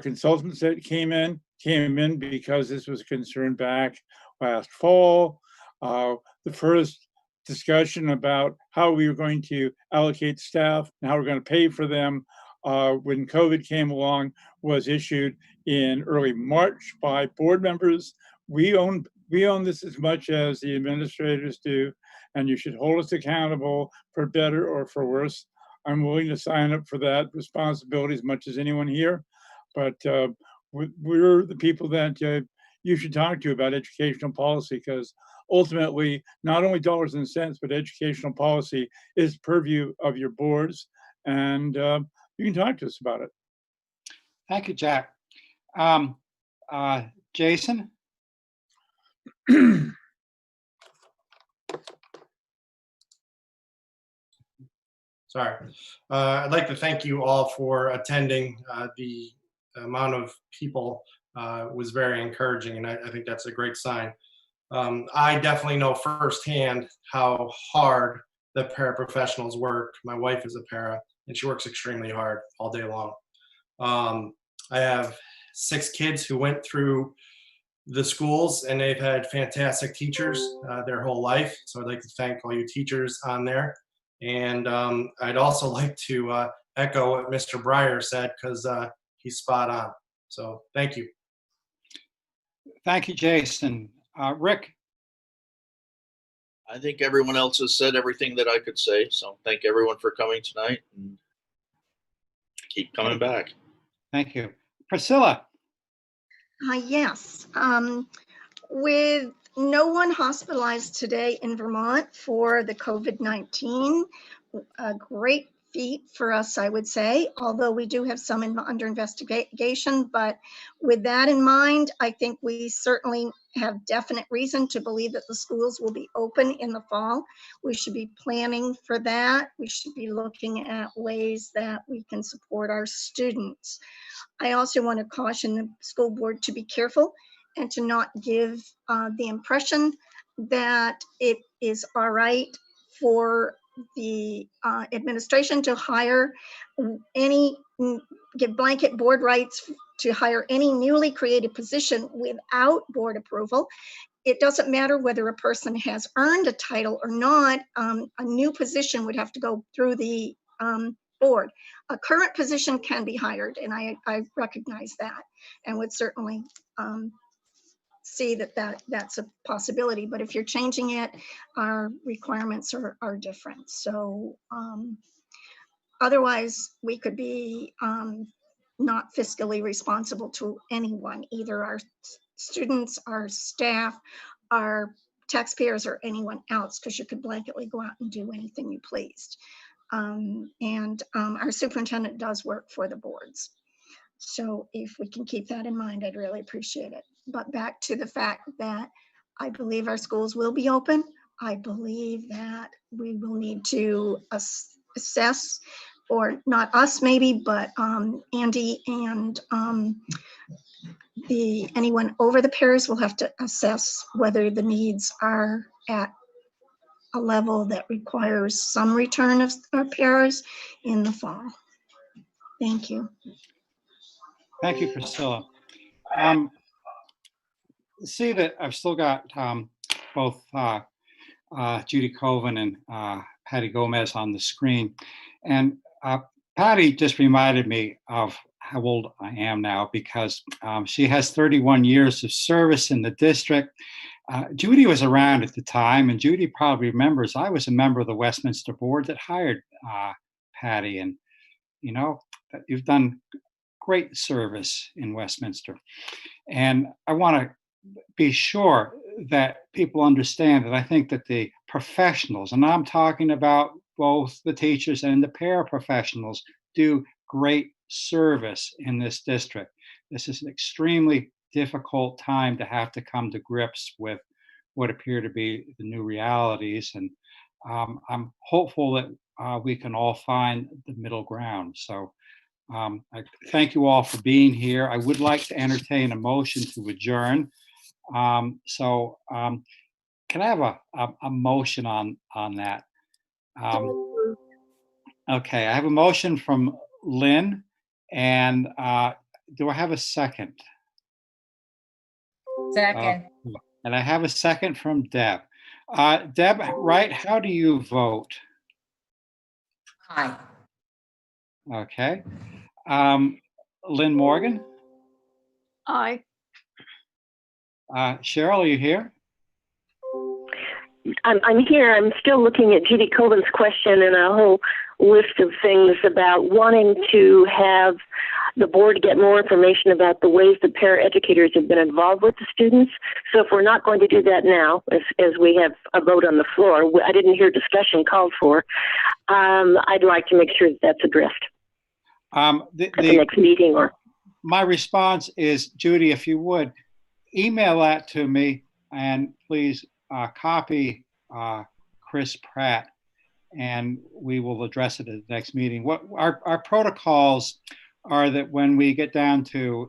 consultants that came in because this was a concern back last fall. The first discussion about how we were going to allocate staff and how we're going to pay for them when COVID came along was issued in early March by board members. We own this as much as the administrators do, and you should hold us accountable for better or for worse. I'm willing to sign up for that responsibility as much as anyone here, but we're the people that you should talk to about educational policy, because ultimately, not only dollars and cents, but educational policy is purview of your boards, and you can talk to us about it. Thank you, Jack. Jason? Sorry. I'd like to thank you all for attending. The amount of people was very encouraging, and I think that's a great sign. I definitely know firsthand how hard the paraprofessionals work. My wife is a para, and she works extremely hard all day long. I have 6 kids who went through the schools, and they've had fantastic teachers their whole life. So I'd like to thank all you teachers on there. And I'd also like to echo what Mr. Breyer said, because he's spot on. So thank you. Thank you, Jason. Rick? I think everyone else has said everything that I could say. So thank everyone for coming tonight, and keep coming back. Thank you. Priscilla? Yes. With No one hospitalized today in Vermont for the COVID-19. A great feat for us, I would say, although we do have some under investigation. But with that in mind, I think we certainly have definite reason to believe that the schools will be open in the fall. We should be planning for that. We should be looking at ways that we can support our students. I also want to caution the school board to be careful and to not give the impression that it is all right for the administration to hire give blanket board rights to hire any newly created position without board approval. It doesn't matter whether a person has earned a title or not. A new position would have to go through the board. A current position can be hired, and I recognize that and would certainly see that's a possibility. But if you're changing it, our requirements are different. So otherwise, we could be not fiscally responsible to anyone, either our students, our staff, our taxpayers, or anyone else, because you could blanketly go out and do anything you pleased. Our superintendent does work for the boards. So if we can keep that in mind, I'd really appreciate it. But back to the fact that I believe our schools will be open. I believe that we will need to assess, or not us maybe, but Andy and anyone over the pairs will have to assess whether the needs are at a level that requires some return of our pairs in the fall. Thank you. Thank you, Priscilla. See that I've still got both Judy Coven and Patty Gomez on the screen. And Patty just reminded me of how old I am now, because she has 31 years of service in the district. Judy was around at the time, and Judy probably remembers I was a member of the Westminster board that hired Patty. And, you know, you've done great service in Westminster. And I want to be sure that people understand that I think that the professionals, and I'm talking about both the teachers and the paraprofessionals, do great service in this district. This is an extremely difficult time to have to come to grips with what appear to be the new realities. And I'm hopeful that we can all find the middle ground. So I thank you all for being here. I would like to entertain a motion to adjourn. Can I have a motion on that? Okay, I have a motion from Lynn, and do I have a second? Second. And I have a second from Deb. Deb, right, how do you vote? Aye. Okay. Lynn Morgan? Aye. Cheryl, are you here? I'm here. I'm still looking at Judy Coven's question and a whole list of things about wanting to have the board get more information about the ways the paraeducators have been involved with the students. So if we're not going to do that now, as we have a vote on the floor, I didn't hear discussion called for, I'd like to make sure that that's addressed at the next meeting. Or my response is, Judy, if you would, email that to me, and please copy Chris Pratt, and we will address it at the next meeting. What our protocols are that when we get down to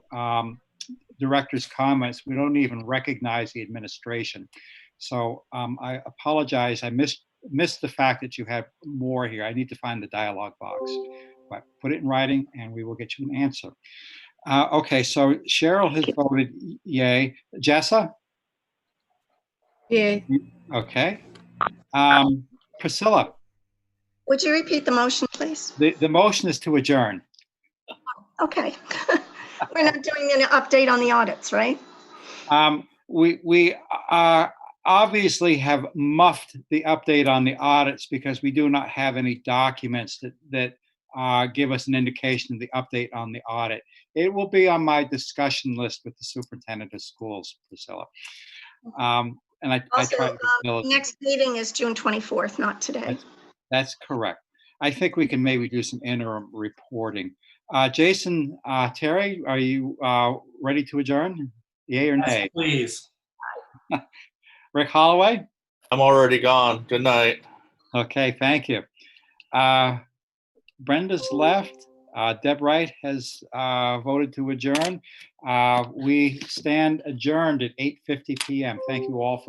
director's comments, we don't even recognize the administration. So I apologize. I missed the fact that you had more here. I need to find the dialogue box, but put it in writing and we will get you an answer. Okay, so Cheryl has voted yay. Jessa? Yay. Okay. Priscilla? Would you repeat the motion, please? The motion is to adjourn. Okay. We're not doing an update on the audits, right? We obviously have muffed the update on the audits because we do not have any documents that give us an indication of the update on the audit. It will be on my discussion list with the superintendent of schools, Priscilla. And I Also, try to be diligent. next meeting is June 24th, not today. That's correct. I think we can maybe do some interim reporting. Jason, Terry, are you ready to adjourn? Yay or nay? Please. Rick Holloway? I'm already gone. Good night. Okay, thank you. Brenda's left. Deb Wright has voted to adjourn. We stand adjourned at 8:50 p.m. Thank you all for